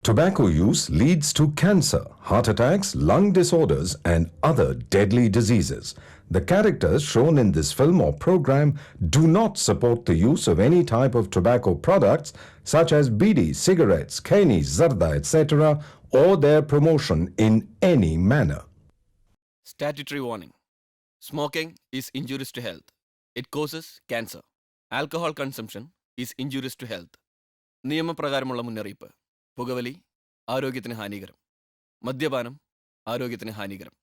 Tobacco use leads to cancer, heart attacks, lung disorders, and other deadly diseases. The characters shown in this film or program do not support the use of any type of tobacco products such as bidi, cigarettes, keni, zarda, etc., or their promotion in any manner. Statutory warning. Smoking is injurious to health. It causes cancer. Alcohol consumption is injurious to health. നിയമപ്രകാരമുള്ള മുന്നറിയിപ്പ്. പുകവലി ആരോഗ്യത്തിന് ഹാനികരം. മദ്യപാനം ആരോഗ്യത്തിന് ഹാനികരം.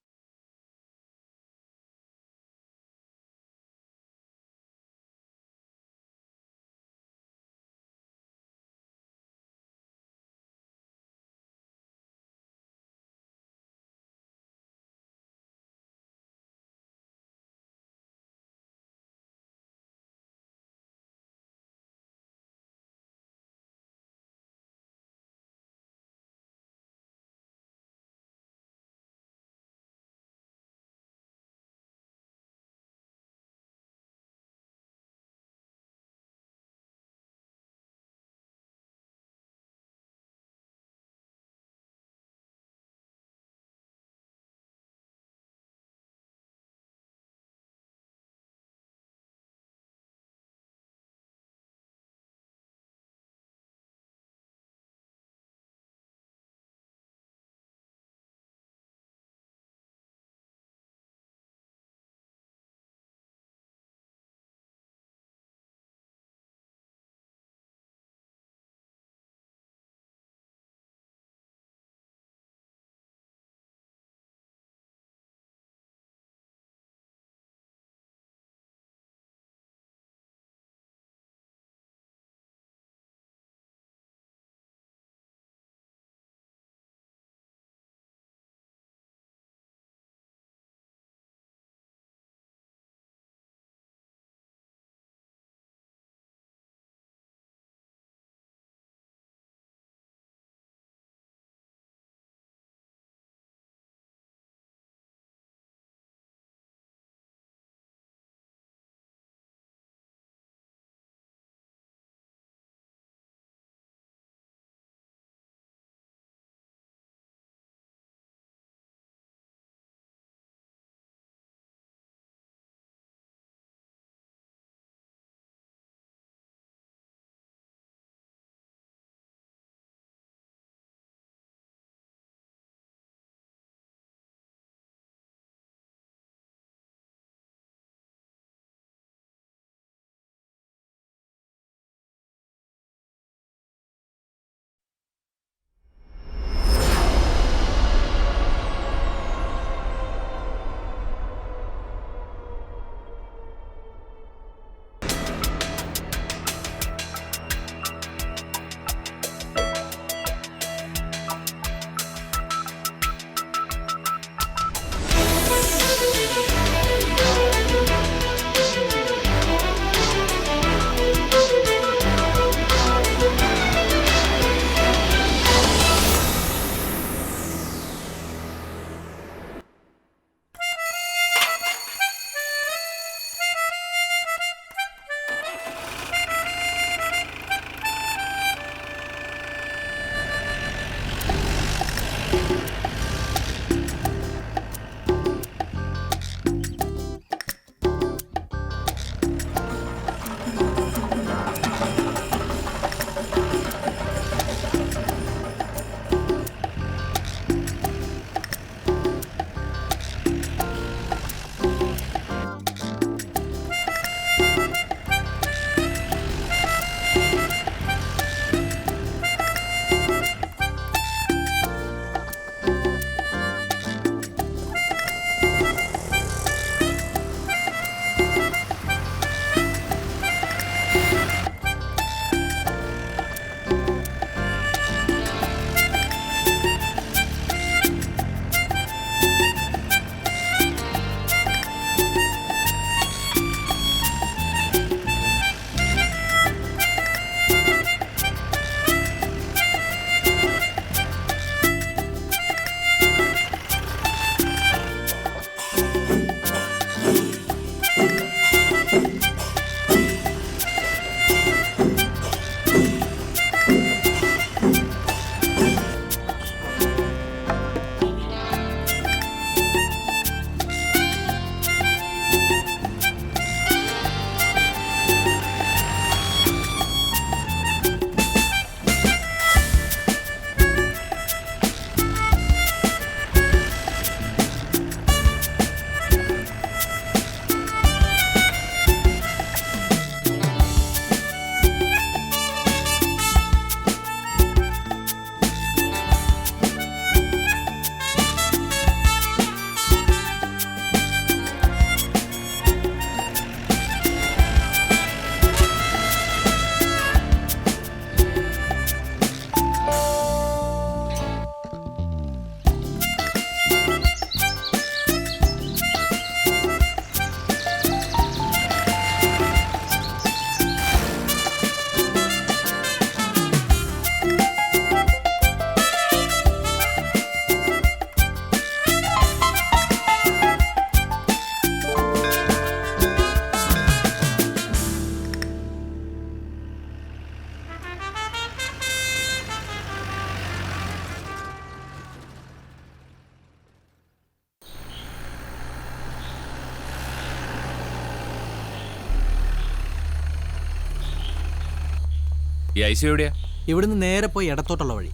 ഈ IC എവിടെയാ? ഇവിടുന്ന് നേരെ പോയി ഇടത്തോട്ടുള്ള വഴി.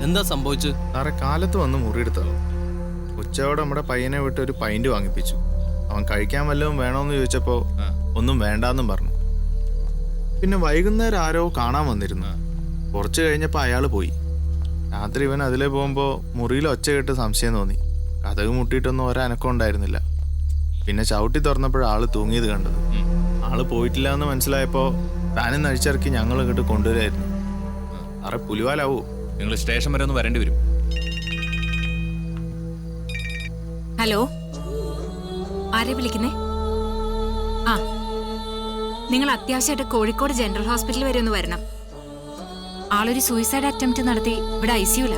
എന്താ സംഭവിച്ചു? സാറേ കാലത്ത് വന്ന് മുറിയെടുത്തതോ. ഉച്ചയോടെ നമ്മുടെ പയ്യനെ വിട്ട് ഒരു പൈന്റ് വാങ്ങിപ്പിച്ചു. അവൻ കഴിക്കാൻ വല്ലതും വേണോന്ന് ചോദിച്ചപ്പോ ഒന്നും വേണ്ടാന്നും പറഞ്ഞു. പിന്നെ വൈകുന്നേരം ആരോ കാണാൻ വന്നിരുന്നു. കുറച്ച് കഴിഞ്ഞപ്പോ അയാൾ പോയി. രാത്രി ഇവൻ അതിലേ പോകുമ്പോ മുറിയിൽ ഒച്ച കേട്ട് സംശയം തോന്നി. കതക് മുട്ടിയിട്ടൊന്നും ഒരനക്കം ഉണ്ടായിരുന്നില്ല. പിന്നെ ചവിട്ടി തുറന്നപ്പോഴാണ് ആള് തൂങ്ങിയത് കണ്ടത്. ആള് പോയിട്ടില്ല എന്ന് മനസ്സിലായപ്പോ താനും നഴിച്ചിറക്കി ഞങ്ങൾ ഇങ്ങോട്ട് കൊണ്ടുവരായിരുന്നു. സാറേ പുലിവാലാവൂ. നിങ്ങൾ സ്റ്റേഷൻ വരെ ഒന്ന് വരേണ്ടി വരും. ഹലോ, ആരെ വിളിക്കുന്നേ? ആ, നിങ്ങൾ അത്യാവശ്യമായിട്ട് കോഴിക്കോട് ജനറൽ ഹോസ്പിറ്റൽ വരെ ഒന്ന് വരണം. ആളൊരു സൂയിസൈഡ് അറ്റംപ്റ്റ് നടത്തി ഇവിടെ ICUല.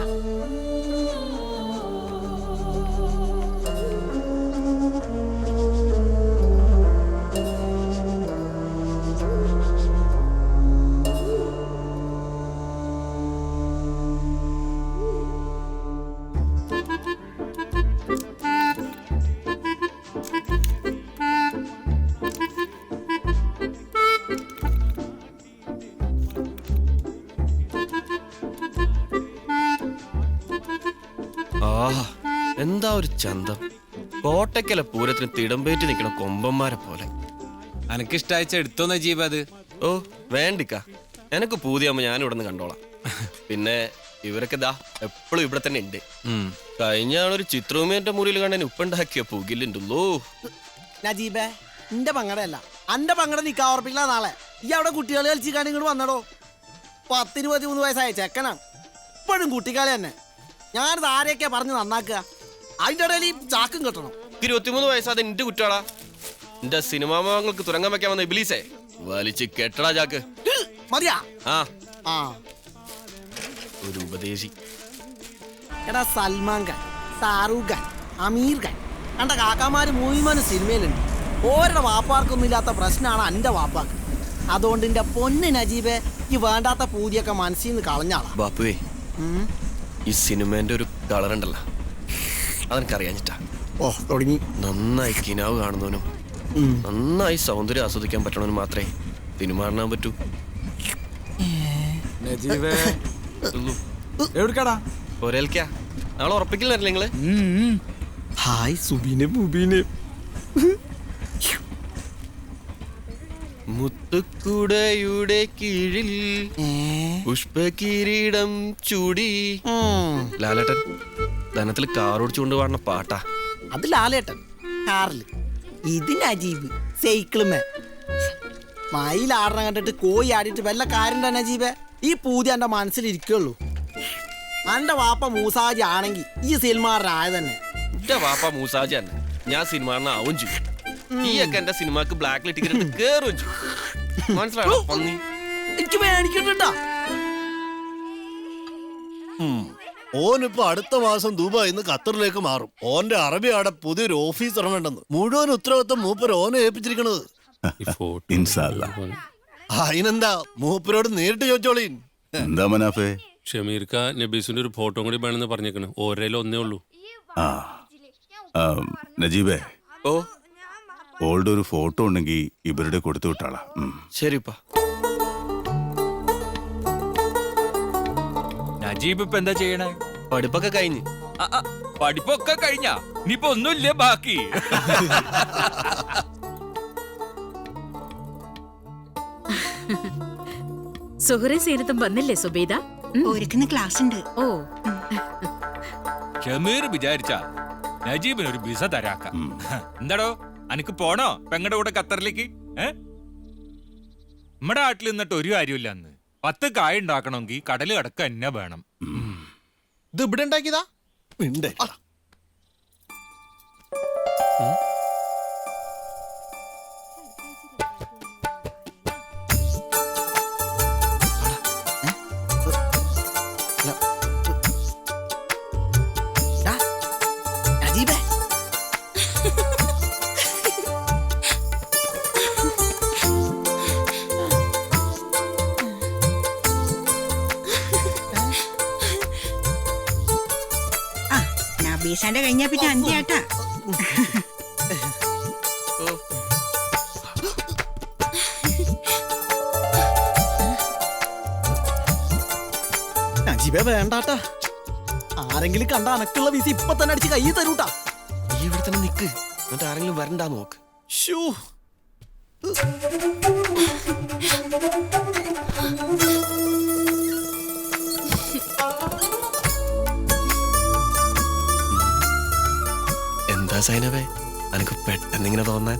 ആഹാ, എന്താ ഒരു ചന്തം. കോട്ടയ്ക്കല പൂരത്തിന് തിടമ്പേറ്റ് നിൽക്കണ കൊമ്പന്മാരെ പോലെ. അനക്കിഷ്ടയച്ച എടുത്തോ നജീബ് അത്? ഓ വേണ്ടിക്ക, എനക്ക് പൂതിയാകുമ്പോ ഞാൻ ഇവിടെ നിന്ന് കണ്ടോളാം. പിന്നെ ഇവരൊക്കെ ദാ എപ്പോഴും ഇവിടെ തന്നെ ഉണ്ട്. കഴിഞ്ഞ ആളൊരു ചിത്രവുമേന്റെ മുറിയിൽ കണ്ടതിന് ഉപ്പുണ്ടാക്കിയ പുകിലുണ്ടല്ലോ. നജീബേ, എന്റെ പങ്കടല്ല, അന്റെ പങ്കട നിക്കാ ഉറപ്പില്ല. നാളെ ഈ അവിടെ കുട്ടികളെ കളിച്ചിക്കാണ്ട് ഇങ്ങോട്ട് വന്നടോ. 10-23 വയസ്സായ ചെക്കനാണ്. ഇപ്പോഴും കുട്ടിക്കാളി തന്നെ. ഞാനിത് ആരെയൊക്കെയാ പറഞ്ഞ് നന്നാക്കുക? അതിന്റെ ഇടയിൽ ഈ ചാക്കും കെട്ടണം. 23 വയസ്സാതെ എന്റെ കുറ്റാളാ. എന്റെ സിനിമാമങ്ങൾക്ക് തുരങ്കം വെക്കാൻ വന്ന ഇബിലീസേ, വലിച്ച് കെട്ടടാ ചാക്ക്. മതിയാ? ആ ആ, ഒരു ഉപദേശി. എടാ സൽമാൻ ഖാൻ, ഷാറൂഖ് ഖാൻ, അമീർ ഖാൻ കണ്ട കാക്കാമാര് മൂവിമാനും സിനിമയിലുണ്ട്. ഓരുടെ വാപ്പാർക്കൊന്നും ഇല്ലാത്ത പ്രശ്നമാണ് എന്റെ വാപ്പാക്ക്. അതുകൊണ്ട് എന്റെ പൊന്ന് നജീബെ, ഈ വേണ്ടാത്ത പൂതിയൊക്കെ മനസ്സിൽ നിന്ന് കളഞ്ഞാളാ. ബാപ്പുവേ, ഈ സിനിമേന്റെ ഒരു കളർ ഉണ്ടല്ലോ, അതെനിക്കറിയാഞ്ഞിട്ടാ. ഓ തുടങ്ങി. നന്നായി കിനാവ് കാണുന്നവനും നന്നായി സൗന്ദര്യം ആസ്വദിക്കാൻ പറ്റണവനും മാത്രമേ സിനിമ കാണാൻ പറ്റൂ. എവിടെക്കാടാ? ഒരേൽക്കാ നാളെ ഉറപ്പിക്കില്ല നിങ്ങള്. ഹായ് സുബീനെ മുബീനെ. മുത്തുക്കുടയുടെ കീഴിൽ പുഷ്പകിരീടം ചൂടി. ലാലേട്ടൻ ധനത്തിൽ കാർ ഓടിച്ചുകൊണ്ട് പാടുന്ന പാട്ടാ അത്. ലാലേട്ടൻ കാറില്, ഇത് നജീബ് സൈക്കിളുമേ. മയിലാടണ കണ്ടിട്ട് കോയി ആടിയിട്ട് വല്ല കാര്യം തന്നെ നജീബെ. ഈ പൂതി എന്റെ മനസ്സിലിരിക്കുള്ളൂ. എന്റെ വാപ്പ മൂസാജി ആണെങ്കിൽ ഈ സിനിമാറായ തന്നെ. എന്റെ വാപ്പ മൂസാജി തന്നെ, ഞാൻ സിനിമ ആവും ചെയ്യും. ഈ ഒക്കെ എന്റെ സിനിമക്ക് ബ്ലാക്ക് ടിക്കറ്റ് കേറുകയും ചെയ്യും. മനസ്സിലായോ പന്നി? എനിക്ക് മേടിക്കണ്ടാ. ഓനിപ്പോ അടുത്ത മാസം ദുബായിന്ന് ഖത്തറിലേക്ക് മാറും. ഓന്റെ അറബി ആടെ പുതിയൊരു ഓഫീസ് ഇറങ്ങണ്ടെന്ന്. മുഴുവൻ ഉത്തരവാദിത്തം മൂപ്പര് ഓനെ ഏൽപ്പിച്ചിരിക്കണത്. അതിനെന്താ, മൂപ്പരോട് നേരിട്ട് ചോദിച്ചോളീൻ. എന്താ മനാഫേ? ഷമീർക്ക നബീസിന്റെ ഒരു ഫോട്ടോ കൂടി വേണമെന്ന് പറഞ്ഞേക്കണ്. ഓരോ ഒന്നേ ഉള്ളൂ. നജീബേ, ഓ ഓൾഡ് ഒരു ഫോട്ടോ ഉണ്ടെങ്കിൽ ഇവരുടെ കൊടുത്തു വിട്ടാളാ. ശരിപ്പാ. നജീബ് ഇപ്പൊ എന്താ ചെയ്യണേ? പഠിപ്പൊക്കെ കഴിഞ്ഞ്. പഠിപ്പൊക്കെ കഴിഞ്ഞാ ഇനിയിപ്പോ ഒന്നുമില്ല ബാക്കി. സുഹൃ സീനത്തും വന്നില്ലേ സുബൈദ? ഒരുക്കുന്ന ക്ലാസ് ഉണ്ട്. ഓ, ഷമീർ വിചാരിച്ച നജീബിന് ഒരു വിസ തരാക്കാം. എന്താടോ, അനക്ക് പോണോ പെങ്ങടെ കൂടെ ഖത്തറിലേക്ക്? നമ്മുടെ നാട്ടിൽ നിന്നിട്ട് ഒരു കാര്യമില്ല. അന്ന് 10 കായ ഉണ്ടാക്കണമെങ്കിൽ കടല് കടക്ക തന്നെ വേണം. ഇത് ഇവിടെ ഉണ്ടാക്കിയതാ? നജീബേ, നബീസാന്റെ കഴിഞ്ഞാ പിന്നെ അന്റെ ആട്ടാ. നജീബേ വേണ്ടാട്ടാ. ആരെങ്കിലും കണ്ട അനക്കുള്ള വീസി ഇപ്പൊ തന്നെ അടിച്ച് കൈ തരൂട്ടാ. നീ ഇവിടെ തന്നെ നിക്ക്, എന്നിട്ട് ആരെങ്കിലും വരണ്ടാന്ന് നോക്ക്. ഷൂ. എന്താ സൈനവേ അനക്ക് പെട്ടെന്നിങ്ങനെ തോന്നാൻ?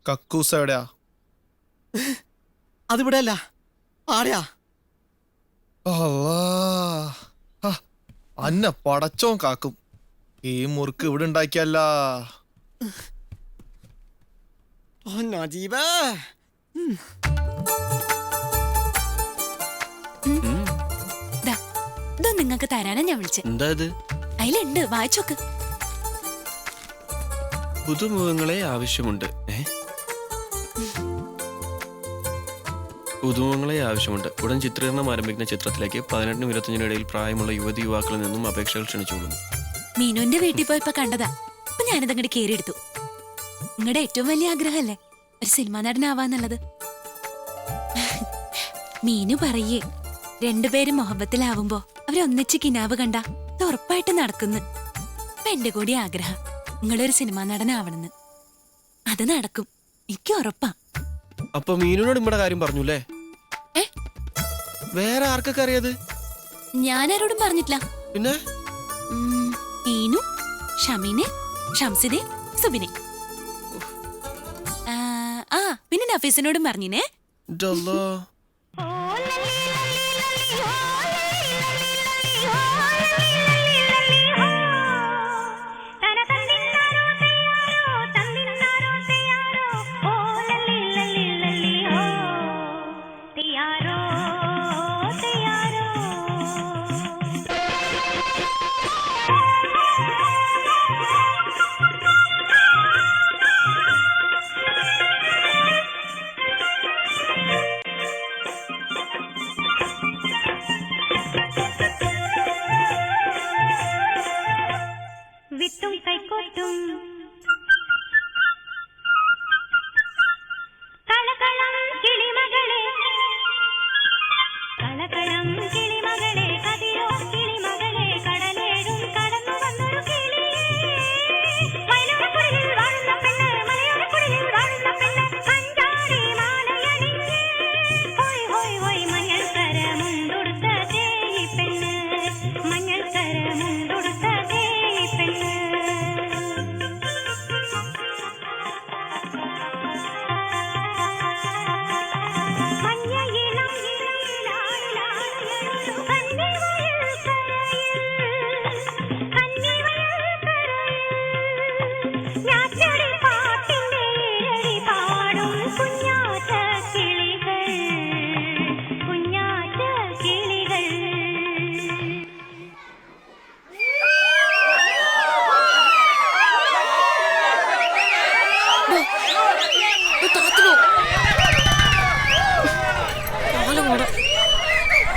കക്കൂസ് എവിടെയാ? അതിവിടെ അല്ല, ആടെയാ. അന്ന പടച്ചോൻ കാക്കും. ഈ മുറുക്ക് ഇവിടെ ഉണ്ടാക്കിയല്ല. നജീബേ ഇത് നിങ്ങൾക്ക് തരാനാ ഞാൻ വിളിച്ചത്. എന്താ ഇത്? അതിലുണ്ട്, വായിച്ചോക്ക്. പുതുമുഖങ്ങളെ ആവശ്യമുണ്ട്. പുതുമുഖങ്ങളെ ആവശ്യമുണ്ട്. ഉടൻ ചിത്രീകരണം ആരംഭിക്കുന്ന ചിത്രത്തിലേക്ക് 18-നും 25-നും ഇടയിൽ പ്രായമുള്ള യുവതി യുവാക്കളിൽ നിന്നും അപേക്ഷകൾ ക്ഷണിച്ചുകൊള്ളുന്നു. മീനുവിന്റെ വീട്ടിൽ പോയപ്പോ കണ്ടതാ. അപ്പൊ ഞാനിത് അങ്ങോട്ട് കേറിയെടുത്തു. നിങ്ങളുടെ ഏറ്റവും വലിയ ആഗ്രഹമല്ലേ ഒരു സിനിമാ നടനാവാന്നുള്ളത്? മീനു പറയേ, രണ്ടുപേരും മൊഹബത്തിലാവുമ്പോ അവരൊന്നിച്ച് കിനാവ് കണ്ട ഇത് ഉറപ്പായിട്ട് നടക്കുന്നു. അപ്പൊ എന്റെ കൂടി ആഗ്രഹം നിങ്ങളൊരു സിനിമാ നടനാവണമെന്ന്. അത് നടക്കും, എനിക്ക് ഉറപ്പാ. അപ്പൊ മീനുനോട് ഇവിടെ കാര്യം പറഞ്ഞൂല്ലേ? വേറെ ആർക്കൊക്കെ അറിയാത്? ഞാനാരോടും പറഞ്ഞിട്ടില്ല. പിന്നെ മീനു, ഷമീനെ, ഷംസിനെ, സുബിനെ, പിന്നെ നഫീസിനോടും പറഞ്ഞിനെ.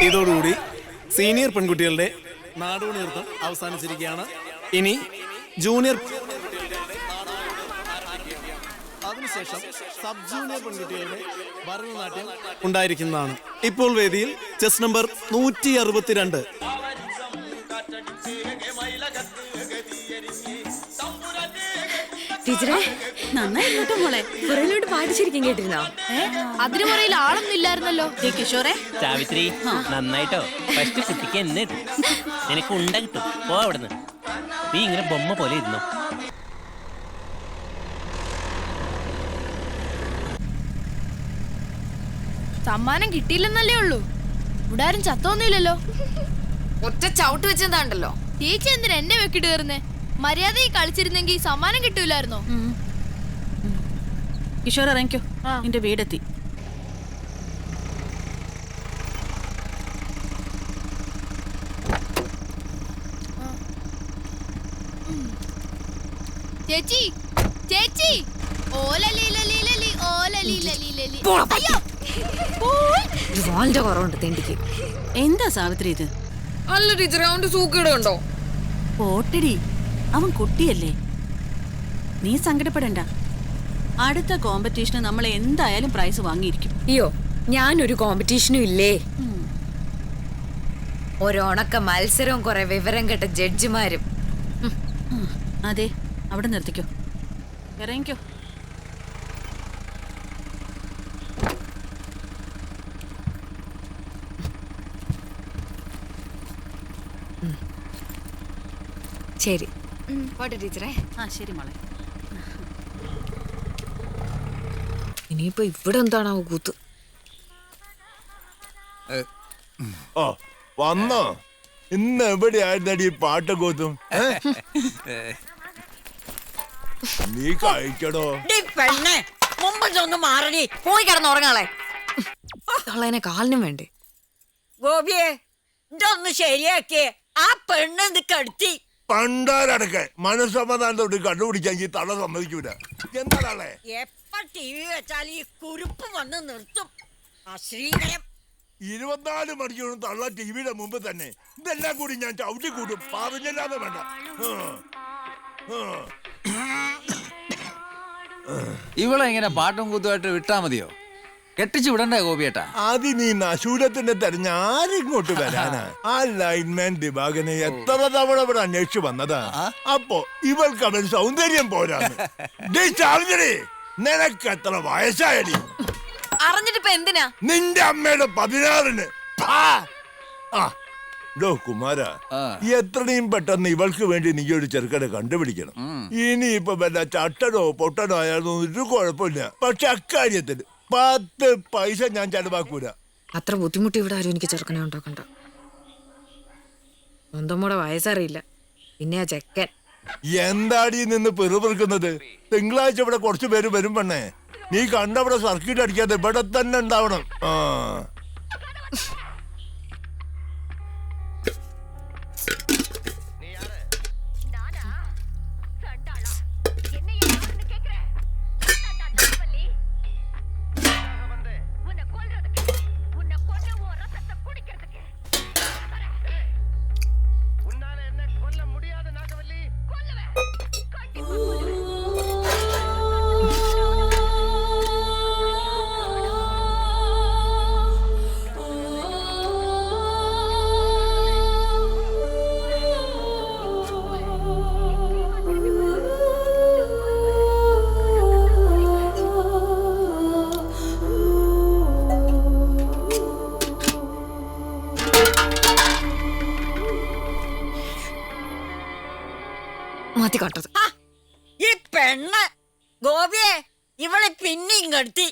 ഇതോടുകൂടി സീനിയർ പെൺകുട്ടികളുടെ നാടോടി നൃത്തം അവസാനിച്ചിരിക്കുകയാണ്. ഇനി ജൂനിയർ, അതിനുശേഷം സബ് ജൂനിയർ പെൺകുട്ടികളുടെ ഭരതനാട്യം ഉണ്ടായിരിക്കുന്നതാണ്. ഇപ്പോൾ വേദിയിൽ ചെസ് നമ്പർ 162. ടീച്ചറെ നന്നായിട്ട് മോളെ, പുറയിലോട്ട് പാട്ട് ശരിക്കും കേട്ടിരുന്നോ? അതിന് പുറയിൽ ആളൊന്നും ഇല്ലായിരുന്നല്ലോ. കിഷോറെ, സാവിത്രി നന്നായിട്ടോ. ഫസ്റ്റ് കുട്ടിക്ക് എന്നെ നിനക്ക് ഉണ്ട കിട്ടും. പോ അവിടുന്ന്. നീ ഇങ്ങനെ ബൊമ്മ പോലെ ഇരുന്നോ. സമ്മാനം കിട്ടിയില്ലെന്നല്ലേ ഉള്ളൂ. ഇവിടെ ആരും ചത്തൊന്നുമില്ലല്ലോ. ഒറ്റ ചവിട്ട് വെച്ചെന്താണ്ടല്ലോ. ചേച്ചി എന്തിനാ എന്നെ വെക്കിട്ട് കയറുന്നേ? മര്യാദയിൽ കളിച്ചിരുന്നെങ്കിൽ സമ്മാനം കിട്ടൂലായിരുന്നോ? കിഷോർ ഇറങ്ങിക്കോ, നിന്റെ വീടെത്തി. ചേച്ചി ചേച്ചി കുറവുണ്ട് തെണ്ടിക്ക്. എന്താ സാവിത്രി ഇത്? അല്ല ടീച്ചറെ അവന്റെ സൂക്കേടുണ്ടോ? പോട്ടടി, അവൻ കുട്ടിയല്ലേ, നീ സങ്കടപ്പെടണ്ട. അടുത്ത കോമ്പറ്റീഷന് നമ്മൾ എന്തായാലും പ്രൈസ് വാങ്ങിയിരിക്കും. അയ്യോ, ഞാനൊരു കോമ്പറ്റീഷനും ഇല്ലേ. ഒരോണക്ക മത്സരവും കുറെ വിവരം കേട്ട ജഡ്ജിമാരും. അതെ, അവിടെ നിർത്തിക്കോ, ഇറങ്ങിക്കോ. ശരി പോട്ടെ ടീച്ചറെ. ആ ശരി മോളെ. ഇനിയിപ്പോ ഇവിടെ എന്താണാവോ കൂത്ത്? ഓ വന്നോ? ഇന്ന് എവിടെയായിരുന്നടി പാട്ട് കൂത്തും? നീ കഴിക്കടോ. പെണ്ണെ മുമ്പൊന്ന് മാറടി, പോയി കിടന്നുറങ്ങാളെ. കളനെ കാലിനും വേണ്ടേ? ഗോപിയെ ഇതൊന്ന് ശരിയാക്കിയേ. ആ പെണ്ണ് ഇത് കടുത്തി. പണ്ടാരടക്കെ മനസ്സമാധാനത്തോട്ട് കണ്ടുപിടിക്കാൻ ഈ തള്ള സമ്മതിക്കൂല. എന്താണേ എപ്പ ടി വി വെച്ചാൽ ഈ കുരുപ്പ് വന്ന് നിർത്തും. അശ്രീകരം. 24 മണിക്കൂറും തള്ള ടിവിയുടെ മുമ്പ് തന്നെ. ഇതെല്ലാം കൂടി ഞാൻ ചവിട്ടി കൂട്ടും, പറഞ്ഞല്ലാതെ വേണ്ട. ഇവളെ ഇങ്ങനെ പാട്ടും കൂത്തുമായിട്ട് വിട്ടാ മതിയോ? കെട്ടിച്ചു വിടണ്ടേ ഗോപിയേട്ടാ? ആദ്യം നീ നശൂലത്തിന്റെ തെരഞ്ഞ ആരിങ്ങോട്ട് വരാനാ? ആ ലൈൻമാൻ ദിവാകനെ എത്ര തവണ ഇവിടെ അന്വേഷിച്ചു വന്നതാ. അപ്പോ ഇവൾക്ക് അവൻ സൗന്ദര്യം പോരാന്ന്. നിനക്ക് എത്ര വയസ്സായടി? അറിഞ്ഞിട്ടിപ്പോ എന്തിനാ? നിന്റെ അമ്മയുടെ 16-ന്. കുമാര, എത്രയും പെട്ടെന്ന് ഇവൾക്ക് വേണ്ടി നീ ഒരു ചെറുക്കനെ കണ്ടുപിടിക്കണം. ഇനിയിപ്പോ വല്ല ചട്ടനോ പൊട്ടനോ ആയാലും ഒരു കുഴപ്പമില്ല. പക്ഷെ അക്കാര്യത്തിന് 10 പൈസ ഞാൻ ചെലവാക്കൂല. അത്ര ബുദ്ധിമുട്ടി ഇവിടെ ആരും എനിക്ക് ചെറുക്കനെ ഉണ്ടാക്കണ്ട. സ്വന്തം കൂടെ വയസ്സറിയില്ല, പിന്നെ ആ ചെക്കൻ. എന്താടി നിന്ന് പെറുപിറുക്കുന്നത്? തിങ്കളാഴ്ച ഇവിടെ കുറച്ചു പേര് വരും പെണ്ണേ. നീ കണ്ടവിടെ സർക്യൂട്ട് അടിക്കാതെ ഇവിടെ തന്നെ ഉണ്ടാവണം. മാറ്റി കാട്ടത്. ഈ പെണ്ണ് ഗോപിയെ ഇവളെ പിന്നെയും കടത്തി.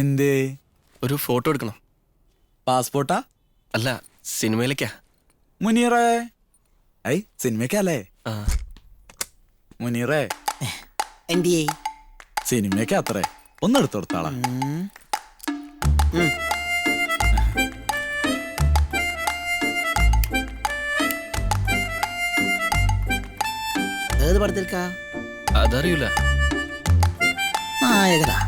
എന്തേ? ഒരു ഫോട്ടോ എടുക്കണം. പാസ്പോർട്ടാ? അല്ല, സിനിമയിലേക്കാ. മുനീറേ, ഐ സിനിമയ്ക്കല്ലേ? മുനീറേ, എന്തിയേ? സിനിമയ്ക്ക് അത്രേ, ഒന്ന് എടുത്തു കൊടുത്താളാ. ഏത് പടത്തിൽക്കാ? അതറിയൂല. നായകരാ?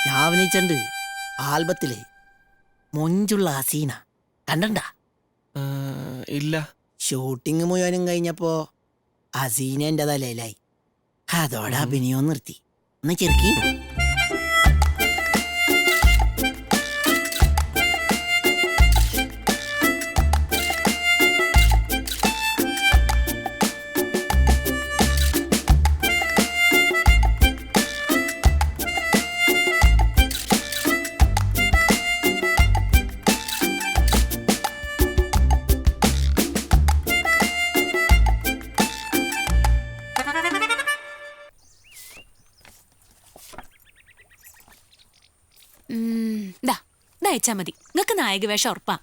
ഞാൻ അഭിനയിച്ചിട്ടുണ്ട് ആൽബത്തില്. മൊഞ്ചുള്ള ഹസീന കണ്ടണ്ട? ഇല്ല. ഷൂട്ടിങ് മുഴുവനും കഴിഞ്ഞപ്പോ ഹസീന എൻ്റെ തലയിലായി. അതോടെ അഭിനയം നിർത്തി. ഒന്ന് ചെറുക്കി. ഇതയച്ചാ മതി, നിങ്ങക്ക് നായക വേഷം ഉറപ്പാ.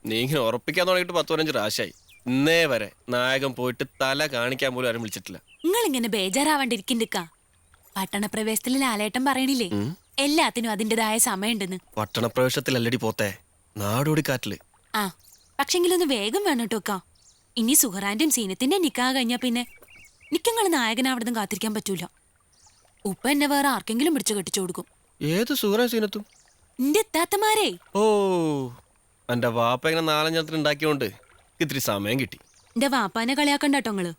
നീ ഇങ്ങനെ ഉറപ്പിക്കാൻ തുടങ്ങിയിട്ട് 10-15 പ്രാവശ്യമായി. ഇന്നേ വരെ നായകൻ പോയിട്ട് തല കാണിക്കാൻ പോലും ആരും വിളിച്ചിട്ടില്ല. നിങ്ങൾ ഇങ്ങനെ ബേജാറാവാണ്ടിരിക്കണ്ടിക്ക. പട്ടണപ്രവേശത്തിൽ ലാലേട്ടൻ പറയണില്ലേ എല്ലാത്തിനും അതിൻ്റെതായ സമയമുണ്ടെന്ന്. പട്ടണപ്രവേശത്തിലല്ലടി പോത്തെ, നാടോടിക്കാറ്റില്. ആ പക്ഷെങ്കിലൊന്ന് വേഗം വേണം കേട്ടോക്ക. ഇനി സുഹറാന്റെയും സീനത്തിന്റെ നിക്കാഹ് കഴിഞ്ഞാ പിന്നെ നിക്കങ്ങൾ നായകനെ അവിടുന്ന് കാത്തിരിക്കാൻ പറ്റൂല. ഉപ്പ എന്നെ വേറെ ആർക്കെങ്കിലും പിടിച്ചു കെട്ടിച്ചു കൊടുക്കും. ഏത് സുഹറ സീനത്തും എന്റെ എത്താത്തമാരെ. ഓ എന്റെ വാപ്പ ഇങ്ങനെ 4-5 ഉണ്ടാക്കിയോണ്ട് ഇത്തിരി സമയം കിട്ടി. എന്റെ വാപ്പാനെ കളിയാക്കണ്ട കേട്ടോ നിങ്ങള്.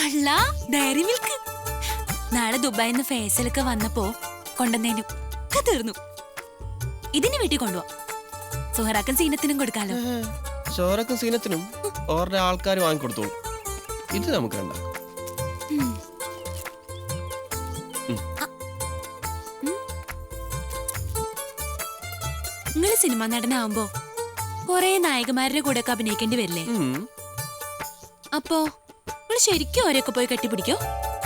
അല്ല ഡയറി മിൽക്ക് നാളെ ദുബായിന്ന് ഫേസലൊക്കെ വന്നപ്പോ കൊണ്ടുവന്നേനു തീർന്നു. ഇതിന് വീട്ടിൽ കൊണ്ടുപോവാ. സുഹറാക്കൻ സീനത്തിനും കൊടുക്കാലോ. സുഹറക്കും സീനത്തിനും ഓരുടെ ആൾക്കാർ വാങ്ങിക്കൊടുത്തോളൂ. ഇത് നമുക്ക് ഉണ്ടാക്കാം. നിങ്ങള് സിനിമ നടനാവുമ്പോ കൊറേ നായകന്മാരുടെ കൂടെ ഒക്കെ അഭിനയിക്കേണ്ടി വരില്ലേ? അപ്പോ നിങ്ങൾ ശരിക്കും അവരെയൊക്കെ പോയി കെട്ടിപ്പിടിക്കോ?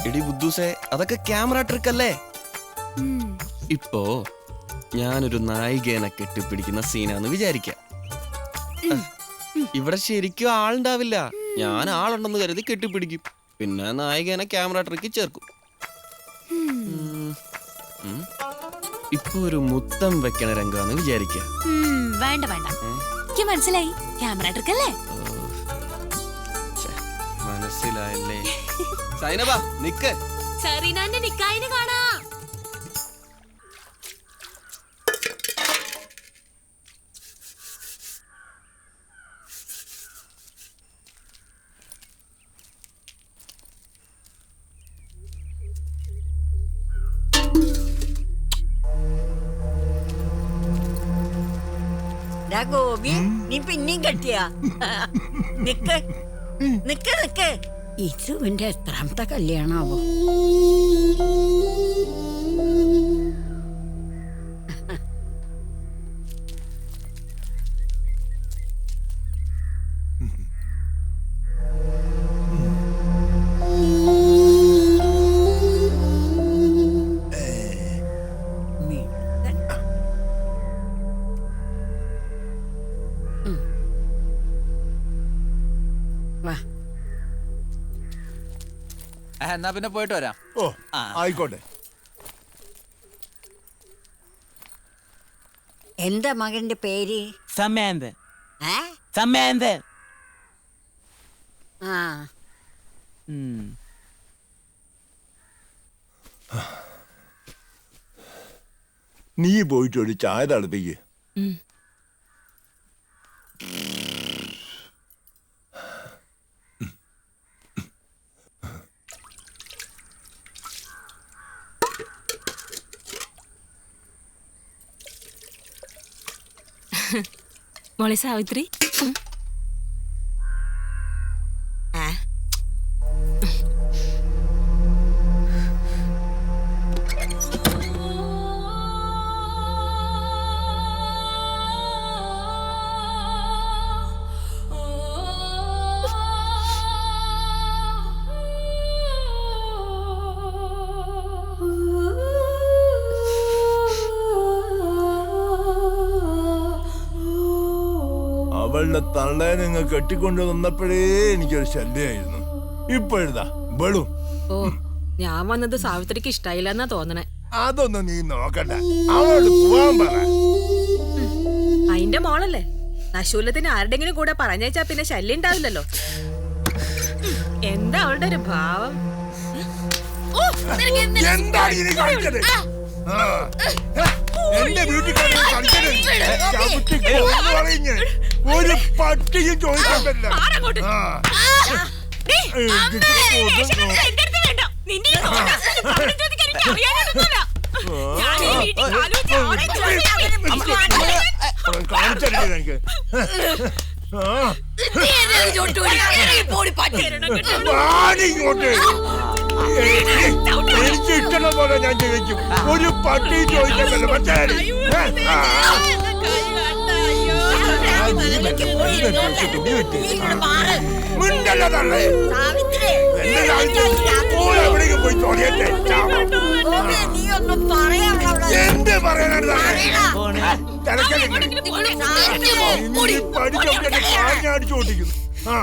എടി ബുദ്ധൂസേ, അതൊക്കെ ക്യാമറ ട്രിക്ക് അല്ലേ. ഇപ്പോ ഞാനൊരു നായികേനെ കെട്ടിപ്പിടിക്കുന്ന സീനാന്ന് വിചാരിക്കാം. ഇവിടെ ശരിക്കും ആളുണ്ടാവില്ല. ഞാൻ ആളുണ്ടെന്ന് കരുതി കെട്ടിപ്പിടിക്കും. പിന്നെ നായികേനെ ക്യാമറ ട്രിക്ക് ചേർക്കും. ഇപ്പൊ ഒരു മുത്തം വെക്കണ രംഗാന്ന് വിചാരിക്കാം. വേണ്ട വേണ്ട, എനിക്ക് മനസ്സിലായി. ക്യാമറ ട്രിക്ക് അല്ലേ? മനസ്സിലായല്ലേ? സൈനബ നിക്ക്. സറീനാന്റെ നിക്കായിന് കാണാ. ഗോപി, നീ പിന്നെയും കെട്ടിയാ? നിക്ക് നിക്ക് നിക്ക്. ഇത് എന്റെ എത്രാമത്തെ കല്യാണാവോ? എന്നാ പിന്നെ പോയിട്ട് വരാം. ഓ ആയിക്കോട്ടെ. എന്താ മകന്റെ പേര്? സമയാന്ത്. ഏ? സമയാന്ത്. ആ നീ പോയിട്ട് ഒരു ചായ തളപ്പിക്ക്. മോളെ സാവിത്രി, അവളുടെ തള്ളയെ നിങ്ങൾ കെട്ടിക്കൊണ്ടു വന്നപ്പോഴേ എനിക്കൊരു ശല്യമായിരുന്നു. ഇപ്പോഴെന്താ വെളും. ഓ, ഞാൻ വന്നത് സാവിത്രിക്ക് ഇഷ്ടായില്ലെന്നാ തോന്നണേ. അതൊന്നും നീ നോക്കണ്ട, അവളോട് പോവാൻ പറ. അതിന്റെ മോളല്ലേ, നശൂലത്തിന് ആരുടെങ്കിലും കൂടെ പറഞ്ഞേച്ചാ പിന്നെ ശല്യം ഉണ്ടാവില്ലല്ലോ. എന്താ അവളുടെ ഒരു ഭാവം. എന്റെ വീട്ടിൽ ഒരു പട്ടിയും ചോദിക്കാൻ പറ്റില്ല. കാണിച്ചറിയില്ല എനിക്ക്. എനിക്ക് ഇഷ്ടമുള്ള പോലെ ഞാൻ ചോദിക്കും. ഒരു പട്ടി ചോദിക്കാൻ പറ്റില്ല. മിണ്ടല്ല തള്ളേ. എന്റെ സാവിത്രി ഓൾ എവിടേക്ക് പോയി തൊലയട്ടെ. നീ ഒന്നും പറയാനുള്ള എന്ത് പറയാനാണ് തള്ളേ? തിരക്കല്ലേ പഠിച്ചോട്ടെ കാഞ്ഞടിച്ചു ഓട്ടിക്കുന്നു. ആ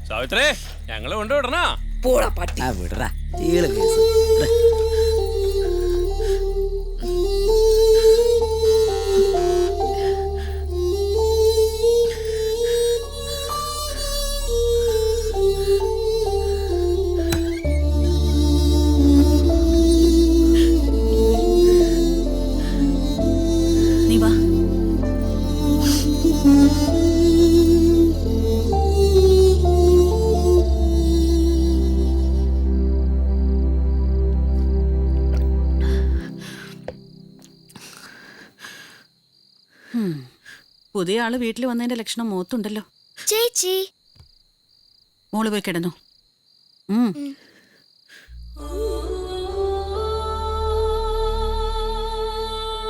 സാവിത്രേ ഞങ്ങളെ കൊണ്ടുവിടണ പോടാ പട്ടി വിടറാ ചീള് കേസ് നീ വാ. പുതിയ ആള് വീട്ടിൽ വന്നതിന്റെ ലക്ഷണം മുഖത്തുണ്ടല്ലോ. ചേച്ചി മോള് പോയി കിടന്നു.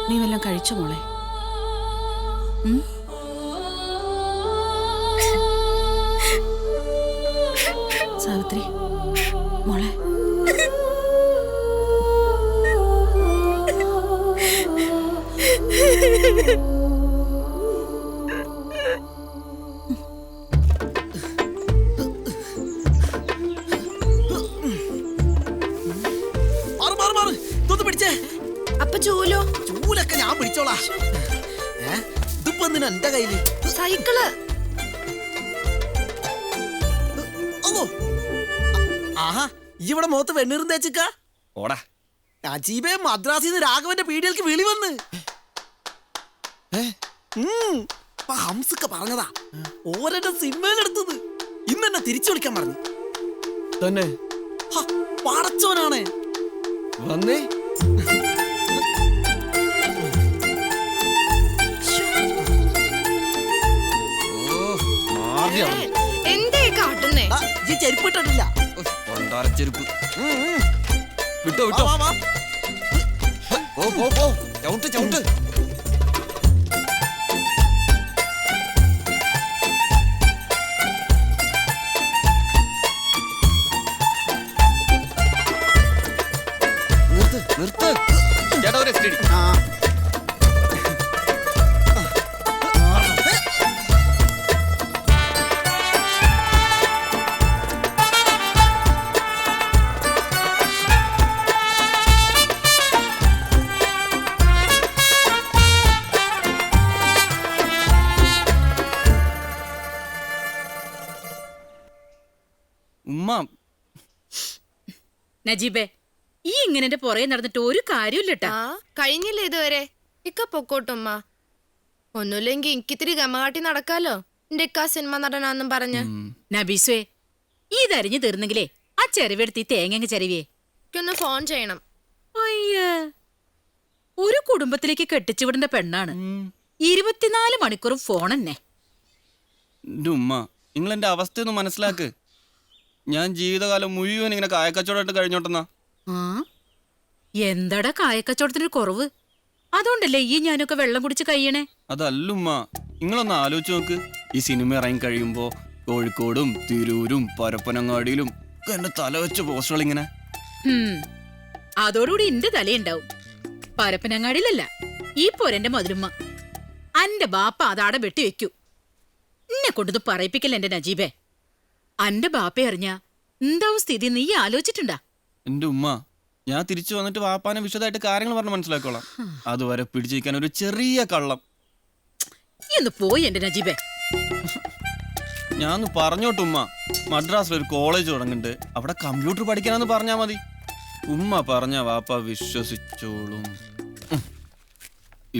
നീ വല്ലതും കഴിച്ചോ മോളെ? സാവിത്രി മോളെ അപ്പൊ ചൂലോ ചൂലൊക്കെ ഞാൻ പിടിച്ചോളാ. ഇതിപ്പോ എന്തിനാ എന്റെ കയ്യില് സൈക്കിള്? ആഹാ ഇവിടെ മുഖത്ത് വെണ്ണീറും തേച്ചിക്ക ഓടാ. നജീബെ മദ്രാസിന്ന് രാഘവന്റെ പീഡിയൽക്ക് വിളി വന്ന് ഹംസൊക്കെ പറഞ്ഞതാ ഓരെന്നെ സിനിമയിലെടുത്തത്. ഇന്ന് എന്നെ തിരിച്ചു വിളിക്കാൻ പറഞ്ഞു. തന്നെ പടച്ചോനാണ് വന്നേ. എന്തേ കാട്ടുന്നേ? ഈ ചെരുപ്പിട്ടിട്ടില്ല. ചെരുപ്പ് വിട്ടോ വിട്ടോ. ചവിട്ട് ചവിട്ട്. നിർത്ത് ചേട്ടാ ഒരു സ്റ്റഡി. ഉമ്മ നജീബേ ഈ ഇങ്ങനെ എന്റെ പുറകെ നടന്നിട്ട് ഒരു കാര്യമില്ലട്ടാ. കഴിഞ്ഞില്ലേ ഇതുവരെ? ഇക്ക പൊക്കോട്ടുമ്മ. ഒന്നുമില്ലെങ്കിൽ എനിക്കിത്തിരി ഗമകാട്ടി നടക്കാലോ. എന്റെ ഇക്ക സിനിമ നടനാന്നും പറഞ്ഞ്. നബീസ്വേ ഇതരിഞ്ഞു തീർന്നെങ്കിലേ ആ ചെരവെടുത്ത് ഈ തേങ്ങ ചെരവിയേ ഒന്ന് ഫോൺ ചെയ്യണം. അയ്യേ ഒരു കുടുംബത്തിലേക്ക് കെട്ടിച്ചുവിടേണ്ട പെണ്ണാണ്. 24 മണിക്കൂറും ഫോൺ തന്നെ. എന്റെ ഉമ്മ നിങ്ങൾ എന്റെ അവസ്ഥയൊന്ന് മനസ്സിലാക്ക്. ഞാൻ ജീവിതകാലം മുഴുവൻ ഇങ്ങനെ കായക്കച്ചവടമായിട്ട് കഴിഞ്ഞോട്ടെന്നാ. എന്താടാ കായക്കച്ചവടത്തിനൊരു കുറവ്? അതുകൊണ്ടല്ലേ ഈ ഞാനൊക്കെ വെള്ളം കുടിച്ച് കഴിയണേ. അതല്ലുമ്മ നിങ്ങളൊന്ന് ആലോചിച്ച് നോക്ക്. ഈ സിനിമ ഇറങ്ങി കഴിയുമ്പോ കോഴിക്കോടും തിരൂരും പരപ്പനങ്ങാടിയിലും എന്റെ തല വെച്ച പോസ്റ്ററുകൾ ഇങ്ങനെ. അതോടുകൂടി എന്റെ തലയുണ്ടാവും. പരപ്പനങ്ങാടിയിലല്ല ഈ പോരെന്റെ മധുരമ്മ. അന്റെ ബാപ്പ അതാടെ വെട്ടിവെക്കൂ. എന്നെ കൊണ്ടത് പറയിപ്പിക്കല്ല എന്റെ നജീബേ. അന്റെ ബാപ്പ അറിഞ്ഞ എന്താവും സ്ഥിതി നീ ആലോചിച്ചിട്ടുണ്ടാ? എന്റെ ഉമ്മ ഞാൻ തിരിച്ചു വന്നിട്ട് വാപ്പാനെ വിശദമായിട്ട് കാര്യങ്ങൾ പറഞ്ഞ് മനസ്സിലാക്കോളാം. അതുവരെ പിടിച്ചിരിക്കാൻ ഒരു ചെറിയ കള്ളം. എന്ന് പോയി എന്റെ നജീബേ. ഞാൻ പറഞ്ഞോട്ട് ഉമ്മ മദ്രാസിൽ ഒരു കോളേജ് തുടങ്ങുന്നുണ്ട്. അവിടെ കമ്പ്യൂട്ടർ പഠിക്കാനെന്ന് പറഞ്ഞാ മതി. ഉമ്മ പറഞ്ഞ വാപ്പ വിശ്വസിച്ചോളും.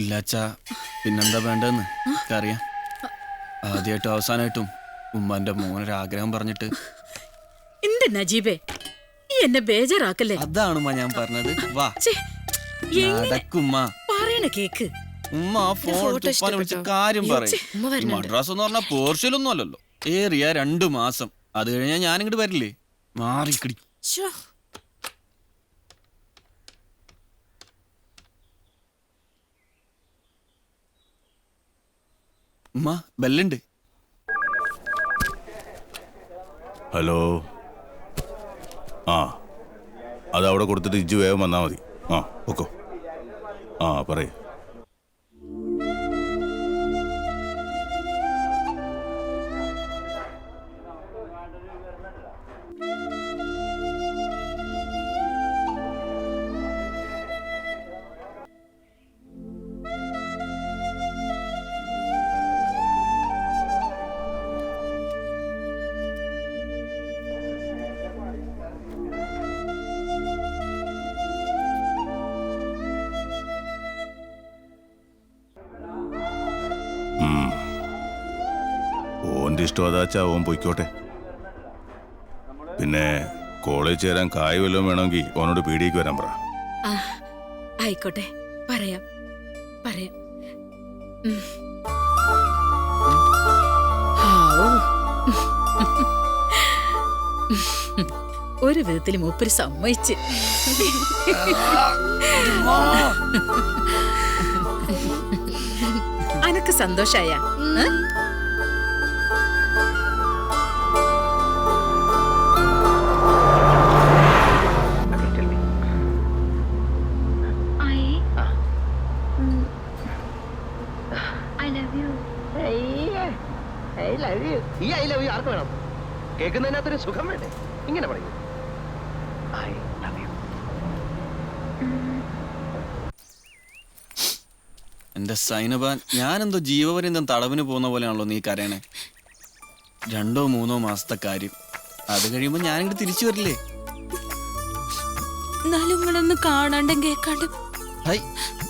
ഇല്ലാച്ചാ പിന്നെന്താ വേണ്ടെന്ന് അറിയാം. ആദ്യമായിട്ടും അവസാനമായിട്ടും ഉമ്മാന്റെ മോനൊരാഗ്രഹം പറഞ്ഞിട്ട്. എന്റെ നജീബേ ഈ എന്നെ ബേജാറാക്കല്ലേ. അതാണ് ഉമ്മ ഞാൻ പറഞ്ഞത്. വാ നടക്കുമ്മ പറയണ കേക്ക്. ഉമ്മ ഫോൺ തുപ്പാനെ വിളിച്ച കാര്യം പറയും. മദ്രാസ് എന്ന് പറഞ്ഞാൽ പോർഷ്യലൊന്നും അല്ലല്ലോ. ഏറിയ 2 മാസം. അത് കഴിഞ്ഞാൽ ഞാനിങ്ങോട്ട് വരില്ലേ. മാറിക്കിടി. ഉമ്മ ബെല്ലുണ്ട്. ഹലോ. ആ, അത് അവിടെ കൊടുത്തിട്ട് ഇജ്ജ് വേഗം വന്നാൽ മതി. ആ ഓക്കോ. ആ പറയൂ. ഓൻ്റെ ഇഷ്ടം അതാച്ചാ ഓൻ പൊയ്ക്കോട്ടെ. പിന്നെ കോളേജ് ചേരാൻ കായ് വല്ലതും വേണമെങ്കിൽ ഓനോട് പീടിയേക്ക് വരാൻ പറ. ആയിക്കോട്ടെ, പറയാം പറയാം. ഒരു വിധത്തിൽ മൂപ്പര് സമ്മതിച്ച്. അനക്ക് സന്തോഷായ? ഈ ഐ ലവ് യു ആർക്ക് വേണം? കേൾക്കുന്നതിനകത്തൊരു സുഖം വേണ്ടേ? ഇങ്ങനെ പറയൂ. എന്റെ സൈനബ, ഞാനെന്തോ ജീവപര്യന്തം തടവിന് പോകുന്ന പോലെയാണല്ലോ നീ കരയണേ. 2-3 മാസത്തെ കാര്യം, അത് കഴിയുമ്പോ ഞാനിങ്ങോട്ട് തിരിച്ചു വരില്ലേ? എന്നാലും നിങ്ങളൊന്ന് കാണാണ്ടും കേൾക്കാണ്ടും. ഹൈ,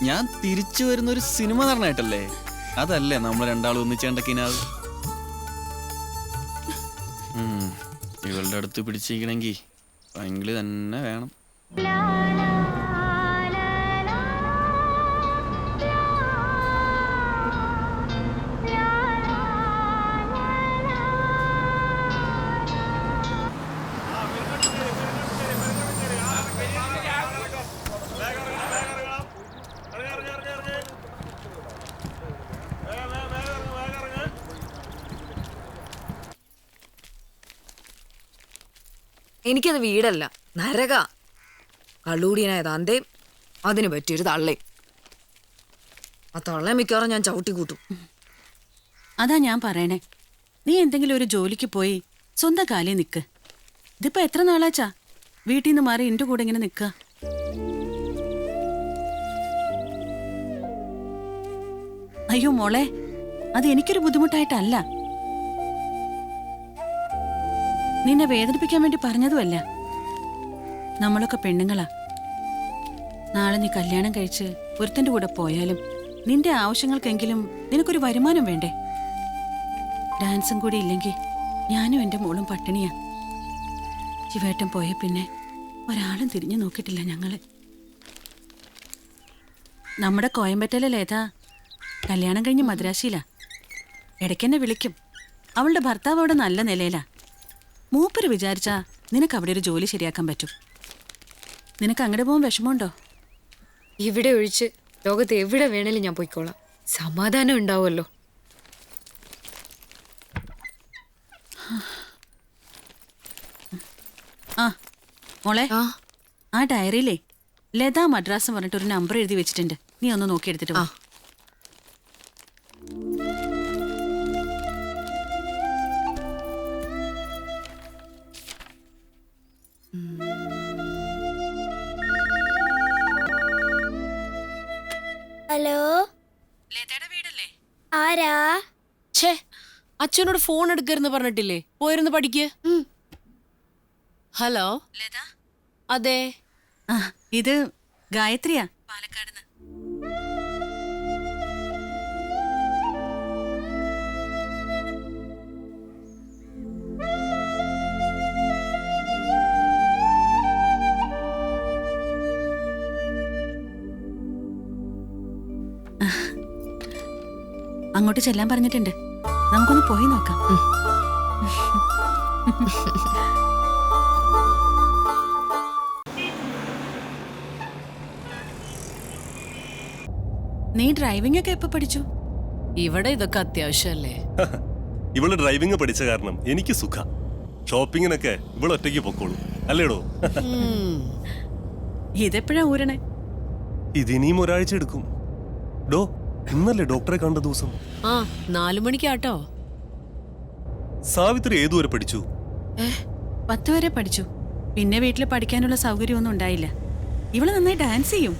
ഞാൻ തിരിച്ചു വരുന്ന ഒരു സിനിമ നടനായിട്ടല്ലേ? അതല്ലേ നമ്മൾ രണ്ടാളും ഒന്നിച്ചേണ്ടക്കിനാവ്. ഇവളുടെ അടുത്ത് പിടിച്ചിരിക്കണമെങ്കിൽ ഭയങ്കര തന്നെ വേണം. എനിക്കത് വീടല്ല, നരക. കള്ളൂടിയനായ താന്തേ, അതിന് പറ്റിയൊരു തള്ളേ. ആ തള്ളേ മിക്കവാറും ഞാൻ ചവിട്ടി കൂട്ടും. അതാ ഞാൻ പറയണേ, നീ എന്തെങ്കിലും ഒരു ജോലിക്ക് പോയി സ്വന്തം കാലിൽ നിൽക്ക്. ഇതിപ്പോ എത്ര നാളാച്ചാ വീട്ടിൽ നിന്ന് മാറി എൻ്റെ കൂടെ ഇങ്ങനെ നിൽക്കുക? അയ്യോ മോളെ, അത് എനിക്കൊരു ബുദ്ധിമുട്ടായിട്ടല്ല, നിന്നെ വേദനിപ്പിക്കാൻ വേണ്ടി പറഞ്ഞതുമല്ല. നമ്മളൊക്കെ പെണ്ണുങ്ങളാ. നാളെ നീ കല്യാണം കഴിച്ച് ഒരുത്തൻ്റെ കൂടെ പോയാലും നിന്റെ ആവശ്യങ്ങൾക്കെങ്കിലും നിനക്കൊരു വരുമാനം വേണ്ടേ? ഡാൻസും കൂടി ഇല്ലെങ്കിൽ ഞാനും എൻ്റെ മോളും പട്ടിണിയാ. ശിവേട്ടൻ പോയ പിന്നെ ഒരാളും തിരിഞ്ഞു നോക്കിയിട്ടില്ല ഞങ്ങള്. നമ്മുടെ കോയമ്പറ്റയിലേതാ കല്യാണം കഴിഞ്ഞ് മദ്രാശിയിലാ. ഇടയ്ക്കെന്നെ വിളിക്കും. അവളുടെ ഭർത്താവ് അവിടെ നല്ല നിലയിലാ. മൂപ്പര് വിചാരിച്ചാ നിനക്ക് അവിടെ ഒരു ജോലി ശരിയാക്കാൻ പറ്റും. നിനക്ക് അങ്ങോട്ട് പോകാൻ വിഷമമുണ്ടോ? ഇവിടെ ഒഴിച്ച് ലോകത്ത് എവിടെ വേണേലും ഞാൻ പോയിക്കോളാം. സമാധാനം ഉണ്ടാവുമല്ലോ. ആ മോളെ, ആ ഡയറിയിലേ ലതാ മദ്രാസ് പറഞ്ഞിട്ട് ഒരു നമ്പർ എഴുതി വെച്ചിട്ടുണ്ട്. നീ ഒന്ന് നോക്കിയെടുത്തിട്ട് വാ. ഹലോ, ലതയുടെ വീടല്ലേ? ആരാ? ഛേ, അച്ഛനോട് ഫോൺ എടുക്കരുന്ന് പറഞ്ഞിട്ടില്ലേ? പോയിരുന്ന് പഠിക്ക്. ഹലോ ലത? അതെ. ആ, ഇത് ഗായത്രിയാ, പാലക്കാട്. അങ്ങോട്ട് ചെല്ലാൻ പറഞ്ഞിട്ടുണ്ട്. നമുക്കൊന്ന് പോയി നോക്കാം. നീ ഡ്രൈവിംഗ് ഒക്കെ എപ്പോ പഠിച്ചു? ഇവിടെ ഇതൊക്കെ അത്യാവശ്യമല്ലേ? ഇവള് ഡ്രൈവിംഗ് പഠിച്ച കാരണം എനിക്ക് സുഖ. ഷോപ്പിങ്ങിനൊക്കെ ഇവള് ഒറ്റയ്ക്ക് പൊക്കോളൂ അല്ലേടോ? ഇതെപ്പോഴാ ഊരണേ? ഇതിനിയും ഒരാഴ്ച എടുക്കും. ഡോ, ഇന്നല്ലേ ഡോക്ടറെ കണ്ട ദിവസം? ആ 4 മണിക്കാട്ടോ. സാവിത്രി ഏതുവരെ പഠിച്ചു? 10 വരെ പഠിച്ചു. പിന്നെ വീട്ടിൽ പഠിക്കാനുള്ള സൗകര്യമൊന്നും ഉണ്ടായില്ല. ഇവള് നന്നായി ഡാൻസ് ചെയ്യും.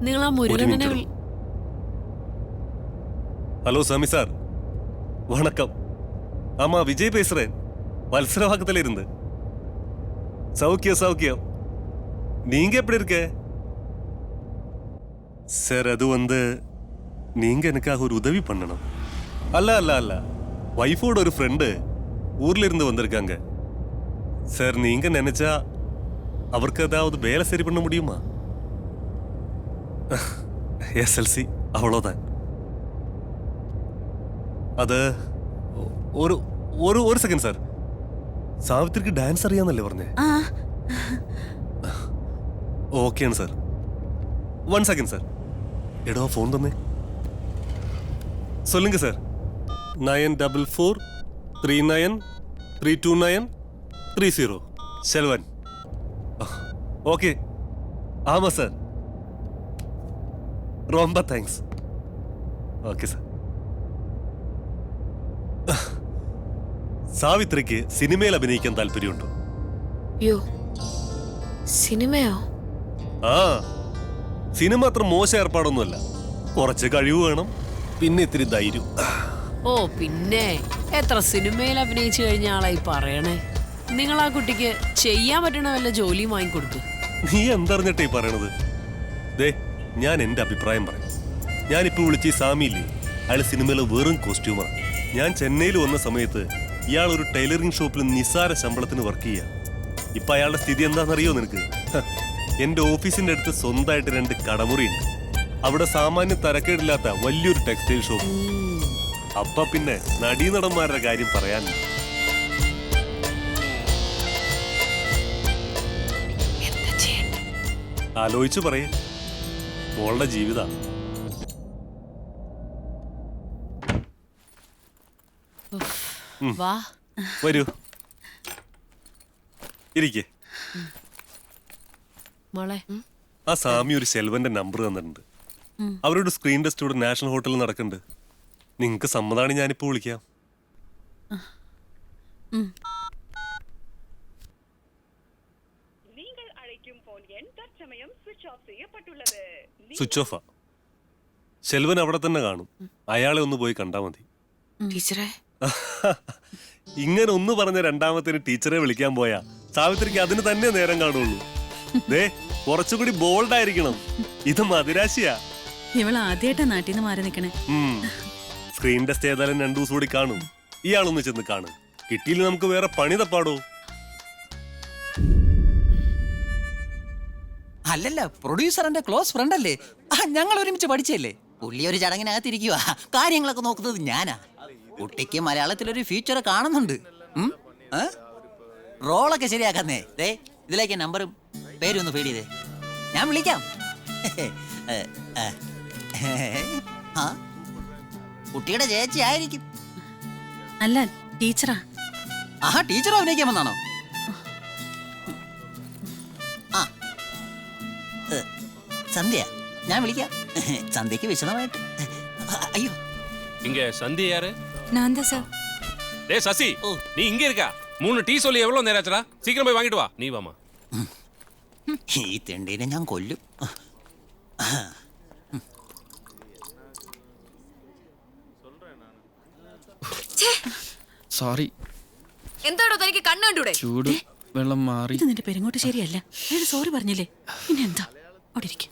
നിങ്ങൾ ആ മുരുകനെ ஹலோ சாமி சார், வணக்கம். ஆமா, விஜய் பேசுறேன். வல்சரவாக்கத்துல இருந்து. சௌக்கியம். நீங்க எப்படி இருக்க? சார், அது நீங்க எனக்காக ஒரு உதவி பண்ணணும். அல்ல வைஃபோட ஒரு ஃப்ரெண்டு ஊர்ல இருந்து வந்திருக்காங்க. சார், நீங்க நினைச்சா அவருக்கு ஏதாவது வேலை சரி பண்ண முடியுமா? SLC அவ்வளோதான். അത് ഒരു സെക്കൻഡ് സാർ. സാവിത്രിക്ക് ഡാൻസ് അറിയാന്നല്ലേ പറഞ്ഞേ? ഓക്കെയാണ് സാർ. 1 second sir. എടോ, ഫോൺ തന്നെ. சொல்லுங்க சார். 943932932930 செல்வன். ஓகே. ஆமா சார். ரொம்ப தேங்க்ஸ். Okay sir. സാവിത്രിക്ക് സിനിമയിൽ അഭിനയിക്കാൻ താല്പര്യമുണ്ടോ? സിനിമയോ? ആ, സിനിമ അത്ര മോശം ഏർപ്പാടൊന്നുമല്ല. കുറച്ച് കഴിവ് വേണം, പിന്നെ ഇത്തിരി ധൈര്യം. ഓ പിന്നെ എത്ര സിനിമയിൽ അഭിനയിച്ചു കഴിഞ്ഞ ആളായി പറയണേ. നിങ്ങൾ ആ കുട്ടിക്ക് ചെയ്യാൻ പറ്റണ വല്ല ജോലിയും വാങ്ങിക്കൊടുത്തു. നീ എന്തറിഞ്ഞിട്ടേ പറയണത്? ദേ, ഞാൻ എന്റെ അഭിപ്രായം പറയാം. ഞാനിപ്പോ വിളിച്ച സാമിയില്ലേ, അയാൾ സിനിമയിലെ വെറും കോസ്റ്റ്യൂമറാണ്. ഞാൻ ചെന്നൈയിൽ വന്ന സമയത്ത് ഇയാൾ ഒരു ടൈലറിംഗ് ഷോപ്പിൽ നിസ്സാര ശമ്പളത്തിന് വർക്ക് ചെയ്യാം. ഇപ്പൊ അയാളുടെ സ്ഥിതി എന്താണെന്നറിയോ നിനക്ക്? എന്റെ ഓഫീസിന്റെ അടുത്ത് സ്വന്തമായിട്ട് 2 കടമുറിയുണ്ട്. അവിടെ സാമാന്യ തരക്കേടില്ലാത്ത വലിയൊരു ടെക്സ്റ്റൈൽ ഷോപ്പ്. അപ്പൊ പിന്നെ നടീനടന്മാരുടെ കാര്യം പറയാനില്ല. ആലോചിച്ചു പറയേ, മോളുടെ ജീവിത. വാ, വരൂ, ഇരിക്കേ. മോളെ, ആ സാമി ഒരു ശെൽവന്റെ നമ്പർ തന്നിട്ടുണ്ട്. അവരോട് സ്ക്രീൻ ടെസ്റ്റ് ഇവിടെ നാഷണൽ ഹോട്ടലിൽ നടക്കുന്നുണ്ട്. നിങ്ങക്ക് സമ്മതാണ് ഞാനിപ്പോ വിളിക്കാം. സ്വിച്ച് ഓഫാ. ശെൽവൻ അവിടെ തന്നെ കാണും. അയാളെ ഒന്ന് പോയി കണ്ടാ മതി. ടീച്ചറെ, ഇങ്ങനെ ഒന്ന് പറഞ്ഞ രണ്ടാമത്തേന് ടീച്ചറെ വിളിക്കാൻ പോയാ സാവിത്രിക്ക് അതിന് തന്നെ നേരം കാണുള്ളൂ. ദേ, കുറച്ചുകൂടി ബോൾഡ് ആയിരിക്കണം. ഇത് മദിരാശിയാ. ഇവള് ആദ്യമായിട്ടാ നാട്ടിൽ നിന്ന് മാറി നിക്കണേ. സ്ക്രീൻ ടെസ്റ്റ് ഏതായാലും 2 ദിവസം കൂടി കാണും. ഇയാളൊന്ന് ചെന്ന് കാണും. കിട്ടിയില്ല നമുക്ക് വേറെ പണി തപ്പാടോ. അല്ലല്ല, പ്രൊഡ്യൂസറിന്റെ ക്ലോസ് ഫ്രണ്ട് അല്ലേ? ഞങ്ങൾ ഒരുമിച്ച് പഠിച്ചല്ലേ. പുള്ളി ഒരു ചടങ്ങിനകത്തിരിക്കുക. കാര്യങ്ങളൊക്കെ നോക്കുന്നത് ഞാനാ. കുട്ടിക്ക് മലയാളത്തിലൊരു ഫ്യൂച്ചർ കാണുന്നുണ്ട്. റോളൊക്കെ ശരിയാക്കുന്നേ. ദേ, ഇതിലേക്ക് നമ്പറും പേരും ഒന്ന് ഫീഡ് ചെയ്തേ. ഞാൻ വിളിക്കാം. കുട്ടിയുടെ ചേച്ചി ആയിരിക്കും. അല്ല, ടീച്ചറാ. ടീച്ചർ അഭിനയിക്കാൻ വന്നാണോ? സന്ധ്യ, ഞാൻ വിളിക്കാം. സന്ധ്യക്ക് വിശദമായിട്ട്. അയ്യോ, இங்க சந்தி யாரு? நான் தான் சார். டேய் சசி, நீ இங்க இருக்கா? 3 டீ சொல்லி எவ்வளவு நேரம் ஆச்சுடா? சீக்கிரம் போய் வாங்கிட்டு வா. நீ வாமா. ഈ തെണ്ടീനെ ഞാൻ കൊല്ലും. സോറി. എന്താടോ തനിക്ക് കണ്ണ് കണ്ടൂടെ? ചൂട് വെള്ളം മാറി. ഇത് നിന്റെ പെരുങ്ങോട്ട് ശരിയല്ല. അയാൾ സോറി പറഞ്ഞില്ലേ? പിന്നെ എന്താ? അവിടെ ഇരിക്കും.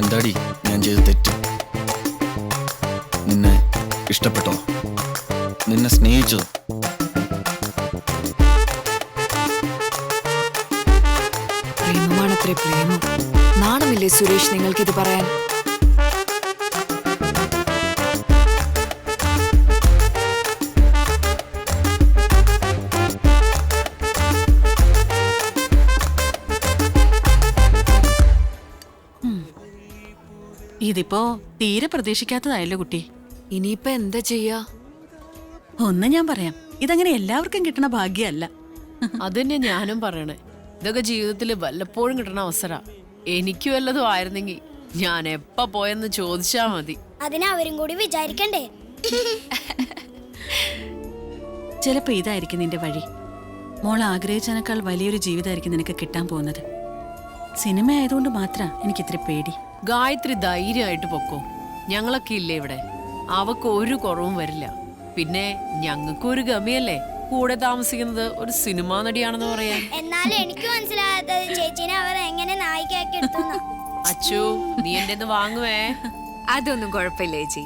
എന്താടി ഞാൻ ചെയ്ത് തെറ്റ്? നിന്നെ ഇഷ്ടപ്പെട്ടോ? നിന്നെ സ്നേഹിച്ചത്. പ്രേമമാണത്രേ പ്രേമം. നാണമില്ലേ സുരേഷ് നിങ്ങൾക്കിത് പറയാൻ? ഇതിപ്പോ തീരെ പ്രതീക്ഷിക്കാത്തതായല്ലോ കുട്ടി. ഇനിയിപ്പോ എന്താ ചെയ്യാ? ഒന്ന് ഞാൻ പറയാം, ഇതങ്ങനെ എല്ലാവർക്കും കിട്ടണ ഭാഗ്യമല്ല. അതന്നെ ഞാനും പറയണേ. ഇതൊക്കെ ജീവിതത്തിൽ വല്ലപ്പോഴും കിട്ടണ അവസര. എനിക്ക് വല്ലതും ആയിരുന്നെങ്കിൽ ഞാൻ എപ്പ പോയെന്ന് ചോദിച്ചാ മതി. അതിനവരും കൂടി വിചാരിക്കണ്ടേ? ചിലപ്പോ ഇതായിരിക്കും നിന്റെ വഴി. മോൾ ആഗ്രഹിച്ചതിനേക്കാൾ വലിയൊരു ജീവിതമായിരിക്കും നിനക്ക് കിട്ടാൻ പോകുന്നത്. സിനിമ ആയതുകൊണ്ട് മാത്രം എനിക്കിത്തിരി പേടി. ഗായത്രി ധൈര്യമായിട്ട് പൊക്കോ. ഞങ്ങളൊക്കെ ഇല്ലേ ഇവിടെ. അവക്ക് ഒരു കുറവും വരില്ല. പിന്നെ ഞങ്ങൾക്ക് ഒരു ഗമിയല്ലേ കൂടെ താമസിക്കുന്നത് ഒരു സിനിമാ നടിയാണെന്ന് പറയാൻ. എന്നാലും എനിക്ക് മനസ്സിലാകാത്തത് ചേച്ചിനെ അവർ എങ്ങനെ നായികയാക്കി എടുത്തു. അച്ചു, നീ എന്റെ വാങ്ങുവേ. അതൊന്നും കുഴപ്പമില്ല ചേച്ചി.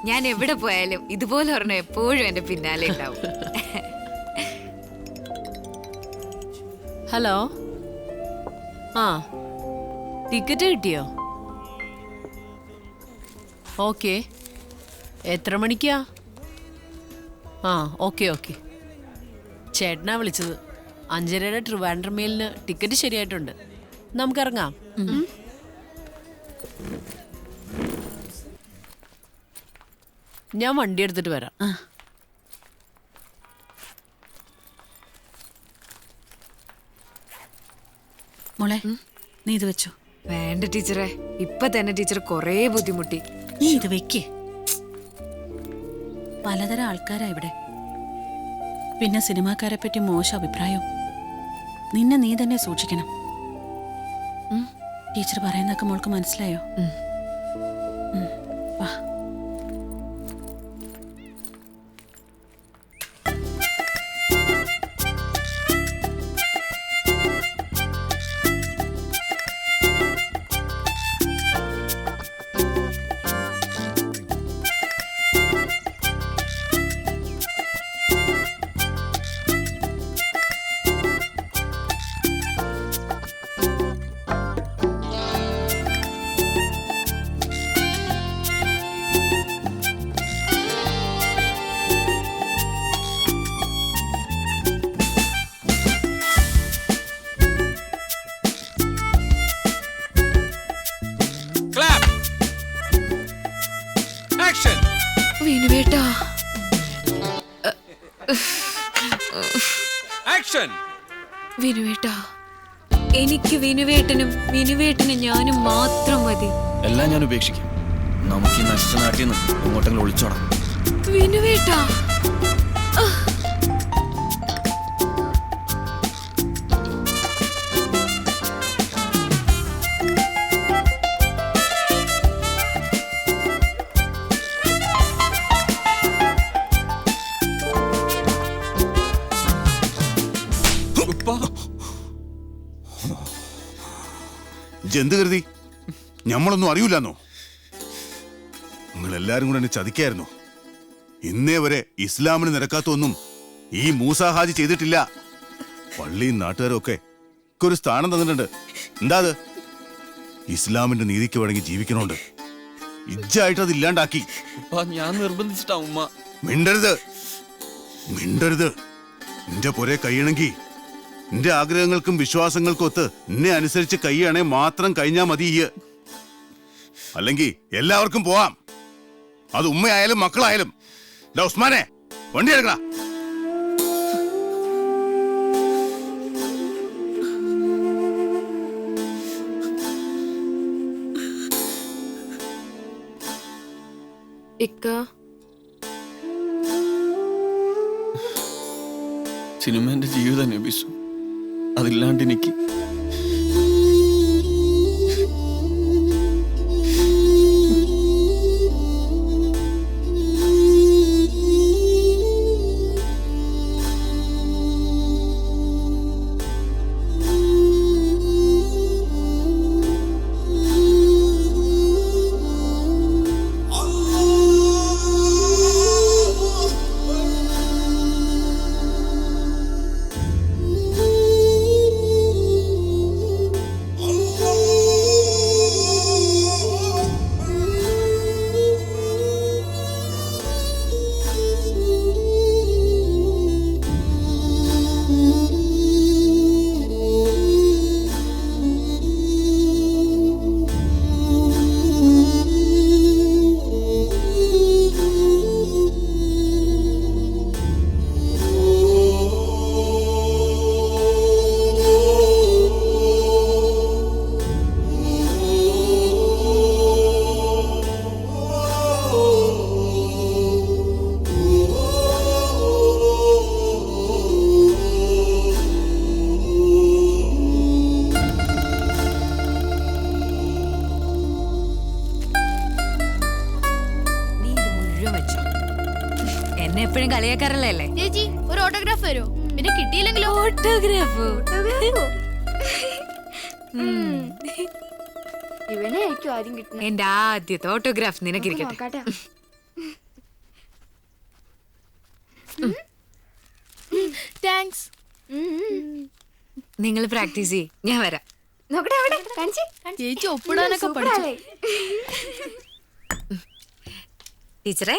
ഞാൻ എവിടെ പോയാലും ഇതുപോലെ ഒരെണ്ണം എപ്പോഴും എന്റെ പിന്നാലെ ഉണ്ടാവും. ഹലോ, ആ ടിക്കറ്റ് കിട്ടിയോ? ഓക്കെ, എത്ര മണിക്കാ? ആ ഓക്കെ ഓക്കെ. ചേട്ടനാ വിളിച്ചത്. 5:30 ട്രിവാൻഡ്രം മെയിലിന് ടിക്കറ്റ് ശരിയായിട്ടുണ്ട്. നമുക്കിറങ്ങാം. ഞാൻ വണ്ടി എടുത്തിട്ട് വരാം. മോളെ, നീ ഇത് വെച്ചോ. വേണ്ട ടീച്ചറെ, ഇപ്പൊ തന്നെ ടീച്ചർ കൊറേ ബുദ്ധിമുട്ടി. നീ ഇത് വെക്കേ. പലതരം ആൾക്കാരാ ഇവിടെ. പിന്നെ സിനിമാക്കാരെ പറ്റി മോശം അഭിപ്രായം. നിന്നെ നീ തന്നെ സൂക്ഷിക്കണം. ടീച്ചർ പറയുന്നതൊക്കെ മോൾക്ക് മനസ്സിലായോ? വാ. വിനുവേട്ടാ, വിനുവേട്ടാ, എനിക്ക് വിനുവേട്ടനും വിനുവേട്ടനും ഞാനും മാത്രം മതി. എല്ലാം ഞാൻ ഉപേക്ഷിക്കും. നമുക്ക് ഈ നശിച്ച നാട്ടിൽ നിന്ന് എങ്ങോട്ടെങ്കിലും ഒളിച്ചോടാം. വിനുവേട്ടാ, എന്ത് കരുതി? ഞമ്മളൊന്നും അറിയില്ലെന്നോ? നിങ്ങളെല്ലാരും കൂടെ എന്നെ ചതിക്കായിരുന്നു. ഇന്നേ വരെ ഇസ്ലാമിന് നിരക്കാത്തൊന്നും ഈ മൂസാ ഹാജി ചെയ്തിട്ടില്ല. പള്ളിയും നാട്ടുകാരും ഒക്കെ ഒരു സ്ഥാനം തന്നിട്ടുണ്ട്. എന്താ അത്? ഇസ്ലാമിന്റെ നീതിക്ക് വഴങ്ങി ജീവിക്കണോണ്ട് ഇജ്ജായിട്ട് അത് ഇല്ലാണ്ടാക്കി. ഞാൻ നിർബന്ധിച്ചിട്ടാ ഉമ്മ. മിണ്ടരുത്, മിണ്ടരുത്. നിന്റെ പൊരെ കഴിയണമെങ്കിൽ നിന്റെ ആഗ്രഹങ്ങൾക്കും വിശ്വാസങ്ങൾക്കും ഒത്ത് എന്നെ അനുസരിച്ച് കൈയാണെ മാത്രം കഴിഞ്ഞാ മതി. അല്ലെങ്കിൽ എല്ലാവർക്കും പോവാം. അത് ഉമ്മയായാലും മക്കളായാലും. ഉസ്മാനെ, വണ്ടി എടുക്കടാ. സിനിമ എന്റെ ജീവിതം നബിസു. അതില്ലാണ്ട് എനിക്ക് എന്നെ എപ്പോഴും കളിയാക്കാറല്ലേ അല്ലേ? ചേച്ചി ഒരു ഓട്ടോഗ്രാഫ് തരോ? പിന്നെ കിട്ടിയില്ലെങ്കിലോ? ഓട്ടോഗ്രാഫോ? ഇവനെ ആയിരിക്കും ആദ്യം കിട്ടുന്നത്. എന്റെ ആദ്യത്തെ ഓട്ടോഗ്രാഫ് നിനക്കിരിക്കട്ടെ. താങ്ക്സ്. നിങ്ങൾ പ്രാക്ടീസ് ചെയ്യ്, ഞാൻ വരാം. ചേച്ചി ഒപ്പിടാനൊക്കെ പഠിച്ചു. ടീച്ചറെ,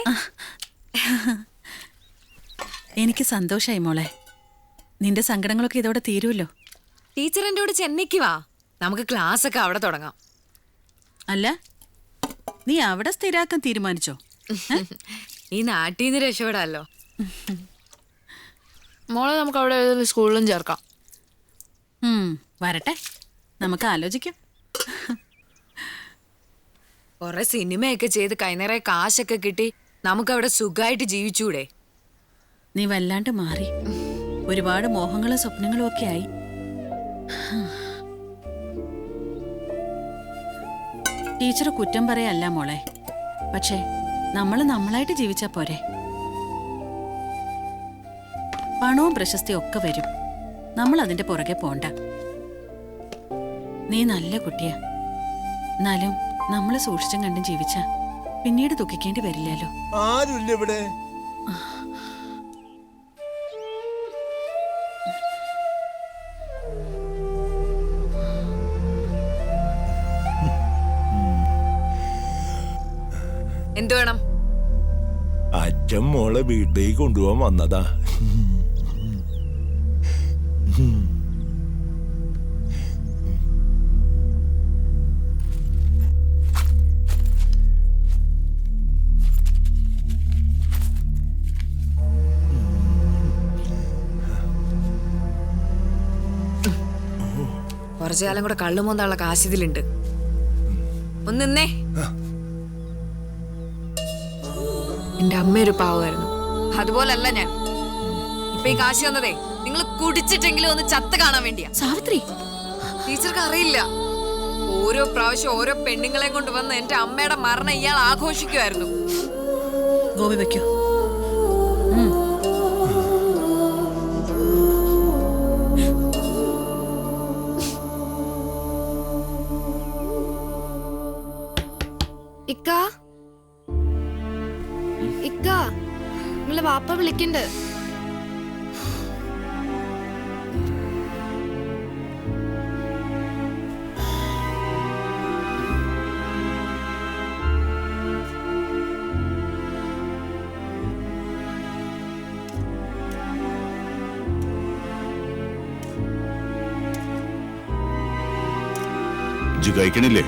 എനിക്ക് സന്തോഷായി മോളെ. നിന്റെ സങ്കടങ്ങളൊക്കെ ഇതോടെ തീരുമല്ലോ. ടീച്ചർ എൻ്റെ കൂടെ ചെന്നൈക്ക് വാ, നമുക്ക് ക്ലാസ് ഒക്കെ അവിടെ തുടങ്ങാം. അല്ല, നീ അവിടെ സ്ഥിരാക്കാൻ തീരുമാനിച്ചോ? ഈ നാട്ടിൽ നിന്ന് രക്ഷപ്പെടാമല്ലോ. മോളെ നമുക്ക് അവിടെ സ്കൂളിലും ചേർക്കാം. വരട്ടെ, നമുക്ക് ആലോചിക്കാം. കുറെ സിനിമയൊക്കെ ചെയ്ത് കൈനിറയെ കാശൊക്കെ കിട്ടി നമുക്ക് അവിടെ സുഖമായിട്ട് ജീവിച്ചൂടെ? നീ വല്ലാണ്ട് മാറി. ഒരുപാട് മോഹങ്ങളും സ്വപ്നങ്ങളും ഒക്കെ ആയി. ടീച്ചർ കുറ്റം പറയല്ല മോളെ, പക്ഷേ നമ്മൾ നമ്മളായിട്ട് ജീവിച്ചാ പോരെ. പണവും പ്രശസ്തിയും ഒക്കെ വരും, നമ്മൾ അതിന്റെ പുറകെ പോണ്ട. നീ നല്ല കുട്ടിയാ, എന്നാലും നമ്മൾ സൂക്ഷിച്ചും കണ്ടും ജീവിച്ച പിന്നീട് ദുഃഖിക്കേണ്ടി വരില്ലല്ലോ. ആരുമില്ല ഇവിടെ. എന്തു വേണം? അച്ഛൻ മോളെ വീട്ടിലേക്ക് കൊണ്ടുപോകാൻ വന്നതാ. കുറച്ചു കാലം കൂടെ കള്ളുമോന്നുള്ള കാശിതിലുണ്ട്. ഒന്നിന്നേ. എന്റെ അമ്മയൊരു പാവമായിരുന്നു, അതുപോലല്ല ഞാൻ. ഇപ്പൊ ഈ കാശ് വന്നതേ നിങ്ങൾ കുടിച്ചിട്ടെങ്കിലും ഒന്ന് ചത്ത കാണാൻ വേണ്ടിയാ. സാവിത്രി, ടീച്ചർക്ക് അറിയില്ല, ഓരോ പ്രാവശ്യം ഓരോ പെണ്ണുങ്ങളെ കൊണ്ടുവന്ന് എന്റെ അമ്മയുടെ മരണം ഇയാൾ ആഘോഷിക്കുമായിരുന്നു. ഗോപി വയ്ക്കൂ. ഇക്ക, ഇക്ക, നിങ്ങളെ വാപ്പ വിളിക്കണ്ട്. ഇജ്ജ് കഴിക്കണില്ലേ?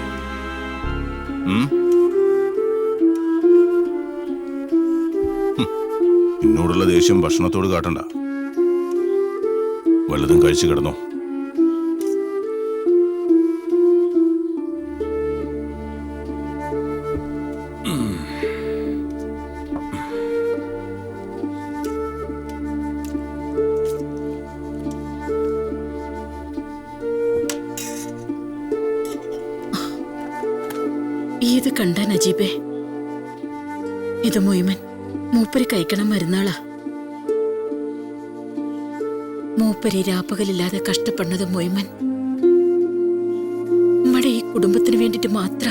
എന്നോടുള്ള ദേഷ്യം ഭക്ഷണത്തോട് കാട്ടണ്ട. വല്ലതും കഴിച്ചു കിടന്നോ. ഇത് കണ്ട നജീബേ, ഇത് മുയ്മൻ മൂപ്പര് കഴിക്കണം മരുന്നാളാ. മൂപ്പര് രാപ്പകലില്ലാതെ കഷ്ടപ്പെടുന്നത് മുയ്മൻ നമ്മുടെ ഈ കുടുംബത്തിന് വേണ്ടിട്ട് മാത്ര.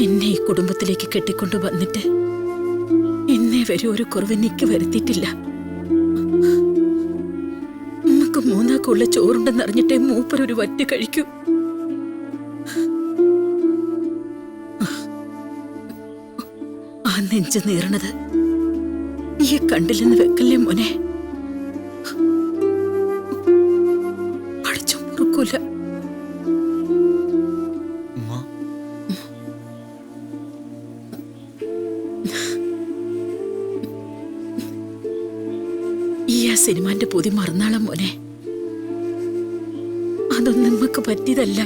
എന്നെ ഈ കുടുംബത്തിലേക്ക് കെട്ടിക്കൊണ്ടു വന്നിട്ട് എന്നെ വരെ ഒരു കുറവ് എനിക്ക് വരുത്തിയിട്ടില്ല. നമുക്ക് മൂന്നാക്കുള്ള ചോറുണ്ടെന്ന് അറിഞ്ഞിട്ടേ മൂപ്പരൊരു വറ്റ് കഴിക്കൂ. ആ നെഞ്ച് നീറണത് ഈ കണ്ടില്ലെന്ന് വെക്കല്ലേ മോനെ. പഠിച്ചു മുറുക്കൂല. ഈ ആ സിനിമാന്റെ പൊതി മറന്നാളാ മോനെ. അതൊന്നും നമുക്ക് പറ്റിയതല്ല.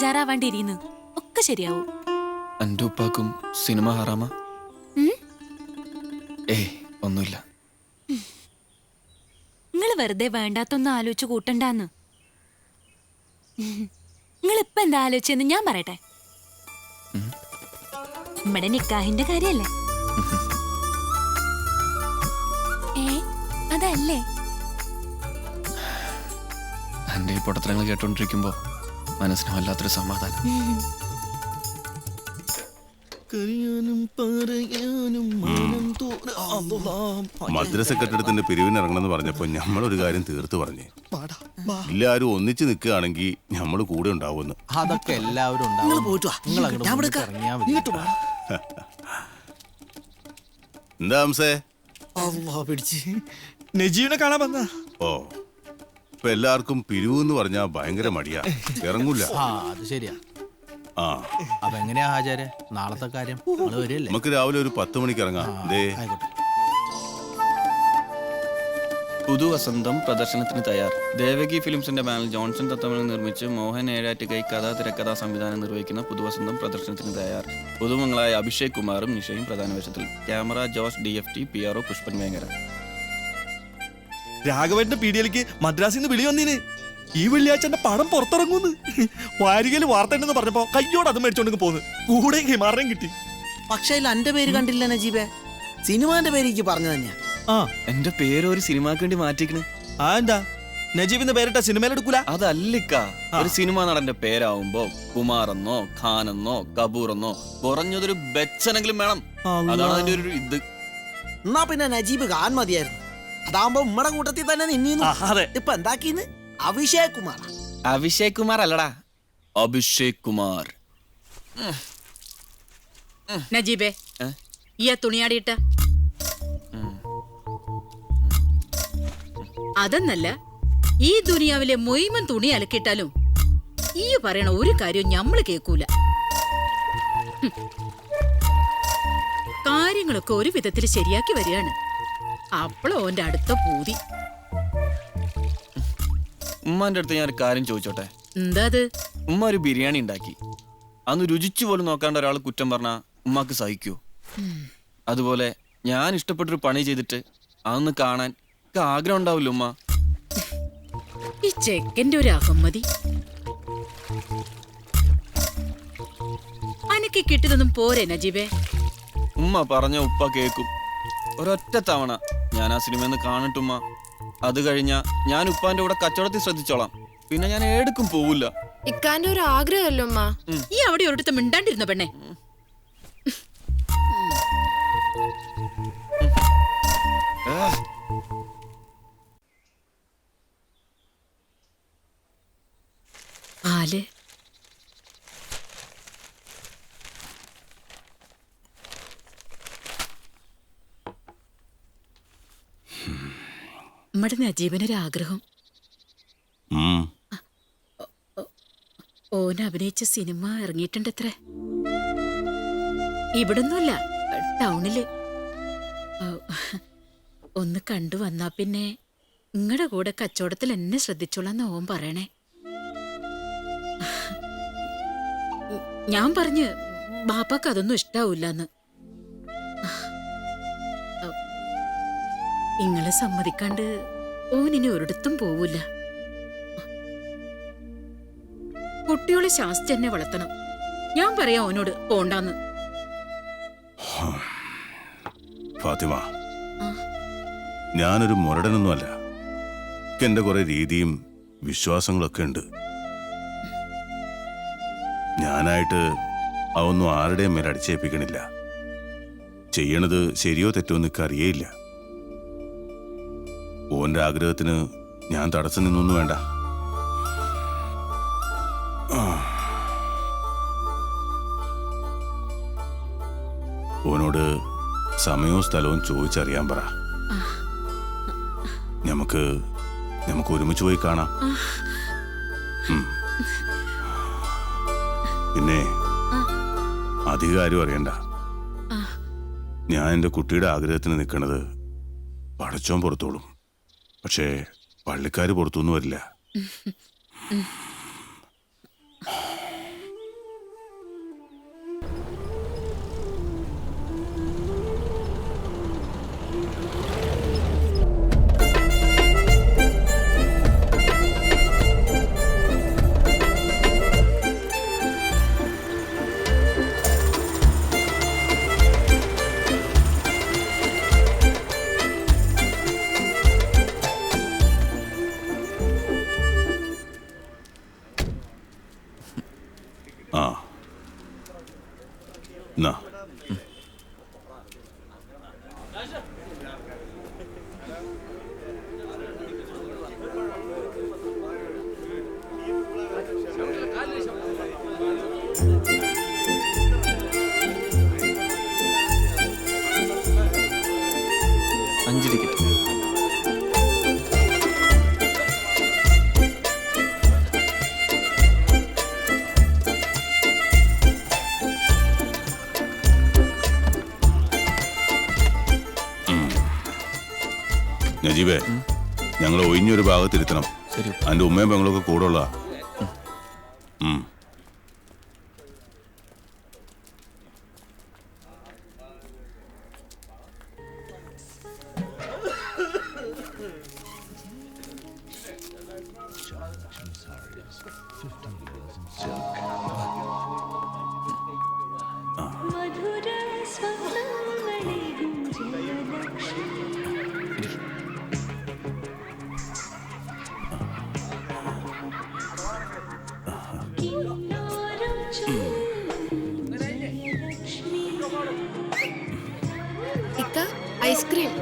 ബേജാറാവാണ്ടിരിക്കുന്നു. ഒക്കെ ശരിയാവും. എൻ്റെ ഉപ്പാക്കും സിനിമ ഹറാമ? ഉം? ഏയ് ഒന്നുമില്ല. നിങ്ങൾ വെറുതെ വേണ്ടാത്തൊന്നും ആലോചിച്ച് കൂട്ടണ്ടാന്ന്. നിങ്ങൾ ഇപ്പൊ എന്താ ആലോചിച്ചെന്ന് ഞാൻ പറയട്ടെ. നമ്മുടെ നിക്കാഹിന്റെ കാര്യല്ലേ? അതല്ലേ? എൻ്റെ ഈ പൊട്ടത്തരങ്ങൾ കേട്ടോണ്ടിരിക്കുമ്പോ മനസ്സിന് വല്ലാത്തൊരു സമാധാനം. മദ്രസ കെട്ടിടത്തിന്റെ പിരിവിനിറങ്ങണമെന്ന് പറഞ്ഞപ്പോ നമ്മളൊരു കാര്യം തീർത്തു പറഞ്ഞേ, എല്ലാരും ഒന്നിച്ചു നിൽക്കുകയാണെങ്കിൽ നമ്മൾ കൂടെ ഉണ്ടാവുമെന്ന്. അതൊക്കെ എല്ലാവരും എന്താ ഹംസേ? നജീബിനെ കാണാൻ വന്ന. ഓ, ഇപ്പൊ എല്ലാവർക്കും പിരിവെന്ന് പറഞ്ഞാ ഭയങ്കര മടിയാ, ഇറങ്ങൂല. അത് ശരിയാ. ആ, അപ്പൊ എങ്ങനെയാ ആചാര്യ നാളത്തെ കാര്യം? വരില്ലേ? നമുക്ക് രാവിലെ ഒരു 10 മണിക്ക് ഇറങ്ങാം. ദേ പുതുവസന്തം പ്രദർശനത്തിന് തയ്യാർ. ദേവകി ഫിലിംസിന്റെ ബാനർ ജോൺസൺ തത്തമണിൽ നിർമ്മിച്ച് മോഹൻ ഏഴാറ്റുകൈ തിരക്കഥാ സംവിധാനം നിർവഹിക്കുന്ന പുതുവസന്തം പ്രദർശനത്തിന് തയ്യാർ. പുതുമങ്ങളായ അഭിഷേക് കുമാറും നിഷയും പ്രധാന വേഷത്തിൽ. Camera Jose DFT, PRO Pushpan Vengara. രാഘവന്റെ പീഡിയയിലേക്ക് മദ്രാസിൽ നിന്ന് വിളി വന്നീന്. ഈ വെള്ളിയാഴ്ച എന്റെ പടം പുറത്തിറങ്ങൂന്ന് വാരികയില് വാർത്ത ഉണ്ടെന്ന് പറഞ്ഞപ്പോ കയ്യോട് അത് മേടിച്ചോണ്ട് പോന്ന്. കൂടെ ഹിമാറിനെയും കിട്ടി. പക്ഷേ എന്റെ പേര് കണ്ടില്ല നജീബെ. സിനിമാന്റെ പേര് എനിക്ക് പറഞ്ഞു തന്നെയാ. എന്റെ പേര് ഒരു സിനിമാക്ക് വേണ്ടി മാറ്റിക്കണ്. ആ എന്താ നജീബിന്റെ പേരിട്ട സിനിമയിലെടുക്കൂല? അതല്ലിക്ക, ഒരു സിനിമാ നടന്റെ പേരാവുമ്പോ കുമാറെന്നോ ഖാനെന്നോ കപൂറെന്നോ കുറഞ്ഞതൊരു ബച്ചനെങ്കിലും വേണം. അതാണ് അതിന്റെ ഒരു ഇത്. എന്നാ പിന്നെ നജീബ് ഖാൻ മതിയായിരുന്നു. അതാവുമ്പോ ഉമ്മടെ കൂട്ടത്തിൽ തന്നെ നിന്നീന്നു. ഇപ്പൊ എന്താക്കീന്ന്? അഭിഷേക് കുമാർ. അഭിഷേക് കുമാർ അല്ലടാ, അഭിഷേക് കുമാർ. നജീബേ, ഈ തുണിയാടിയിട്ട അതെന്നല്ല, ഈ ദുനിയാവിലെ മൊയ്മൻ തുണി അലക്കിയിട്ടാലും ഈ പറയണ ഒരു കാര്യവും ഞമ്മള് കേൾക്കൂല. കാര്യങ്ങളൊക്കെ ഒരു വിധത്തിൽ ശരിയാക്കി വരികയാണ്. അപ്പളോ ഓന്റെ അടുത്ത പൂതി. ഉമ്മാന്റെ അടുത്ത് ഞാൻ ഒരു കാര്യം ചോദിച്ചോട്ടെ? എന്താ അത്? ഉമ്മ ഒരു ബിരിയാണി ഉണ്ടാക്കി, അന്ന് രുചിച്ചു പോലും നോക്കാണ്ട് ഒരാൾ കുറ്റം പറഞ്ഞാ ഉമ്മാക്ക് സഹിക്കൂ? അതുപോലെ ഞാൻ ഇഷ്ടപ്പെട്ടൊരു പണി ചെയ്തിട്ട് അതൊന്ന് കാണാൻ ആഗ്രഹം ഉണ്ടാവില്ല ഉമ്മ? ഈ ചെക്കന്റെ ഒരു അഹമ്മതി. അനക്ക് കിട്ടിയതൊന്നും പോരെ നജീബേ? ഉമ്മ പറഞ്ഞ ഉപ്പ കേക്കും. ഒരൊറ്റ തവണ ഞാൻ ആ സിനിമ കാണട്ടുമ്മ. അത് കഴിഞ്ഞ ഞാൻ ഉപ്പാന്റെ കൂടെ കച്ചവടത്തിൽ ശ്രദ്ധിച്ചോളാം. പിന്നെ ഞാൻ ഏടുക്കും പോവില്ല. ഇക്കാന്റെ ഒരു ആഗ്രഹമല്ലോ ഉമ്മ. ഈ അവിടെ ഒരിടത്ത് മിണ്ടാണ്ടിരുന്ന പെണ്ണെ. പാല് നമ്മുടെ നജീബിനൊരാഗ്രഹം. ഓൻ അഭിനയിച്ച സിനിമ ഇറങ്ങിയിട്ടുണ്ട് അത്രേ. ഇവിടൊന്നുമല്ല, ടൗണില്. ഒന്ന് കണ്ടു വന്നാ പിന്നെ നിങ്ങളുടെ കൂടെ കച്ചവടത്തിൽ എന്നെ ശ്രദ്ധിച്ചോളാന്ന് ഓൻ പറയണേ. ഞാൻ പറഞ്ഞ് ബാപ്പാക്ക് അതൊന്നും ഇഷ്ടാവൂലെന്ന്. ഇങ്ങളെ സമ്മതിക്കാണ്ട് ഓനിനി ഒരിടത്തും പോവൂല. കുട്ടികളെ ശാസ്ത്രം എന്നെ വളർത്തണം. ഞാൻ പറയാം ഓനോട് പോണ്ടാന്ന്. ഫാത്തിമ, ഞാനൊരു മുരടനൊന്നുമല്ല. എന്റെ കുറെ രീതിയും വിശ്വാസങ്ങളൊക്കെ ഉണ്ട്. ഞാനായിട്ട് അതൊന്നും ആരുടെയും മേൽ അടിച്ചേൽപ്പിക്കണില്ല. ചെയ്യണത് ശരിയോ തെറ്റോ എന്നൊക്കെ അറിയേയില്ല. ഓന്റെ ആഗ്രഹത്തിന് ഞാൻ തടസ്സം നിന്നൊന്നും വേണ്ട. ഓനോട് സമയവും സ്ഥലവും ചോദിച്ചറിയാൻ പറ. നമുക്ക് ഒരുമിച്ച് പോയി കാണാം. പിന്നെ അധികാരം അറിയണ്ട. ഞാൻ എൻ്റെ കുട്ടിയുടെ ആഗ്രഹത്തിന് നിൽക്കണത് പടച്ചോൻ പുറത്തോളും. പക്ഷേ പള്ളിക്കാര് പുറത്തൊന്നും വരില്ല. 5 ടിക്കറ്റ്. നജീബേ, ഞങ്ങൾ ഒഴിഞ്ഞൊരു ഭാഗത്തിരുത്തണം. അതിന്റെ ഉമ്മയും പെങ്ങളൊക്കെ കൂടെ ഉള്ള. ഐസ്ക്രീം.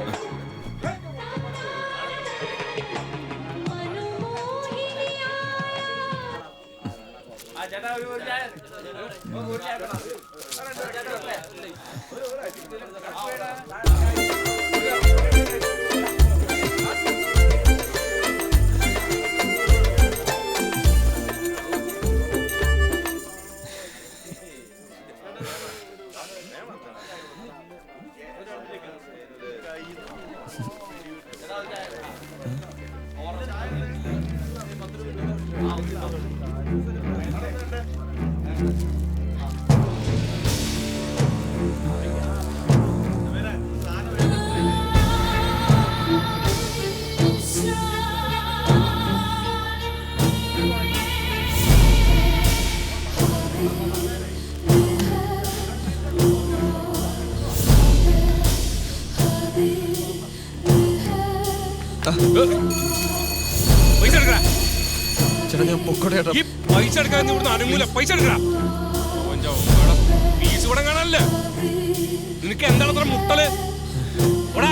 ചേട്ടാ ഞാൻ പൊക്കോട്ടെ ചേട്ടാ. പൈസ എടുക്കാൻ ഇവിടുന്ന് അനുകൂല പൈസ എടുക്കടാ. ഫീസ് കൂടെ കാണാനല്ലേ നിനക്ക് എന്താണ് അത്ര മുട്ടല്? ഓടാ.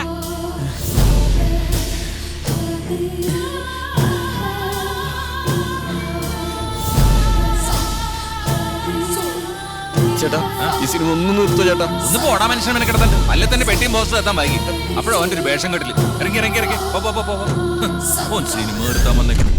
ചേട്ടാ ഈ സിനിമ ഒന്നും നിർത്തോ ചേട്ടാ. ഒന്ന് പോടാ മനുഷ്യൻ മെനെ കിടത്തണ്ട്. അല്ലെ തന്നെ പെട്ടിയും പോസ്റ്റർ എത്താൻ വൈകി. അപ്പോഴോ അവന്റെ ഒരു വേഷം കെട്ടില്ല. ഇറങ്ങി ഇറങ്ങി ഇറങ്ങി പോ. സിനിമ എടുത്താൻ വന്നേക്കും.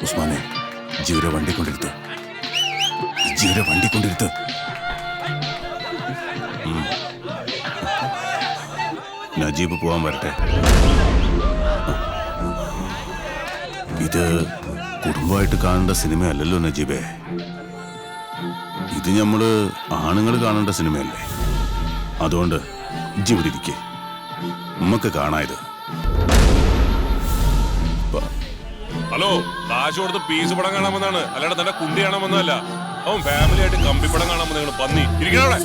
ഉസ്മാനെ, ജീവരെ വണ്ടി കൊണ്ടിരുത്ത്. ജീവരെ വണ്ടി കൊണ്ടിരുത്ത്. നജീബ് പോവാൻ വരട്ടെ. ഇത് കുടുംബമായിട്ട് കാണേണ്ട സിനിമയല്ലല്ലോ നജീബേ. ഇത് നമ്മള് ആണുങ്ങൾ കാണേണ്ട സിനിമയല്ലേ. അതുകൊണ്ട് ഇവിടെ ഇരിക്കേ, നമുക്ക് കാണായത്. ഹലോ, കാശ് കൊടുത്ത് പീസ് പടം കാണാമെന്നാണ്, അല്ലാണ്ട് തന്നെ കുണ്ടി കാണാമെന്നല്ല. അവൻ ഫാമിലി ആയിട്ട് കമ്പിപ്പടം കാണാമെന്ന് പന്നി ഇരിക്കണവിടെ.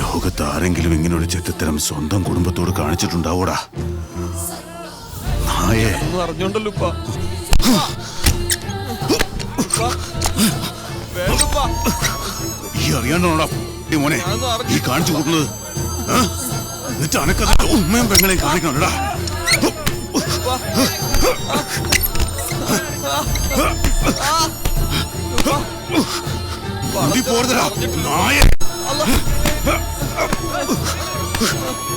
ലോകത്ത് ആരെങ്കിലും ഇങ്ങനെ ഒരു ചെറ്റത്തരം സ്വന്തം കുടുംബത്തോട് കാണിച്ചിട്ടുണ്ടാവൂടാ നായേ. അറിഞ്ഞോണ്ടല്ലോ ഈ അറിയാണ്ടോടാ മോനെ ഈ കാണിച്ചു കൂട്ടുന്നത്. എന്നിട്ട് അനക്കത് ഉമ്മയും പെങ്ങളെയും കാണിക്കണോടാ. പോരുതരാ നായേ.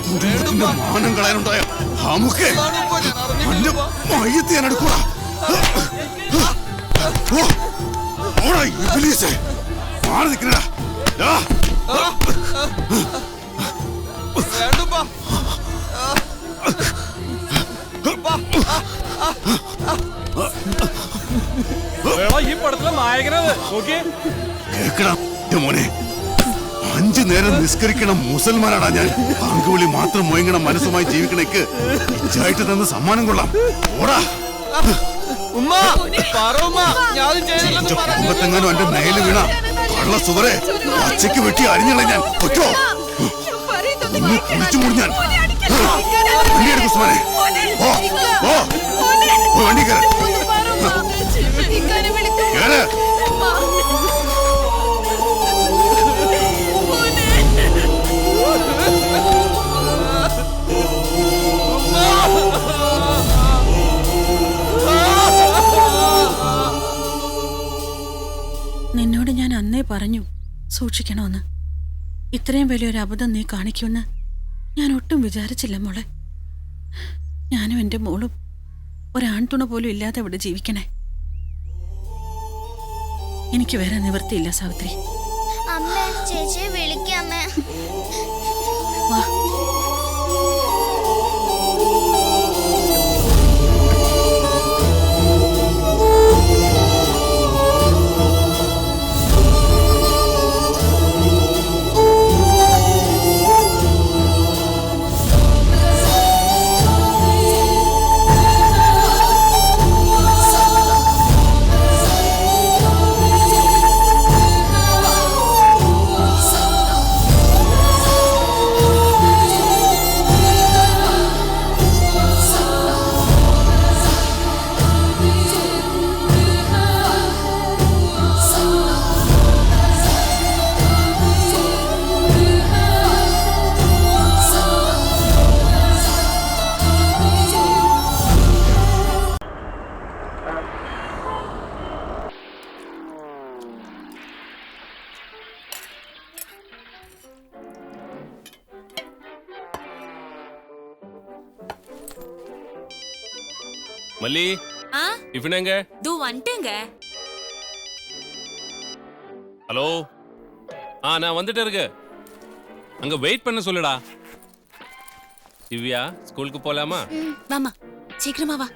കുടുംബത്തിന്റെ മാനം കളയാനുണ്ടായ നമുക്ക് മയ്യത്ത് ഞാൻ എടുക്കൂടാ. മാറി നിൽക്കണടാ. ഈ പടത്തിലെ നായകനത് കേക്കണം മോനെ. 5 നേരം നിസ്കരിക്കണ മുസൽമാനാടാ ഞാൻ. പങ്കുവിളി മാത്രം മുയങ്ങണ മനസ്സുമായി ജീവിക്കണേക്ക് ഇച്ചായിട്ട് തന്ന സമ്മാനം കൊള്ളാം. ഓടാ കുടുംബത്തെങ്ങാനും എന്റെ മേല് വീണ കള്ള സുവരെ പച്ചയ്ക്ക് വെട്ടി അരിഞ്ഞളെ ഞാൻ കൊച്ചോ കുടിച്ചു മുടിഞ്ഞാൻ. വണ്ടിയെടുക്കും ഉസ്മാനെ. ഓ ഓ വണ്ടി കയറ. നിന്നോട് ഞാൻ അന്നേ പറഞ്ഞു സൂക്ഷിക്കണമെന്ന്. ഇത്രയും വലിയൊരു അബദ്ധം നീ കാണിക്കുമെന്ന് ഞാൻ ഒട്ടും വിചാരിച്ചില്ല മോളെ. ഞാനും എൻ്റെ മോളും ഒരാൺതുണ പോലും ഇല്ലാതെ ഇവിടെ ജീവിക്കണേ. എനിക്ക് വേറെ നിവൃത്തിയില്ല സാവിത്രി. അമ്മ ചേച്ചിയെ വിളിക്കാമേ. വാ. மல்லி டிஃபன் எங்க? தூ வந்துட்டேங்க. ஹலோ, நான் வந்துட்டே இருக்கேன். அங்க வெயிட் பண்ண சொல்லுடா. திவ்யா ஸ்கூலுக்கு போலாமா? வாமா சீக்கிரமா வா.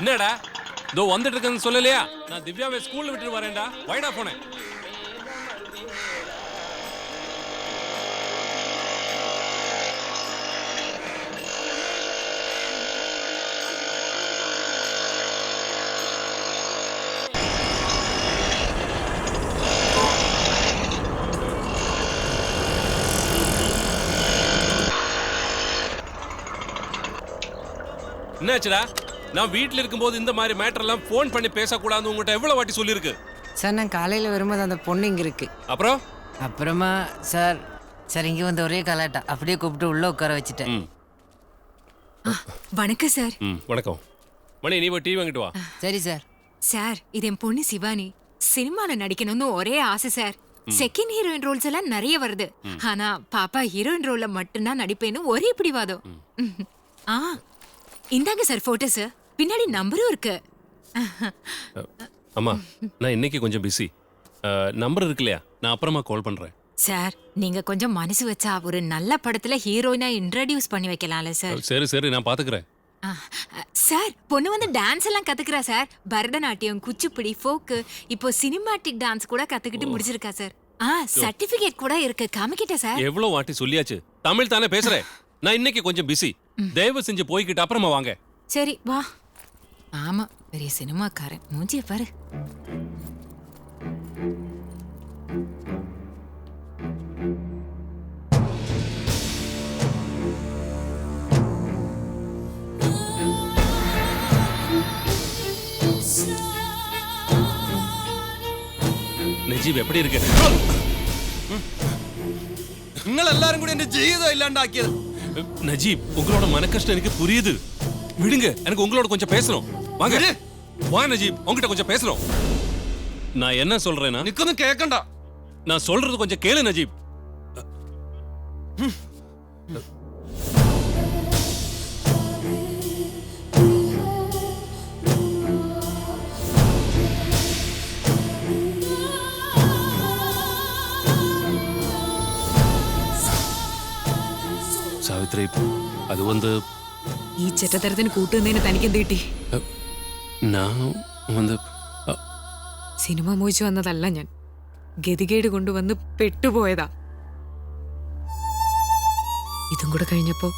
என்னடா இதோ வந்துட்டு இருக்கேன்னு சொல்லலையா? நான் திவ்யாவை ஸ்கூல்ல விட்டுட்டு வரேன்டா. வைடா போனேன். என்னாச்சுடா? நான் வீட்டில் இருக்கும்போது இந்த மாதிரி மேட்டர் எல்லாம் ஃபோன் பண்ணி பேசக்கூடாதுன்னு உங்கள்கிட்ட எவ்வளவு வாட்டி சொல்லியிருக்கு? சார் நான் காலையில் வரும்போது அந்த பொண்ணு இங்கே இருக்கு. அப்புறமா சார் இங்கே வந்து ஒரே கலாட்டா அப்படியே கூப்பிட்டு உள்ள உட்கார வச்சுட்டேன். வணக்கம் சார். வணக்கம். மணி நீ போய் டீ வாங்கிட்டு வா. சரி சார். சார் இது என் பொண்ணு சிவானி. சினிமால நடிக்கணும்னு ஒரே ஆசை சார். செகண்ட் ஹீரோயின் ரோல்ஸ் எல்லாம் நிறைய வருது. ஆனா பாப்பா ஹீரோயின் ரோல்ல மட்டும்தான் நடிப்பேன்னு ஒரே பிடிவாதம். இந்தாங்க சார் போட்டோஸ். பின்னாடி நம்பரும் இருக்கு. அம்மா நான் இன்னைக்கு கொஞ்சம் பிஸி. நம்பர் இருக்கு இல்லையா, நான் அப்புறமா கால் பண்றேன். சார் நீங்க கொஞ்சம் மனசு வச்சா ஒரு நல்ல படத்துல ஹீரோயினா இன்ட்ரோடியூஸ் பண்ணி வைக்கலாம்ல சார். சரி சரி, நான் பாத்துக்கிறேன். சார் பொண்ணு வந்து டான்ஸ் எல்லாம் கத்துக்கிறா சார். பரதநாட்டியம், குச்சிப்புடி, ஃபோக்கு, இப்போ சினிமாட்டிக் டான்ஸ் கூட கத்துக்கிட்டு முடிச்சிருக்கா சார். சர்டிபிகேட் கூட இருக்கு, காமிக்கிட்ட சார். எவ்வளவு வாட்டி சொல்லியாச்சு, தமிழ் தானே பேசுறேன். நான் இன்னைக்கு கொஞ்சம் பிஸி, தயவு செஞ்சு போய்கிட்டு அப்புறமா வாங்க. சரி வா. ஆமா பெரிய சினிமாக்காரன், மூஞ்சிய பாரு. നജീബ് എപ്പടി ഇരിക്കെ? നിങ്ങൾ എല്ലാരും കൂടി എന്റെ ജീവിതം ഇല്ലാണ്ടാക്കിയത്. நஜீப், உங்களோட மனக்கஷ்டம் எனக்கு புரியுது. விடுங்க, எனக்கு உங்களோட கொஞ்சம் பேசணும். வாங்க வா நஜீப், உங்ககிட்ட கொஞ்சம் பேசணும். நான் என்ன சொல்றேன்னா, நிக்கணும் கேட்கண்டா. நான் சொல்றது கொஞ்சம் கேளு நஜீப். സാവിത്രി, അത് വന്ന് ഈ ചെറ്റത്തരത്തിന് കൂട്ടുന്നതിന് തനിക്കെന്ത് കിട്ടി? ഞാൻ വന്ന് സിനിമ മോഹിച്ചു വന്നതല്ല ഞാൻ, ഗതികേട് കൊണ്ടുവന്ന് പെട്ടുപോയതാ. ഇതും കൂടെ കഴിഞ്ഞപ്പോ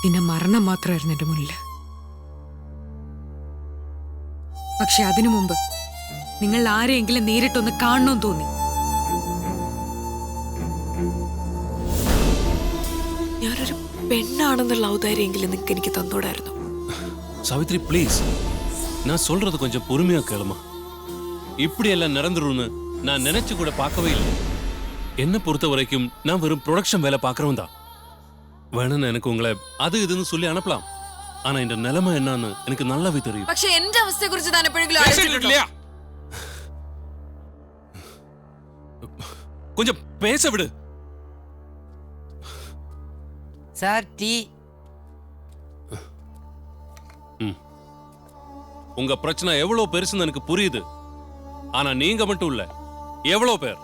പിന്നെ മരണം മാത്രമായിരുന്നു എന്റെ മുന്നിൽ. പക്ഷെ അതിനു മുമ്പ് നിങ്ങൾ ആരെയെങ്കിലും നേരിട്ടൊന്ന് കാണണമെന്ന് തോന്നി. ഞാനൊരു പെണ്ണാണെന്നുള്ള ഔദാര്യമെങ്കിലും നിങ്ങൾക്ക് എനിക്ക് തന്നോടായിരുന്നു. சாவித்ரி ப்ளீஸ், நான் சொல்றது கொஞ்சம் பொறுமையா கேளுமா. இப்படி எல்லாம் நடந்துரும்னு நான் நினைச்சு கூட பார்க்கவே இல்லை. என்ன பொறுத்த வரைக்கும் நான் வெறும் ப்ரொடக்ஷன் வேலை பார்க்கறவன் தான். வேணும்னு எனக்கு உங்களை அது இதுன்னு சொல்லி அனுப்பலாம். ஆனா இந்த நிலைமை என்னன்னு எனக்கு நல்லாவே தெரியும். പക്ഷെ എന്റെ അവസ്ഥയെ കുറിച്ച് താൻ എപ്പോഴെങ്കിലും ആലോചിച്ചിട്ടുണ്ടോ? கொஞ்சம் பேச விடு. Sir tea. உங்க பிரச்சனை எவ்வளவு பெருசுன்னு எனக்கு புரியுது. ஆனா நீங்க மட்டும் இல்ல, எவ்வளவு பேர்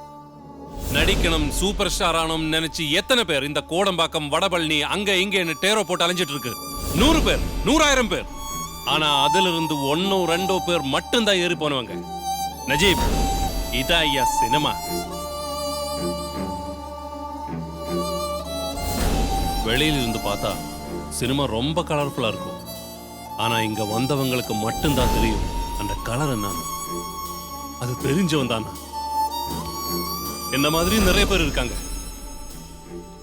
நடிக்கணும், சூப்பர் ஸ்டார் ஆனோம் நினைச்சு எத்தனை பேர் இந்த கோடம்பாக்கம், வடபழனி, அங்க இங்க டேரோ போட்டு அலைஞ்சிட்டு இருக்கு. 100 பேர், 100,000 பேர். ஆனா அதுல இருந்து 1-2 பேர் மட்டும்தான் ஏறி போனவங்க. நஜீப், இதா ஐயா சினிமா. வெளியில இருந்து பார்த்தா சினிமா ரொம்ப கலர்ஃபுல்லா இருக்கும். ஆனா இங்க வந்தவங்களுக்கு மட்டும்தான் தெரியும் அந்த கலர் என்னன்னு. அது தெரிஞ்சவன் தானா? என்ன மாதிரி நிறைய பேர் இருக்காங்க.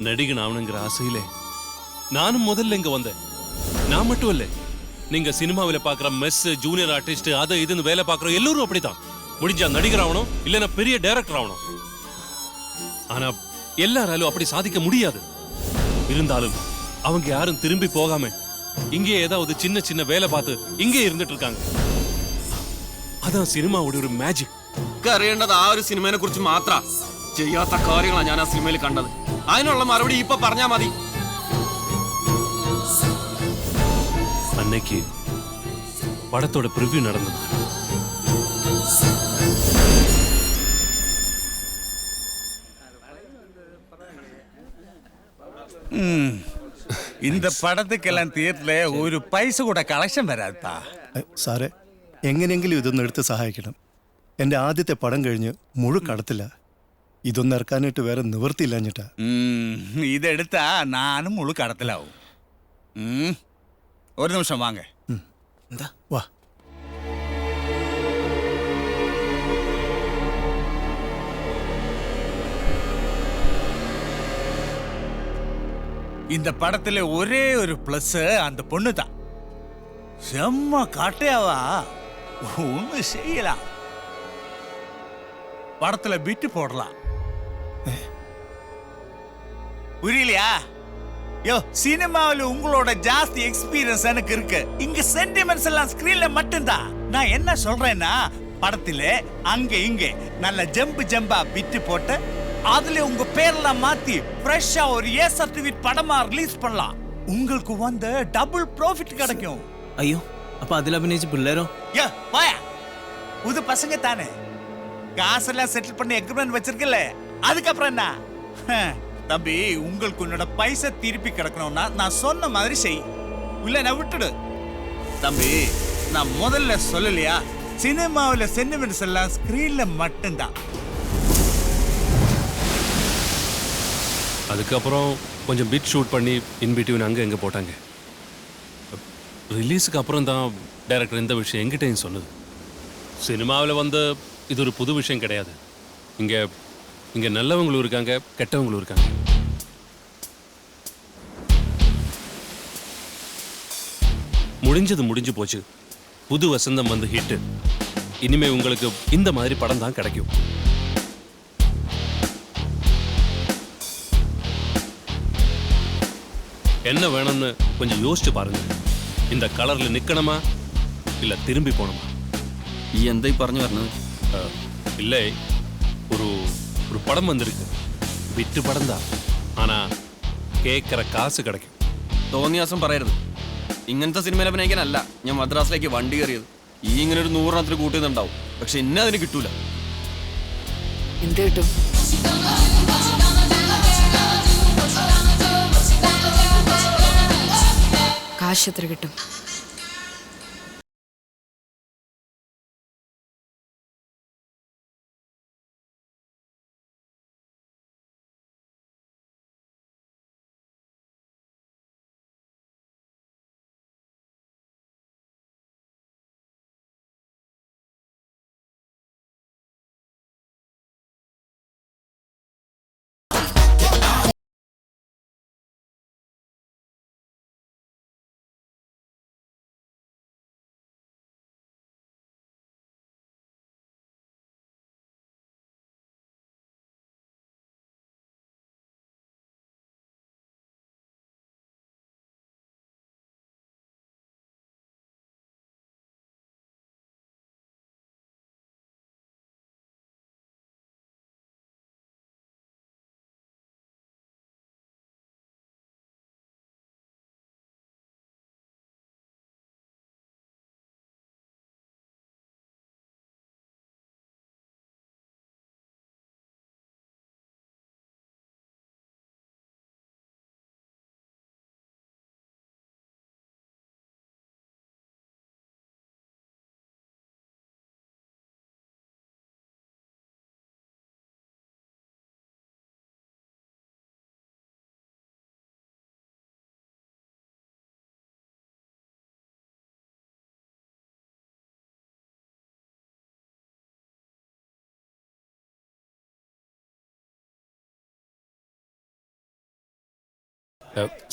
நடிகன் ஆவணுங்கிற ஆசையிலே நானும் முதல்ல இங்க வந்தேன். நான் மட்டும் இல்ல, நீங்க சினிமாவில் பாக்குற மெஸ், ஜூனியர் ஆர்டிஸ்ட், அதை இதுன்னு வேலை பார்க்குற எல்லாரும் அப்படித்தான். முடிஞ்சா நடிகர் ஆகணும், இல்லைன்னா பெரிய டைரக்டர் ஆகணும். ஆனா எல்லாராலும் அப்படி சாதிக்க முடியாது. இருந்தாலும் அவங்க யாரும் திரும்பி போகாம இங்கே ஏதாவது சின்ன சின்ன வேலை பார்த்து இங்கே இருந்துட்டு இருக்காங்க. അതാണ് സിനിമയുടെ ഒരു മാജിക്. അറിയേണ്ടത് ആ ഒരു സിനിമയെ കുറിച്ച് മാത്ര. ചെയ്യാത്ത കാര്യങ്ങളാണ് ഞാൻ ആ സിനിമയിൽ കണ്ടത്. അതിനുള്ള മറുപടി ഇപ്പൊ പറഞ്ഞാ മതി. അന്നേക്ക് പടത്തോടെ പ്രിവ്യൂ നടന്നത്. இந்த படத்துக்கெல்லாம் திയേറ്ററിലെ ഒരു പൈസ കൂടെ കളക്ഷൻ വരാത്താ. സാറേ, എങ്ങനെയെങ്കിലും ഇതൊന്ന് എടുത്ത് സഹായിക്കണം. എൻ്റെ ആദ്യത്തെ പടം കഴിഞ്ഞ് മുഴുക്കടത്തില്ല. ഇതൊന്നും ഇറക്കാനായിട്ട് വേറെ നിവൃത്തിയില്ലാഞ്ഞിട്ടാ. ഇതെടുത്താ നാനും മുഴുക്കടത്തിലാവും. ഒരു നിമിഷം വാങ്ങ. എന്താ വാ. இந்த படத்துல ஒரே ஒரு பிளஸ் அந்த பொண்ணு தான். செம்ம காட்டையாவா ஒண்ணு செய்யலாம். படத்துல பிட்டு போடலாம். புரியலையா? யோ, சினிமாவில் உங்களோட ஜாஸ்தி எக்ஸ்பீரியன்ஸ் எனக்கு இருக்கு. இங்க சென்டிமெண்ட்ஸ் எல்லாம் ஸ்கிரீன்ல மட்டும்தான். நான் என்ன சொல்றேன்னா, படத்துல அங்க இங்க நல்ல ஜம்பா பிட்டு போட்டு அதுல உங்க பேர்லாம் மாத்தி ஃப்ரெஷ்ஷா ஒரு ஏ சர்டிபிகேட் படமா ரிலீஸ் பண்ணலாம். உங்களுக்கு வந்து டபுள் ப்ராஃபிட் கிடைக்கும். അയ്യോ അപ്പൊ അതിൽ അഭിനയിച്ച പിള്ളേരോ? யோ போயா, புது பசங்க தானே, காசெல்லாம் செட்டில் பண்ணி எக்ரிமெண்ட் வச்சிருக்கல, அதுக்கப்புறம் என்ன? தம்பி, உங்களுக்கு உன்னோட பைசா திருப்பி கிடக்கணும்னா நான் சொன்ன மாதிரி செய், இல்ல நான் விட்டுடு. தம்பி, நான் முதல்ல சொல்லலையா, சினிமாவில் சென்டிமெண்ட்ஸ் எல்லாம் ஸ்கிரீன்ல மட்டும்தான். அதுக்கப்புறம் கொஞ்சம் பிட் ஷூட் பண்ணி இன் பிட்வீன் அங்கே எங்கே போட்டாங்க. ரிலீஸுக்கு அப்புறம் தான் டைரக்டர் இந்த விஷயம் எங்கிட்டையும் சொன்னது. சினிமாவில் வந்து இது ஒரு புது விஷயம் கிடையாது. இங்கே இங்கே நல்லவங்களும் இருக்காங்க, கெட்டவங்களும் இருக்காங்க. முடிஞ்சது முடிஞ்சு போச்சு. புது வசந்தம் வந்து ஹிட்டு. இனிமே உங்களுக்கு இந்த மாதிரி படம் தான் கிடைக்கும். என்ன வேணும்னு கொஞ்சம் யோசிச்சு பாருங்க. இந்த കളറിൽ நிக்கணுமா இல்ல திரும்பி போகணுமா? എന്തായി പറഞ്ഞു പറഞ്ഞത്? இல்லை, ஒரு ஒரு படம் வந்திருக்கு. விட்டு படம் தான், ஆனா கேட்குற காசு கிடைக்கும். തോന്നിയാസം പറയരുത്. ഇങ്ങനത്തെ സിനിമയിൽ അഭിനയിക്കാനല്ല ഞാൻ മദ്രാസിലേക്ക് വണ്ടി കയറിയത്. ഈ ഇങ്ങനെ ഒരു 100 കൂട്ടുന്നുണ്ടാവും, പക്ഷെ ഇന്നെ അതിന് കിട്ടൂല. എന്ത് കിട്ടും? കാശ് എത്ര കിട്ടും?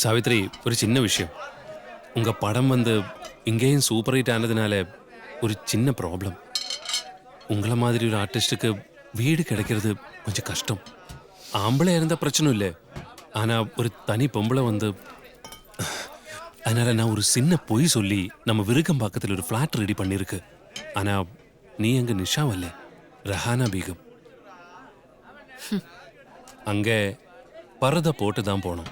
சாவித்ரி, ஒரு சின்ன விஷயம். உங்க படம் வந்து இங்கேயும் சூப்பர் ஹிட் ஆனதுனால ஒரு சின்ன ப்ராப்ளம். உங்களை மாதிரி ஒரு ஆர்டிஸ்டுக்கு வீடு கிடைக்கிறது கொஞ்சம் கஷ்டம். ஆம்பளை இருந்தால் பிரச்சனை இல்லை, ஆனால் ஒரு தனி பொம்பளை வந்து, அதனால நான் ஒரு சின்ன பொய் சொல்லி நம்ம விருகம்பாக்கத்தில் ஒரு ஃப்ளாட் ரெடி பண்ணியிருக்கு. ஆனால் நீ அங்கே நிஷாவல்ல, ரஹானா பீகம். அங்கே பரதை போட்டு தான் போனோம்.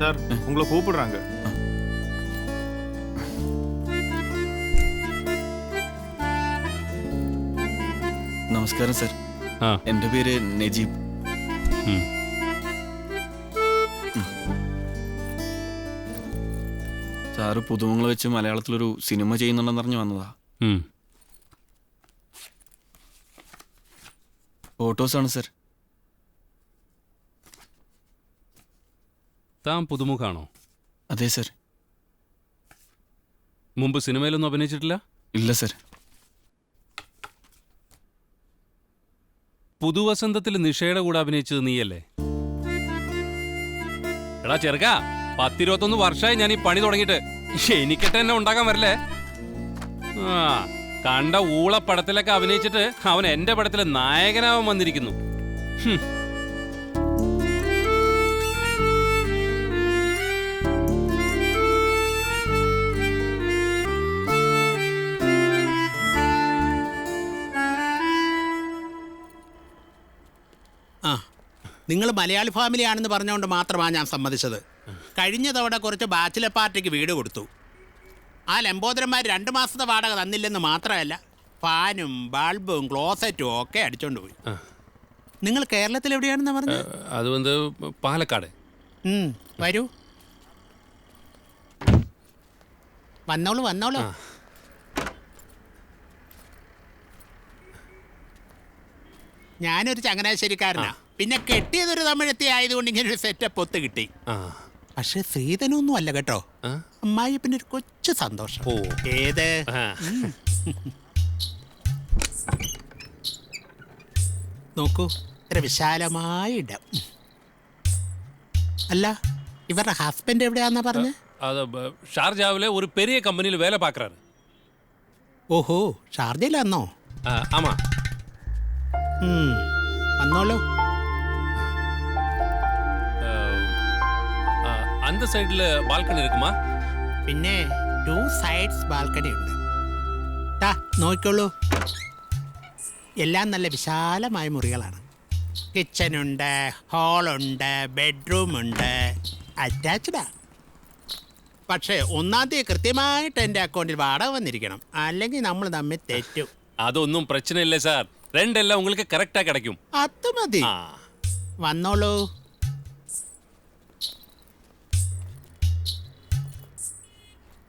சார் உங்களை கூப்பிடுறாங்க. നമസ്കാരം സർ. എൻ്റെ പേര് നജീബ്. സാറ് പുതുമങ്ങൾ വെച്ച് മലയാളത്തിലൊരു സിനിമ ചെയ്യുന്നുണ്ടെന്ന് അറിഞ്ഞു വന്നതാ. ഫോട്ടോസാണ് സർ. താൻ പുതുമുഖാണോ? അതെ സർ. മുമ്പ് സിനിമയിലൊന്നും അഭിനയിച്ചിട്ടില്ല? ഇല്ല സർ. പുതുവസന്തത്തിൽ നിഷയുടെ കൂടെ അഭിനയിച്ചത് നീയല്ലേ? എടാ ചെറുക്ക, 10-21 വർഷമായി ഞാൻ ഈ പണി തുടങ്ങിയിട്ട്. എനിക്കിട്ട് തന്നെ ഉണ്ടാക്കാൻ വരില്ലേ? ആ, കണ്ട ഊള പടത്തിലൊക്കെ അഭിനയിച്ചിട്ട് അവൻ എന്റെ പടത്തിലെ നായകനാവാൻ വന്നിരിക്കുന്നു. ആ, നിങ്ങൾ മലയാളി ഫാമിലി ആണെന്ന് പറഞ്ഞുകൊണ്ട് മാത്രമാണ് ഞാൻ സമ്മതിച്ചത്. കഴിഞ്ഞ തവണ കുറച്ച് ബാച്ചിലർ പാർട്ടിക്ക് വീട് കൊടുത്തു. ആ ലംബോദരന്മാർ 2 മാസത്തെ വാടക തന്നില്ലെന്ന് മാത്രമല്ല, ഫാനും ബൾബും ക്ലോസറ്റും ഒക്കെ അടിച്ചോണ്ട് പോയി. നിങ്ങൾ കേരളത്തിൽ എവിടെയാണെന്ന് പറഞ്ഞത്? അത് വന്ന് പാലക്കാട്. വരൂ, വന്നോളൂ വന്നോളൂ. ഞാനൊരു ചങ്ങനാശ്ശേരിക്കാരനാ. പിന്നെ കെട്ടിയതൊരു തമിഴത്തി ആയതുകൊണ്ട് ഇങ്ങനെ ഒരു സെറ്റപ്പ് ഒത്ത് കിട്ടി. പക്ഷെ ശ്രീധനൊന്നും അല്ല കേട്ടോ. അമ്മായി പിന്നെ ഒരു കൊച്ചു സന്തോഷം. ഏത്? നോക്കൂ, ഇത്ര വിശാലമായ ഇടം. അല്ല, ഇവരുടെ ഹസ്ബൻഡ് എവിടെയാന്നാ പറഞ്ഞത്? അത് ഷാർജാവിലെ ഒരു പെരിയ കമ്പനിയിൽ വേല പാക്കുறாரு. ഓഹോ, ഷാർജയിലാന്നോ? ആമാ. വന്നോളൂ. அந்த சைடுல பால்கனி இருக்குமா? പിന്നെ 2 സൈഡ്സ് ബാൽക്കണി ഉണ്ട്. നോക്കിക്കോളൂ, എല്ലാം നല്ല വിശാലമായ മുറികളാണ്. കിച്ചനുണ്ട്, ഹാളുണ്ട്, ബെഡ്റൂമുണ്ട്, അറ്റാച്ച്ഡാ. പക്ഷേ 1-ാം തീയതി കൃത്യമായിട്ട് എൻ്റെ അക്കൗണ്ടിൽ വാടക വന്നിരിക്കണം, അല്ലെങ്കിൽ നമ്മൾ തമ്മിൽ തെറ്റും. അതൊന്നും പ്രശ്നമില്ല സാർ, രണ്ടെല്ലാം உங்களுக்கு കറക്റ്റാ കിടക്കും. അത് മതി, വന്നോളൂ.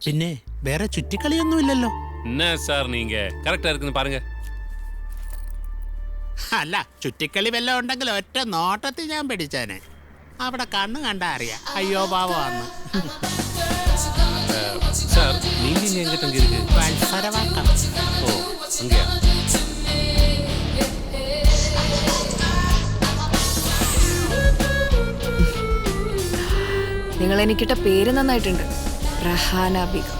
പിന്നെ വേറെ ചുറ്റിക്കളിയൊന്നുമില്ലല്ലോ? என்ன சார் நீங்க கரெக்டா இருக்குன்னு பாருங்க. അല്ല, ചുറ്റിക്കളി വല്ലതും ഉണ്ടെങ്കിൽ ഒറ്റ നോട്ടത്തിൽ ഞാൻ പിടിച്ചേനെ. അവിടെ കണ്ണു കണ്ടാ അറിയാം അയ്യോ പാവന്ന്. சார் நீங்க எங்க தங்கி இருக்கு? വത്സരവാക്കം. ஓ, அங்கயா? നിങ്ങൾ എനിക്കിട്ട പേര് നന്നായിട്ടുണ്ട്, റഹാന ബീഗം.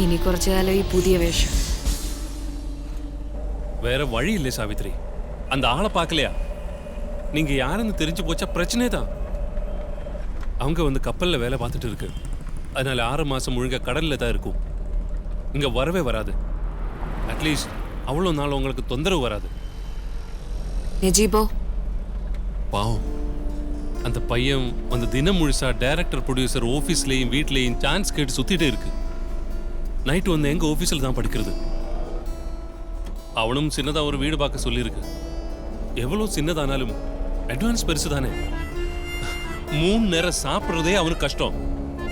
ഇനി കുറച്ചു കാലം ഈ പുതിയ വേഷം. வேற வழி இல்லை சாவித்ரி, அந்த ஆளை பார்க்கலையா? நீங்க யாருன்னு தெரிஞ்சு போச்சா பிரச்சனை தான். அவங்க வந்து கப்பல்ல வேலை பார்த்துட்டு இருக்கு, அதனால 6 மாசம் முழுங்க கடல்ல தான் இருக்கும். இங்க வரவே வராது. அட்லீஸ்ட் அவ்வளோ நாள் உங்களுக்கு தொந்தரவு வராது. நஜீபோ பாவம், அந்த பையன் வந்து தினம் முழுசா டைரக்டர் ப்ரொடியூசர் ஆஃபீஸ்லேயும் வீட்லேயும் சான்ஸ் கேட்டு சுத்திட்டே இருக்கு. நைட்டு வந்து எங்க ஆஃபீஸில் தான் படிக்கிறது. அவனும் சின்னதா ஒரு வீடு பார்க்க சொல்லியிருக்கு. எவ்வளோ சின்னதானாலும் அட்வான்ஸ் பெருசு தானே. 3 நேரம் சாப்பிட்றதே அவனுக்கு கஷ்டம்.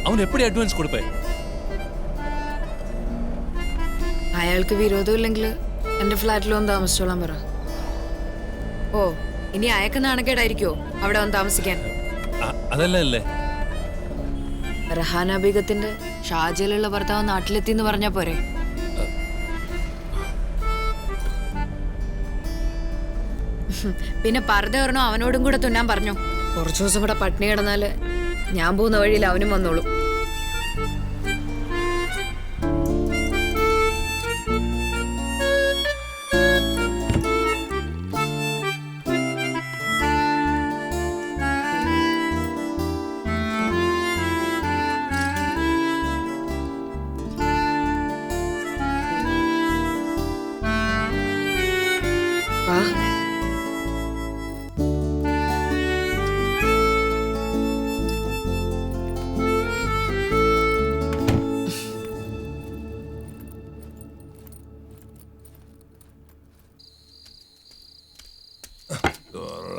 அவன் எப்படி അഡ്വാൻസ് കൊടുപ്പേ? അയാൾക്ക് വിരോധമില്ലെങ്കിൽ എൻ്റെ ഫ്ലാറ്റിൽ വന്ന് താമസിച്ചോളാൻ പറ. ഓ, ഇനി അയക്ക് നാണക്കേടായിരിക്കോ അവിടെ വന്ന് താമസിക്കാൻ? അതല്ല അല്ലേ, റഹാന ബീഗത്തിന്റെ ഷാജയിലുള്ള ഭർത്താവ് നാട്ടിലെത്തി എന്ന് പറഞ്ഞാ പോരെ? പിന്നെ പർദ്ദ ഒരെണ്ണോ അവനോടും കൂടെ തുന്നാൻ പറഞ്ഞു. കുറച്ചു ദിവസം കൂടെ പട്ടിണി കിടന്നാല് ഞാൻ പോകുന്ന വഴിയിൽ അവനും വന്നോളൂ.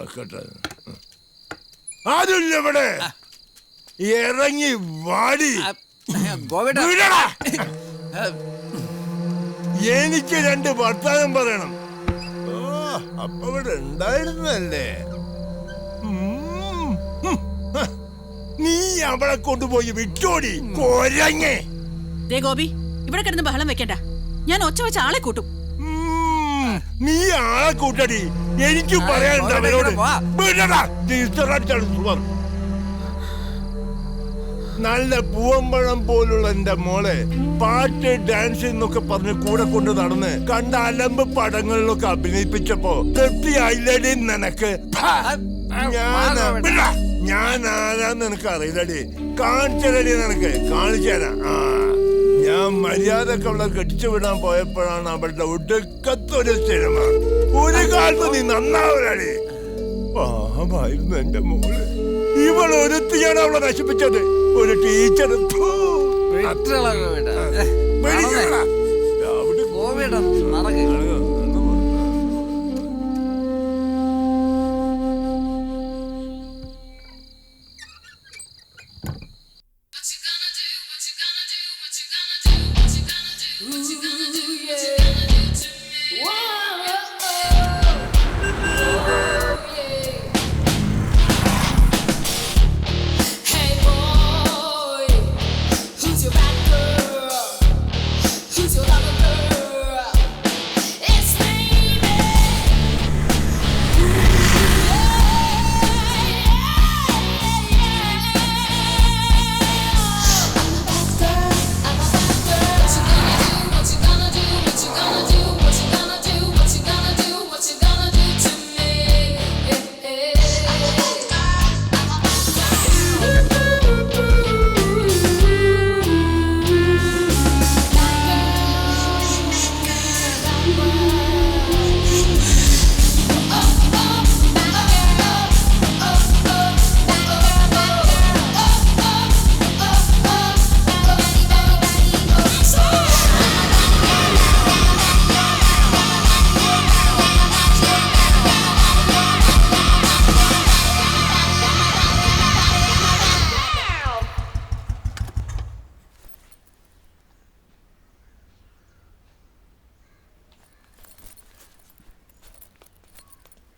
നടക്കട്ടെ. ആരുമില്ല ഇവിടെ, ഇറങ്ങി വാടി. വിടടാ. എനിക്ക് 2 വർത്താനം പറയണം. അപ്പൊ ഇവിടെ ഉണ്ടായിരുന്നല്ലേ? നീ അവളെ കൊണ്ടുപോയി വിട്ടോടി കൊരങ്ങേ. ദേ ഗോപി, ഇവിടെ കിടന്ന് ബഹളം വെക്കണ്ട. ഞാൻ ഒച്ച വെച്ച ആളെ കൂട്ടും. നീ ആളെ കൂട്ടടി. എനിക്ക് പറയാനുണ്ട് അവരോട്. നല്ല പൂവമ്പഴം പോലുള്ള എന്റെ മോളെ പാട്ട് ഡാൻസ് എന്നൊക്കെ പറഞ്ഞ് കൂടെ കൊണ്ട് നടന്ന് കണ്ട അലമ്പ് പടങ്ങളിലൊക്കെ അഭിനയിപ്പിച്ചപ്പോ തൃപ്തിയായില്ലടി നിനക്ക്? ഞാൻ ആരാന്ന് നിനക്ക് അറിയില്ലടി. കാണിച്ചടി നിനക്ക്, കാണിച്ചു തരാം. ഞാൻ മര്യാദക്ക് അവളെ കെട്ടിച്ചു വിടാൻ പോയപ്പോഴാണ് അവളുടെ ഒടുക്കത്തൊരു സിനിമ. ഒരു കാലത്ത് നീ നന്നാവലടി. പാവമായിരുന്നു എന്റെ മോള്. ഇവള് ഒരുത്തിയാണ് അവളെ നശിപ്പിച്ചത്. ഒരു ടീച്ചർ.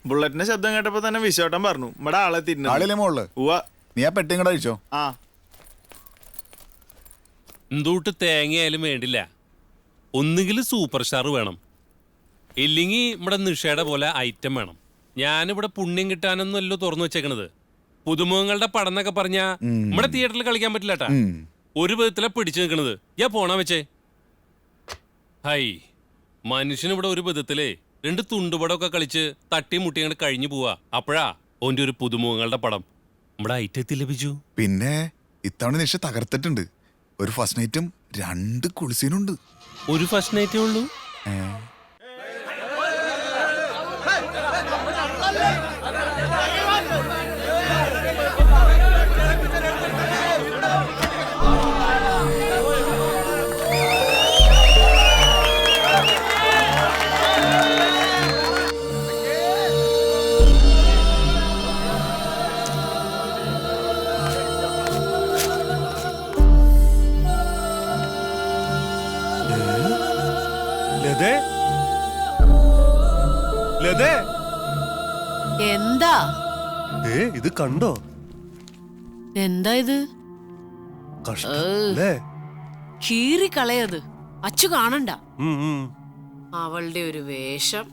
ബുള്ളറ്റിന്റെ ശബ്ദം കേട്ടപ്പോ തന്നെ വിശ്വട്ടം പറഞ്ഞു ഇവിടെ ആളെ ആളില്ലേ മോള്? നീ ആ പെട്ടിയും കൂടെ കഴിച്ചോ? ആ എന്തൂട്ട് തേങ്ങയായാലും വേണ്ടില്ല, ഒന്നുകിൽ സൂപ്പർ സ്റ്റാർ വേണം, ഇല്ലെങ്കിൽ നമ്മുടെ നിഷയുടെ പോലെ ഐറ്റം വേണം. ഞാനിവിടെ പുണ്യം കിട്ടാനൊന്നുമല്ലോ തുറന്നു വെച്ചേക്കണത്. പുതുമുഖങ്ങളുടെ പടം എന്നൊക്കെ പറഞ്ഞാ നമ്മുടെ തിയേറ്ററിൽ കളിക്കാൻ പറ്റില്ലട്ടാ. ഒരു വിധത്തിലാ പിടിച്ചു നിൽക്കണത്. ഞാൻ പോണാ വെച്ചേ. ഹൈ, മനുഷ്യനിവിടെ ഒരു വിധത്തിലേ 2 തുണ്ടുപടമൊക്കെ കളിച്ച് തട്ടി മുട്ടി അങ്ങോട്ട് കഴിഞ്ഞു പോവാ. അപ്പോഴാ ഓന്റെ ഒരു പുതുമുഖങ്ങളുടെ പടം നമ്മുടെ ഐറ്റത്തിൽ ലഭിച്ചു. പിന്നെ ഇത്തവണ നിഷ തകർത്തിട്ടുണ്ട്. ഒരു ഫസ്റ്റ് നൈറ്റും 2 കുളിസീനുണ്ട്. ഒരു ഫസ്റ്റ് നൈറ്റേ ഉള്ളൂ. എന്താ ഇത് കണ്ടോ? എന്താ ഇത്? കീറി കളയത് അച്ചു കാണണ്ട. അവളുടെ ഒരു വേഷം.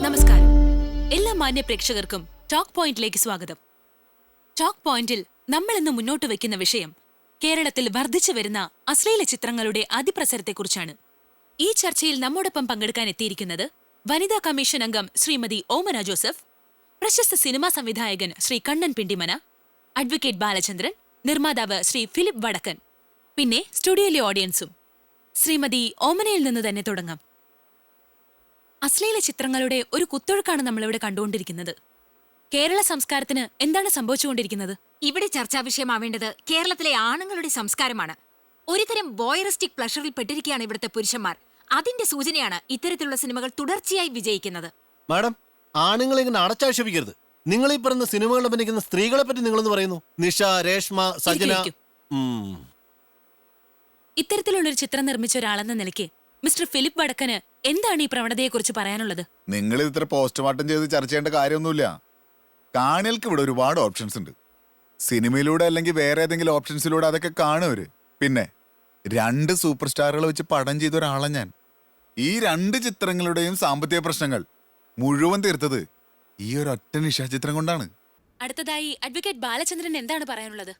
നമസ്കാരം. എല്ലാ മാന്യ പ്രേക്ഷകർക്കും ടോക്ക് പോയിന്റിലേക്ക് സ്വാഗതം. ടോക്ക് പോയിന്റിൽ നമ്മൾ ഇന്ന് മുന്നോട്ട് വയ്ക്കുന്ന വിഷയം കേരളത്തിൽ വർദ്ധിച്ചു വരുന്ന അശ്ലീല ചിത്രങ്ങളുടെ അതിപ്രസരത്തെക്കുറിച്ചാണ്. ഈ ചർച്ചയിൽ നമ്മോടൊപ്പം പങ്കെടുക്കാൻ എത്തിയിരിക്കുന്നത് വനിതാ കമ്മീഷൻ അംഗം ശ്രീമതി ഓമന ജോസഫ്, പ്രശസ്ത സിനിമാ സംവിധായകൻ ശ്രീ കണ്ണൻ പിണ്ടിമന, അഡ്വക്കേറ്റ് ബാലചന്ദ്രൻ, നിർമ്മാതാവ് ശ്രീ ഫിലിപ്പ് വടക്കൻ. പിന്നെ സ്റ്റുഡിയോയിലെ ഓഡിയൻസും. ശ്രീമതി ഓമനയിൽ നിന്ന് തന്നെ തുടങ്ങാം. അശ്ലീല ചിത്രങ്ങളുടെ ഒരു കുത്തൊഴുക്കാണ് നമ്മളിവിടെ കണ്ടുകൊണ്ടിരിക്കുന്നത്. കേരള സംസ്കാരത്തിന് എന്താണ് സംഭവിച്ചുകൊണ്ടിരിക്കുന്നത്? ഇവിടെ ചർച്ചാ വിഷയമാവേണ്ടത് കേരളത്തിലെ ആണുങ്ങളുടെ സംസ്കാരമാണ്. ഒരുതരം ബോയറിസ്റ്റിക് പ്ലഷറിൽ പെട്ടിരിക്കുകയാണ് ഇവിടുത്തെ പുരുഷന്മാർ. അതിന്റെ സൂചനയാണ് ഇത്തരത്തിലുള്ള സിനിമകൾ തുടർച്ചയായി വിജയിക്കുന്നത്. മാഡം, ആണുങ്ങളെ ഇങ്ങനെ അടച്ചാക്ഷേപിക്കരുത്. നിങ്ങൾ ഈ പറയുന്ന സിനിമകളിൽ അഭിനയിക്കുന്ന സ്ത്രീകളെ പറ്റി നിങ്ങളെന്ന് പറയുന്നു. നിഷ, രേഷ്മ, സജന. ഇത്തരത്തിലുള്ളൊരു ചിത്രം നിർമ്മിച്ച ഒരാളെന്ന നിലയ്ക്ക് മിസ്റ്റർ ഫിലിപ്പ് വടക്കന് എന്താണ് ഈ പ്രവണതയെക്കുറിച്ച് പറയാനുള്ളത്? നിങ്ങൾ ഇത്ര പോസ്റ്റ്മോർട്ടം ചെയ്ത് ചർച്ച ചെയ്യേണ്ട കാര്യമൊന്നുമില്ല. കാണികൾക്ക് ഇവിടെ ഒരുപാട് ഓപ്ഷൻസ് ഉണ്ട്. സിനിമയിലൂടെ അല്ലെങ്കിൽ വേറെ ഏതെങ്കിലും ഓപ്ഷൻസിലൂടെ അതൊക്കെ കാണുവര്. പിന്നെ 2 സൂപ്പർ സ്റ്റാറുകൾ വെച്ച് പടം ചെയ്ത ഒരാളാണ് ഞാൻ. ഈ 2 ചിത്രങ്ങളുടെയും സാമ്പത്തിക പ്രശ്നങ്ങൾ മുഴുവൻ തീർത്തത് ഈ ഒരൊറ്റ നിശാചിത്രം കൊണ്ടാണ്. അടുത്തതായി അഡ്വക്കേറ്റ് ബാലചന്ദ്രൻ എന്താണ് പറയാനുള്ളത്?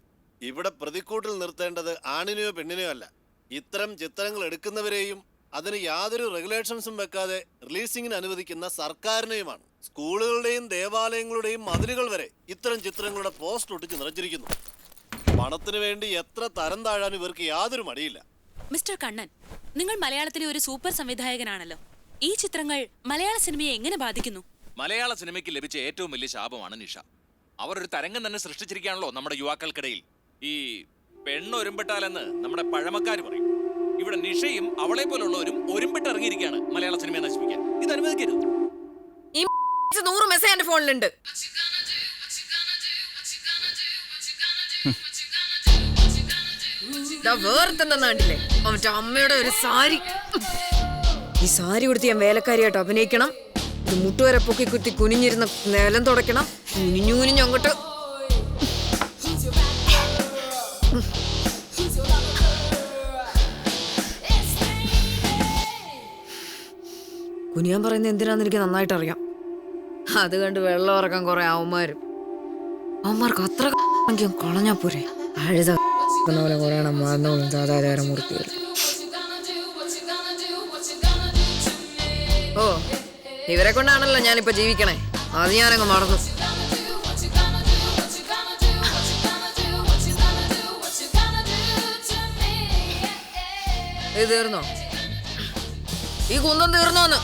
ഇവിടെ പ്രതിക്കൂട്ടിൽ നിർത്തേണ്ടത് ആണിനെയോ പെണ്ണിനെയോ അല്ല, ഇത്തരം ചിത്രങ്ങൾ എടുക്കുന്നവരെയും അതിന് യാതൊരു റെഗുലേഷൻസും വെക്കാതെ റിലീസിങ്ങിന് അനുവദിക്കുന്ന സർക്കാരിനെയുമാണ്. സ്കൂളുകളുടെയും ദേവാലയങ്ങളുടെയും മതിലുകൾ വരെ ഇത്തരം ചിത്രങ്ങളുടെ പോസ്റ്റർ ഒട്ടിച്ച് നിറച്ചിരിക്കുന്നു. പണത്തിന് വേണ്ടി എത്ര തരം താഴാൻ ഇവർക്ക് യാതൊരു മടിയില്ല. മിസ്റ്റർ കണ്ണൻ, നിങ്ങൾ മലയാളത്തിലെ ഒരു സൂപ്പർ സംവിധായകനാണല്ലോ. ഈ ചിത്രങ്ങൾ മലയാള സിനിമയെ എങ്ങനെ ബാധിക്കുന്നു? മലയാള സിനിമയ്ക്ക് ലഭിച്ച ഏറ്റവും വലിയ ശാപമാണ് നിഷ. അവർ ഒരു തരംഗം തന്നെ സൃഷ്ടിച്ചിരിക്കുകയാണല്ലോ നമ്മുടെ യുവാക്കൾക്കിടയിൽ. ഈ പെണ്ണൊരുമ്പിട്ടാലെന്ന് നമ്മുടെ പഴമക്കാർ പറയും. ഇവിടെ നിഷയും അവളെ പോലുള്ളവരും ഒരുമ്പിട്ട് ഇറങ്ങിയിരിക്കുകയാണ് മലയാള സിനിമയെ നശിപ്പിക്കാൻ. ഇത് അനുവദിക്കരുത്. ഈ 100 മെസ്സേജ് എന്റെ ഫോണിലുണ്ട്. വേർത്തണ്ടില്ലേ അവന്റെ അമ്മയുടെ ഒരു സാരി. ഈ സാരി കൊടുത്ത് ഞാൻ വേലക്കാരിയായിട്ട് അഭിനയിക്കണം. ഇത് മുട്ടുവരെ പൊക്കി കുത്തി കുനിഞ്ഞിരുന്ന നിലം തുടയ്ക്കണം. കുനിഞ്ഞു അങ്ങോട്ട് കുനിയാൻ പറയുന്നത് എന്തിനാന്ന് എനിക്ക് നന്നായിട്ട് അറിയാം. അത് കണ്ട് വെള്ളം ഇറക്കാൻ കുറെ അവന്മാർക്ക് അത്ര കളഞ്ഞാ പോരെ. അഴുത പോലെ കുറയണം മറന്നോളും ദാതാചാരമൂർത്തികൾ. ഓ, ഇവരെ കൊണ്ടാണല്ലോ ഞാനിപ്പോ ജീവിക്കണേ. അത് ഞാനങ്ങ് മറന്നു. ഇത് തീർന്നോ? ഈ കുന്തം തീർന്നോന്ന്?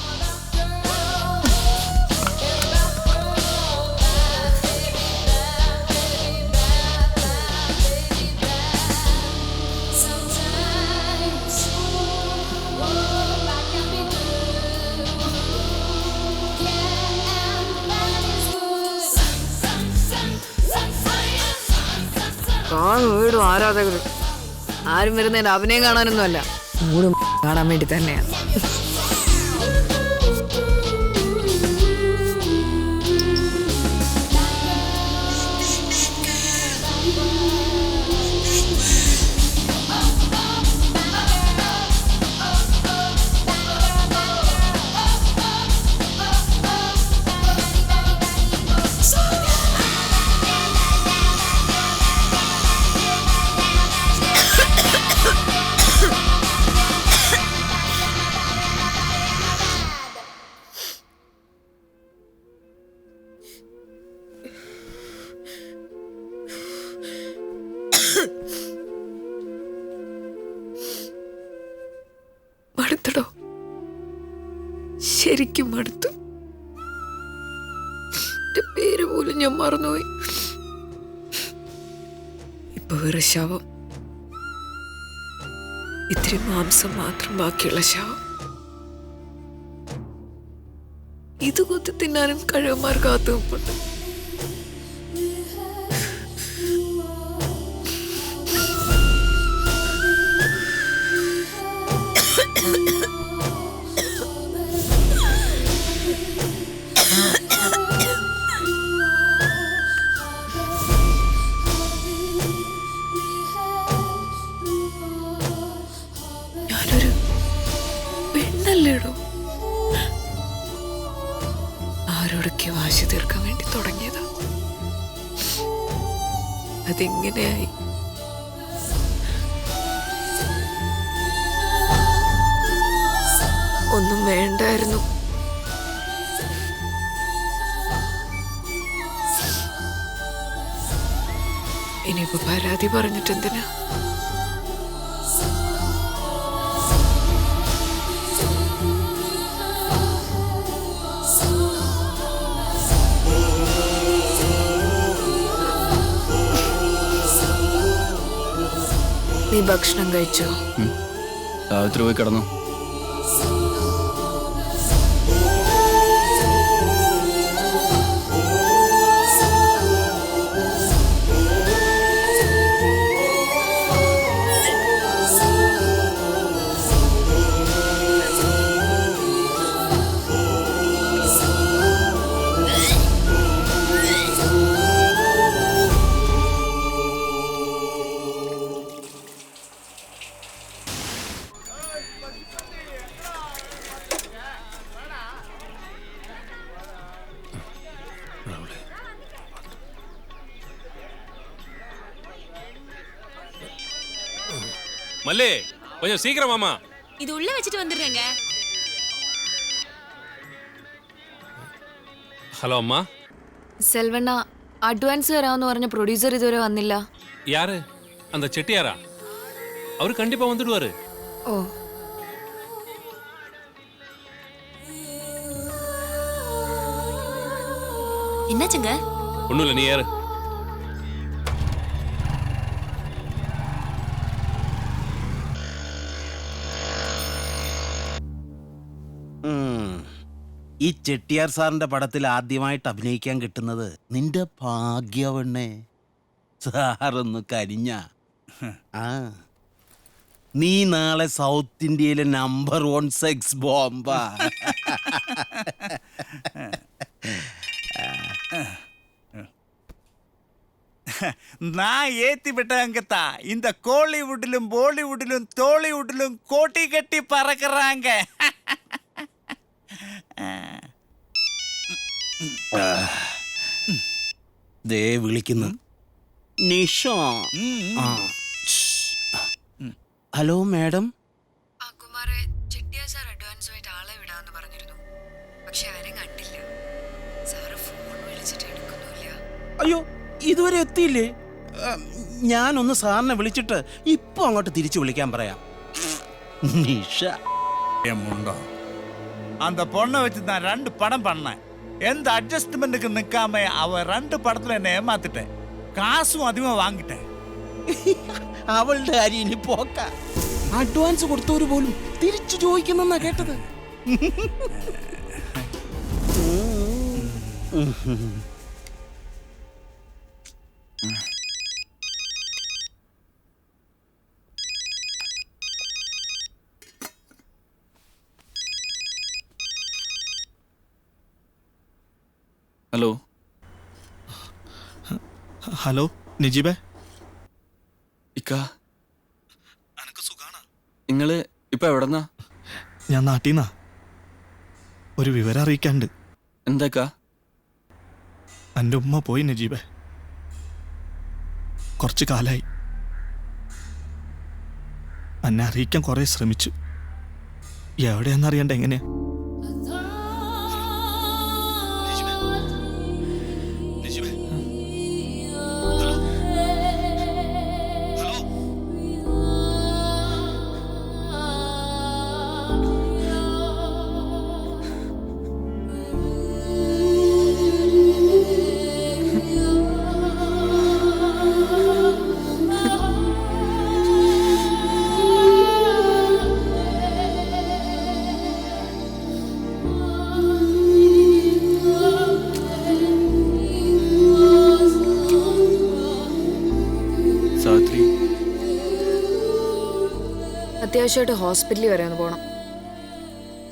വീടും ആരാധകർ ആരും വരുന്നതിന്റെ അഭിനയം കാണാനൊന്നും അല്ല, മൂടും കാണാൻ വേണ്ടി തന്നെയാണ്. മടുത്തടോ, ശരിക്കും മടുത്തു. എന്റെ പേര് പോലും ഞാൻ മറന്നുപോയി. ഇപ്പൊ വേറെ ശവം, ഇത്തിരി മാംസം മാത്രം ബാക്കിയുള്ള ശവം. ഇത് കൊത്തി തിന്നാനും കഴിവന്മാർ കാത്തു നിൽപ്പുണ്ട്. ഞാനൊരു പെണ്ണല്ലേടോ, ആരോടൊക്കെ വാശി തീർക്കാൻ വേണ്ടി തുടങ്ങിയതാ. അതെങ്ങനെയായി? ഒന്നും വേണ്ടായിരുന്നു. ഇനിയിപ്പോ പരാതി പറഞ്ഞിട്ടെന്തിനാ? നീ ഭക്ഷണം കഴിച്ചോ? സാവിത്രി പോയി കിടന്നു. மல்லே கொஞ்சம் சீக்கிரம் மாமா. இது உள்ள வச்சுட்டு வந்துடுறேங்க. ഹലോ അമ്മ. സെൽവണ്ണ, അഡ്വാൻസ് തരാമെന്ന് പറഞ്ഞ പ്രൊഡ്യൂസർ ഇതുവരെ വന്നില്ല. யாரு? அந்த செட்டியாரா? அவரு கண்டிப்பா வந்துடுவாரு. ഓ, என்னாச்சுங்க? ஒண்ணும் இல்ல, நீ யாரு? ഈ ചെട്ടിയാർ സാറിന്റെ പടത്തിൽ ആദ്യമായിട്ട് അഭിനയിക്കാൻ കിട്ടുന്നത് നിന്റെ ഭാഗ്യവണ്ണേ. സാറൊന്ന് കരിഞ്ഞ. ആ, നീ നാളെ സൗത്ത് ഇന്ത്യയിലെ നമ്പർ 1 സെക്സ് ബോംബാ. நான் ஏத்தி விட்டங்கத்தா. இந்த கோலிவுட்டிலும் பாலிவுட்டிலும் தோலிவுட்டிலும் கோட்டி கட்டி பறக்குறாங்க. ദേ വിളിക്കുന്നു. നിഷ. Hello madam. കുമാരെ, ചെട്ടിയാർ സാർ അഡ്വാൻസുമായിട്ട് ആളെ വിടാമെന്ന് പറഞ്ഞിരുന്നു. പക്ഷെ ആരും കണ്ടില്ല. സാറ് ഫോൺ വിളിച്ചിട്ട് എടുക്കുന്നില്ല. അയ്യോ, ഇതുവരെ എത്തിയില്ലേ? ഞാനൊന്ന് സാറിനെ വിളിച്ചിട്ട് ഇപ്പൊ അങ്ങോട്ട് തിരിച്ചു വിളിക്കാൻ പറയാം. നിഷ முண்டோ, அந்த பொண்ணை வச்சு நான் 2 படம் பண்ணேன். எந்த அட்ஜஸ்ட்மெண்ட்டுக்கு நிக்காம அவ 2 படத்துல என்ன ஏமாத்திட்டேன். காசும் அதிகமா വാങ്ങിട്ടേ. അവളുടെ കാര്യം ഇനി പോക്ക. അഡ്വാൻസ് കൊടുത്തവര് പോലും തിരിച്ചു ചോദിക്കുന്നെന്നാ കേട്ടത്. ഹലോ. ഹലോ നിജീബേ. ഇക്ക, നിങ്ങള് ഇപ്പൊ എവിടെന്നാ? ഞാൻ നാട്ടീന്നാ. ഒരു വിവരം അറിയിക്കാണ്ട്. എന്താക്കാ? എൻ്റെ ഉമ്മ പോയി നജീബേ. കുറച്ച് കാലായി. എന്നെ അറിയിക്കാൻ കുറെ ശ്രമിച്ചു. എവിടെയാന്നറിയണ്ട എങ്ങനെയാ. അത്യാവശ്യമായിട്ട് ഹോസ്പിറ്റലിൽ വരെ ഒന്ന് പോകണം.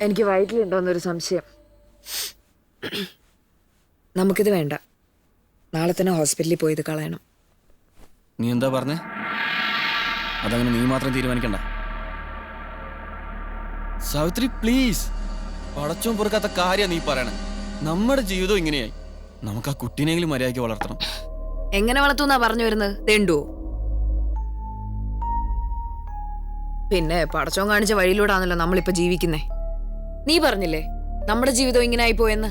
എനിക്ക് വയറ്റിലുണ്ടോന്നൊരു സംശയം. നമുക്കിത് വേണ്ട. നാളെ തന്നെ ഹോസ്പിറ്റലിൽ പോയി ഇത് കളയണം. നീ എന്താ പറഞ്ഞേ? അതങ്ങനെ നീ മാത്രം തീരുമാനിക്കണ്ട സാവിത്രി, പ്ലീസ്. പടച്ചോൻ പൊറുക്കാത്ത കാര്യം നീ പറയണേ. നമ്മുടെ ജീവിതം ഇങ്ങനെയായി. നമുക്ക് ആ കുട്ടീനെങ്കിലും മര്യാദയ്ക്ക് വളർത്തണം. എങ്ങനെ വളർത്തുന്നാ പറഞ്ഞു വരുന്നത്? തെണ്ടുവോ? പിന്നെ പടച്ചോൻ കാണിച്ച വഴിയിലൂടാണല്ലോ നമ്മളിപ്പോ ജീവിക്കുന്നേ. നീ പറഞ്ഞില്ലേ നമ്മുടെ ജീവിതം ഇങ്ങനെ ആയി പോയെന്ന്.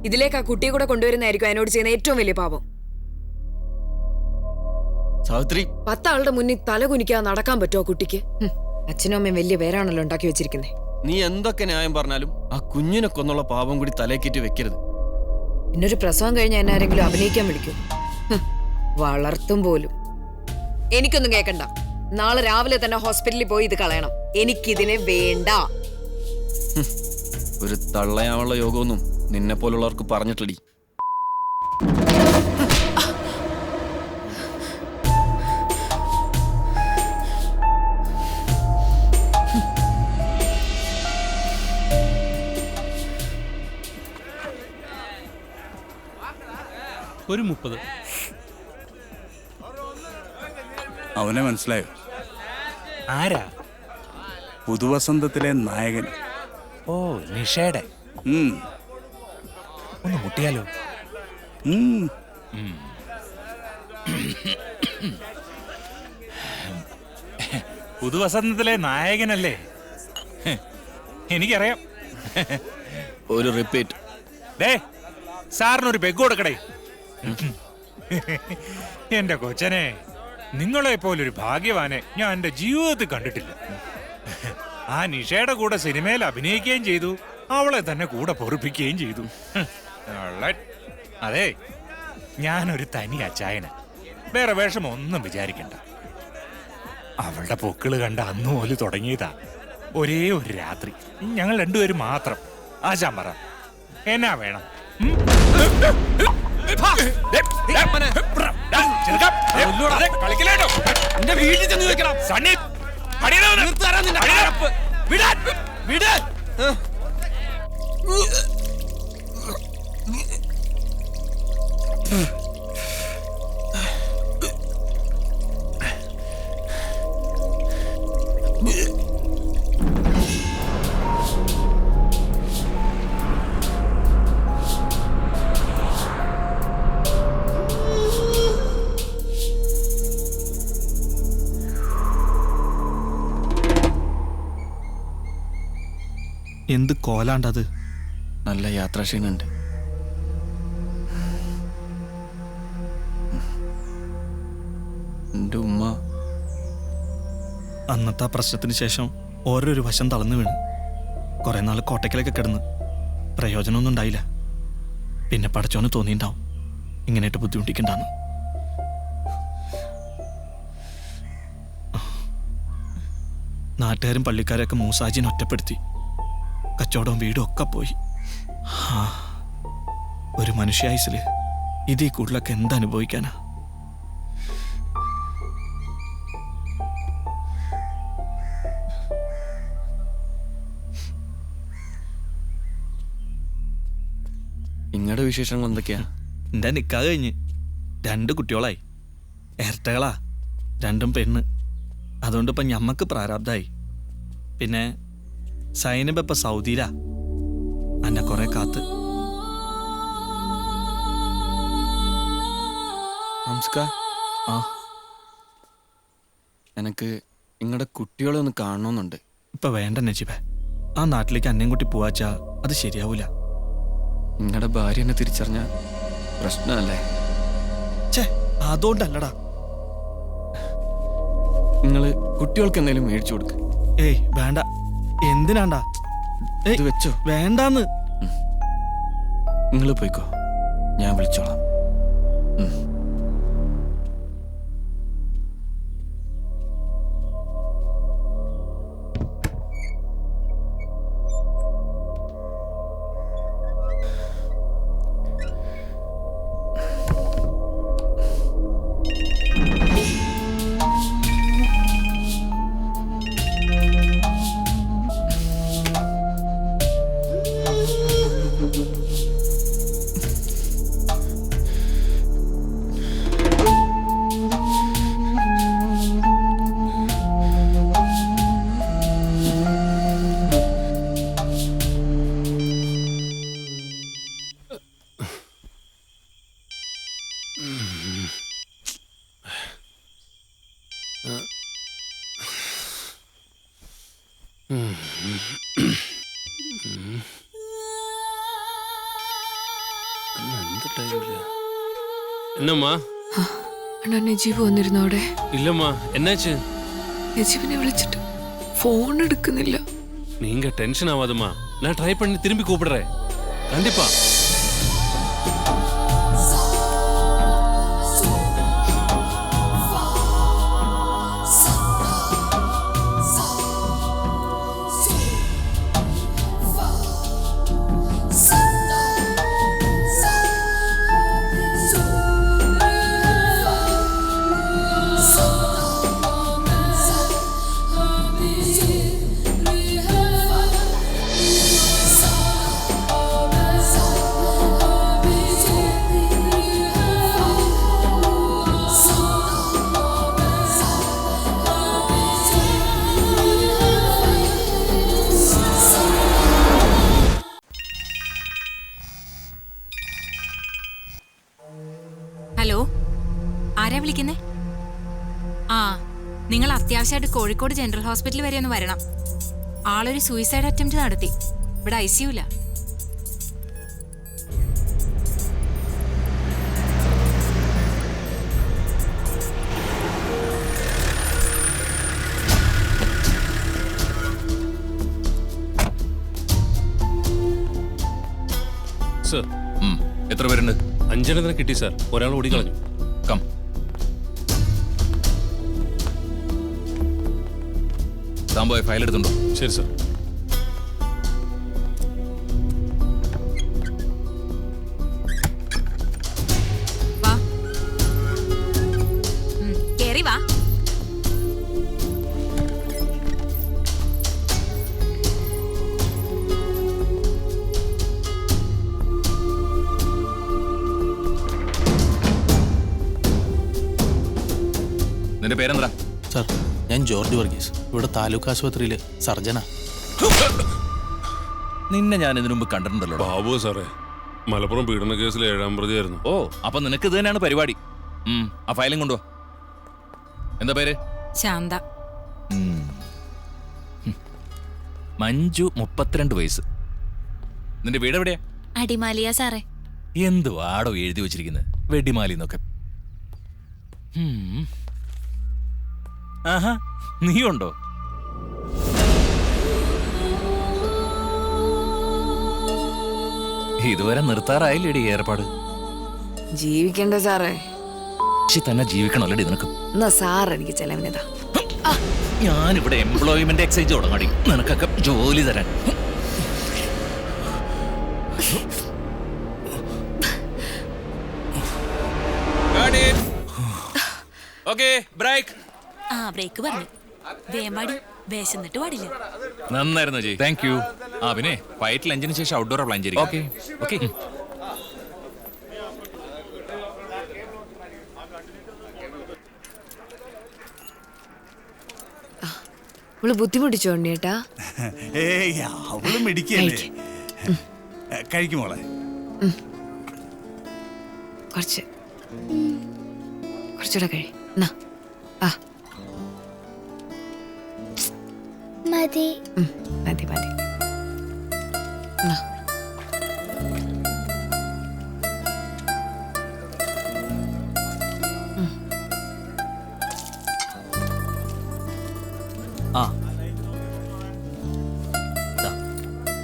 ഇതിലേക്ക് ആ കുട്ടിയെ കൂടെ കൊണ്ടുവരുന്നതായിരിക്കും അതിനോട് ചെയ്യുന്ന ഏറ്റവും വലിയ പാപം. സാവിത്രി, 10 ആളുടെ മുന്നിൽ തല കുനിക്കാതെ നടക്കാൻ പറ്റുമോ കുട്ടിക്ക്? അച്ഛനും അമ്മയും വലിയ പേരാണല്ലോ ഉണ്ടാക്കി വെച്ചിരിക്കുന്നേ. നീ എന്തൊക്കെ ന്യായം പറഞ്ഞാലും ആ കുഞ്ഞിനെ കൊന്നുള്ള പാപം കൂടി തലേക്കേറ്റി വെക്കരുത്. പിന്നൊരു പ്രസവം കഴിഞ്ഞാൽ എന്നെ ആരെങ്കിലും അഭിനയിക്കാൻ വിളിക്കും? വളർത്തും പോലും. എനിക്കൊന്നും കേൾക്കണ്ട. നാളെ രാവിലെ തന്നെ ഹോസ്പിറ്റലിൽ പോയി ഇത് കളയണം. എനിക്കിതിനെ വേണ്ട. ഒരു തള്ളയാവുള്ള യോഗമൊന്നും നിന്നെ പോലുള്ളവർക്ക് പറഞ്ഞിട്ടടി. ഒരു 30. അവനെ മനസ്സിലായോ? ആരാ? പുതുവസന്തത്തിലെ നായകൻ. ഓ, നിഷയുടെ. ഒന്ന് മുട്ടിയാലോ? പുതുവസന്തത്തിലെ നായകനല്ലേ? എനിക്കറിയാം. ഒരു റിപ്പീറ്റ്. ഡേ, സാറിനൊരു പെഗ് കൊടുക്കടേ. എന്റെ കൊച്ചനെ, നിങ്ങളെ പോലൊരു ഭാഗ്യവാനെ ഞാൻ എന്റെ ജീവിതത്തിൽ കണ്ടിട്ടില്ല. ആ നിഷയുടെ കൂടെ സിനിമയിൽ അഭിനയിക്കുകയും ചെയ്തു, അവളെ തന്നെ കൂടെ പൊറുപ്പിക്കുകയും ചെയ്തു. അതെ, ഞാനൊരു തനി അച്ചായന, വേറെ വേഷം ഒന്നും വിചാരിക്കണ്ട. അവളുടെ പൊക്കിള് കണ്ട അന്നു പോലും തുടങ്ങിയതാ. ഒരേ ഒരു രാത്രി ഞങ്ങൾ രണ്ടുപേരും മാത്രം. ആശാൻ പറ, എന്നാ വേണം? എന്ത് കോലാണ്ടത്? നല്ല യാത്രാക്ഷീണുണ്ട്. എൻ്റെ ഉമ്മ അന്നത്തെ ആ പ്രശ്നത്തിന് ശേഷം ഓരോരു വശം തളർന്നു വീണ് കുറെ നാൾ കോട്ടയ്ക്കലൊക്കെ കിടന്ന് പ്രയോജനമൊന്നും ഉണ്ടായില്ല. പിന്നെ പടച്ചോന് തോന്നിയിട്ടുണ്ടാവും ഇങ്ങനെയായിട്ട് ബുദ്ധിമുട്ടിക്കണ്ടാന്ന്. നാട്ടുകാരും പള്ളിക്കാരൊക്കെ മൂസാജിനെ ഒറ്റപ്പെടുത്തി. കച്ചവടവും വീടും ഒക്കെ പോയി. ഒരു മനുഷ്യായുസില് ഇതീ കൂടുതലൊക്കെ എന്തനുഭവിക്കാനാ? നിങ്ങളുടെ വിശേഷങ്ങൾ എന്തൊക്കെയാ? എൻ്റെ നിക്കാഹ് കഴിഞ്ഞ് 2 കുട്ടികളായി. ഇരട്ടകളാ, 2 പെണ്ണ്. അതുകൊണ്ട് ഇപ്പം ഞമ്മക്ക് പ്രാരാബ്ദായി. പിന്നെ സൈനബ് ഇപ്പം സൗദിയിലാ. അന്നെ കുറെ കാത്ത്. നമസ്കാർ. എനിക്ക് നിങ്ങളുടെ കുട്ടികളെ ഒന്ന് കാണണമെന്നുണ്ട്. ഇപ്പം വേണ്ട നജീബേ, ആ നാട്ടിലേക്ക് അന്നേം കുട്ടി പോവാച്ചാ അത് ശരിയാവൂല. നിങ്ങളുടെ ഭാര്യ എന്നെ തിരിച്ചറിഞ്ഞ പ്രശ്നമല്ലേ? ഛേ, അതുകൊണ്ടല്ലടാ. നിങ്ങൾ കുട്ടികൾക്ക് എന്തെങ്കിലും മേടിച്ചു കൊടുക്ക്. ഏയ് വേണ്ട. എന്തിനാണ്ടാ? ഇത് വെച്ചോ. വേണ്ടാന്ന്. നിങ്ങൾ പോയിക്കോ, ഞാൻ വിളിച്ചോളാം. എന്നമ്മാ? അണ്ണാ, നജീബ് വന്നിരുന്നു അവിടെ? ഇല്ലമ്മാ, എന്നാச்சு? നജീബിനെ വിളിച്ചിട്ട് ഫോൺ എടുക്കുന്നില്ല. நீங்க டென்ஷன் ஆகாதம்மா, நான் ட்ரை பண்ணி திரும்பி கூப்பிடுறேன் கண்டிப்பா. ആ നിങ്ങൾ അത്യാവശ്യമായിട്ട് കോഴിക്കോട് ജനറൽ ഹോസ്പിറ്റൽ വരെ ഒന്ന് വരണം. ആളൊരു സൂയിസൈഡ് അറ്റംപ്റ്റ് നടത്തി. ഇവിടെ ICU-ല. സർ, എത്ര പേരുണ്ട്? 5 കിട്ടി സാർ. ഒരാൾ ഓടിക്കളഞ്ഞു. കം. സാംബോയ് ഫയൽ എടുത്തുണ്ടോ? ശരി സർ. കേറി വാ. നിന്റെ പേരെന്താ? സാർ, ഞാൻ ജോർജ് വർഗീസ്. ഇവിടെ താലൂക്ക് ആശുപത്രിയിലെ സർജനാ. നിന്നെ ഞാൻ ഇതിനു മുമ്പ് കണ്ടിട്ടുണ്ടല്ലോ. ബാബു സാറേ, മലപ്പുറം പീഡന കേസിൽ 7ാം പ്രതിയായിരുന്നു. ഓ, അപ്പൊ നിനക്ക് ഇത് തന്നെയാണ് പരിപാടി. ആ ഫയലും കൊണ്ടുവാ. എന്താ പേര്? ശാന്ത. മഞ്ജു, 32 വയസ്സ്. നിന്റെ വീട് എവിടെയാ? അടിമാലിയ സാറേ. എന്ത് വാടോ എഴുതി വെച്ചിരിക്കുന്നത്? വെടിമാലിന്നൊക്കെ. ആഹാ, നീയുണ്ടോ? ഇതുവരെ നിർത്താറായില്ലേടി ഏർപ്പാട്? ജീവിക്കണ്ടേ സാറേ? തന്നെ ജീവിക്കണല്ലേടി നിനക്ക്? എന്നാ സാർ എനിക്ക് ചെലവിനതാ. ഞാനിവിടെ എംപ്ലോയ്മെന്റ് എക്സൈസ് തുടങ്ങടി നിനക്കൊക്കെ ജോലി തരാൻ. ബ്രേക്ക് പറഞ്ഞു. വേമാടി വേശന്നിട്ട് പാടില്ല. നന്നായിരുന്നു ജയ്. Thank you. ആ പിന്നെ ഫൈറ്റ് ലഞ്ചിന് ശേഷം ഔട്ട്ഡോർ പ്ലാൻ ചെയ്യും. Okay okay. അവള് ബുദ്ധിമുട്ടിച്ചോ ഉണ്ണിയേട്ടാ? ഏയ്, അവള് മിടിക്കല്ലേ. കഴിക്കുമോളെ? കുറച്ചുകൂടെ കഴി. മതി മതി മതി.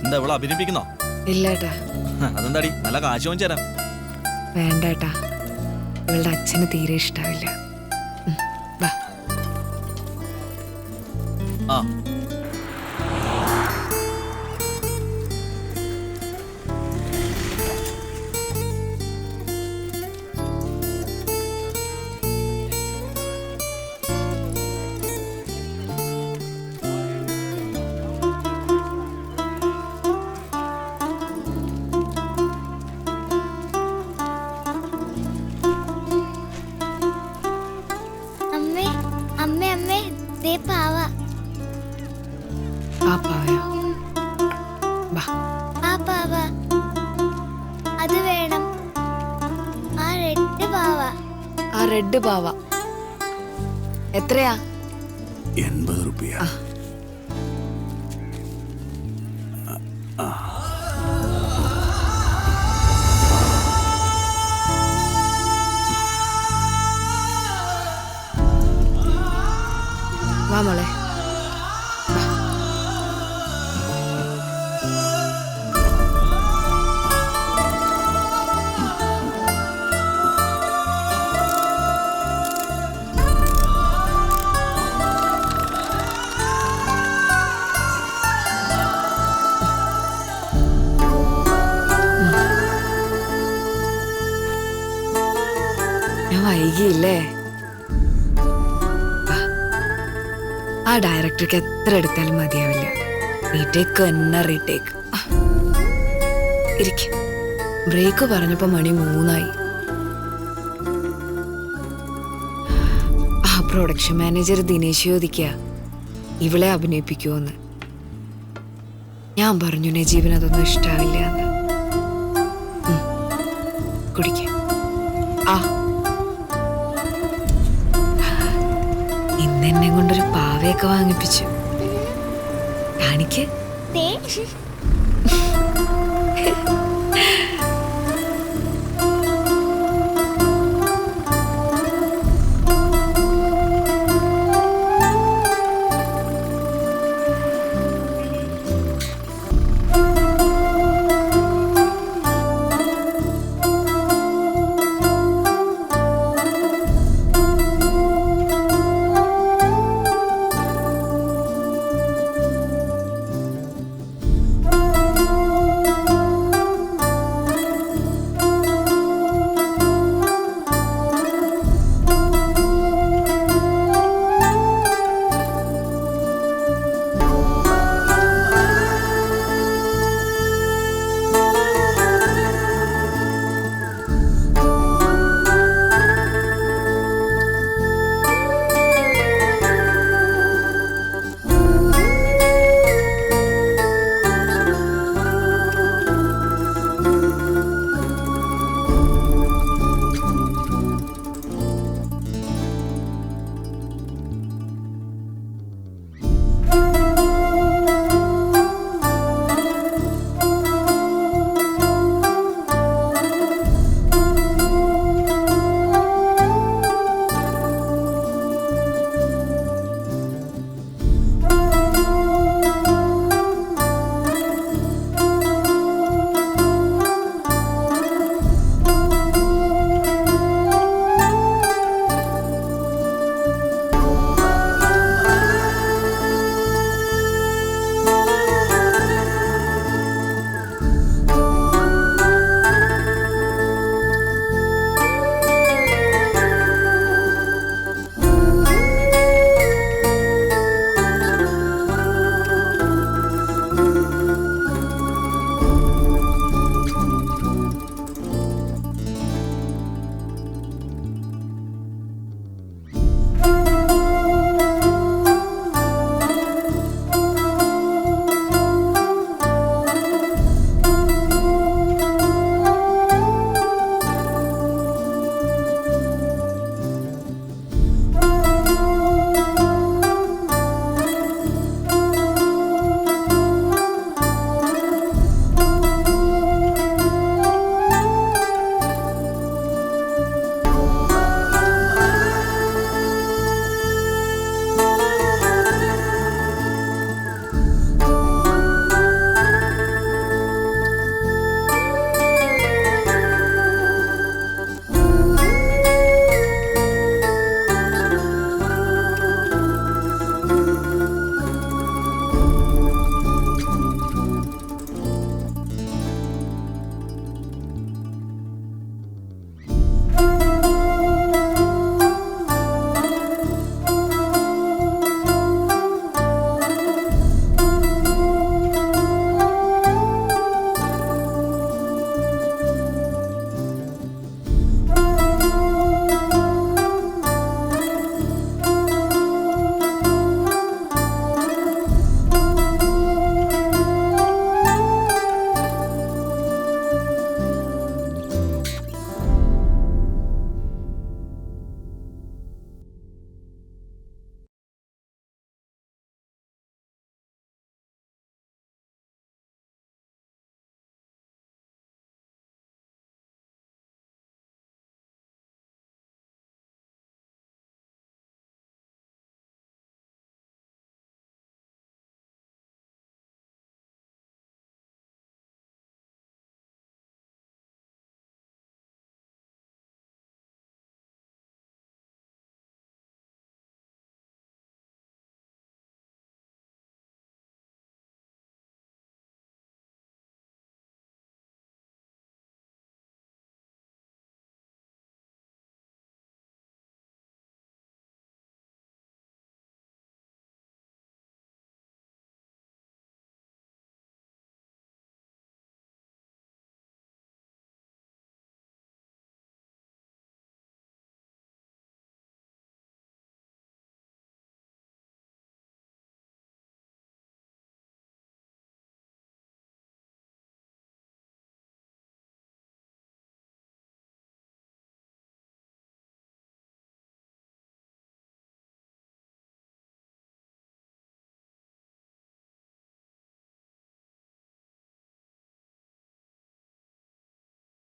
എന്താ ഇവളെ അഭിനയിപ്പിക്കുന്നോ? ഇല്ലേട്ടാ. അതെന്താടി, നല്ല കാശ് വാങ്ങിച്ചു തരാം. വേണ്ടേട്ടാ, ഇവളുടെ അച്ഛന് തീരെ ഇഷ്ടാവില്ല. ആ റെഡ് പാവ എത്രയാ? 80 രൂപ. വാ മോളെ. വൈകിയില്ലേ? ആ ഡയറക്ടർക്ക് എത്ര എടുത്താലും മതിയാവില്ല. റീടേക്ക് തന്നെ റീടേക്ക്. ഇരിക്കും. ബ്രേക്ക് പറഞ്ഞപ്പോ മണി 3 ആ പ്രൊഡക്ഷൻ മാനേജർ ദിനേശ് ചോദിക്കുക ഇവളെ അഭിനയിപ്പിക്കുമോന്ന്. ഞാൻ പറഞ്ഞു നജീബിന് അതൊന്നും ഇഷ്ടാവില്ല എന്ന്. കുടിക്ക. ആ ഇന്ന് എന്നെ കൊണ്ടൊരു പാവയൊക്കെ വാങ്ങിപ്പിച്ചു. കാണിക്ക്.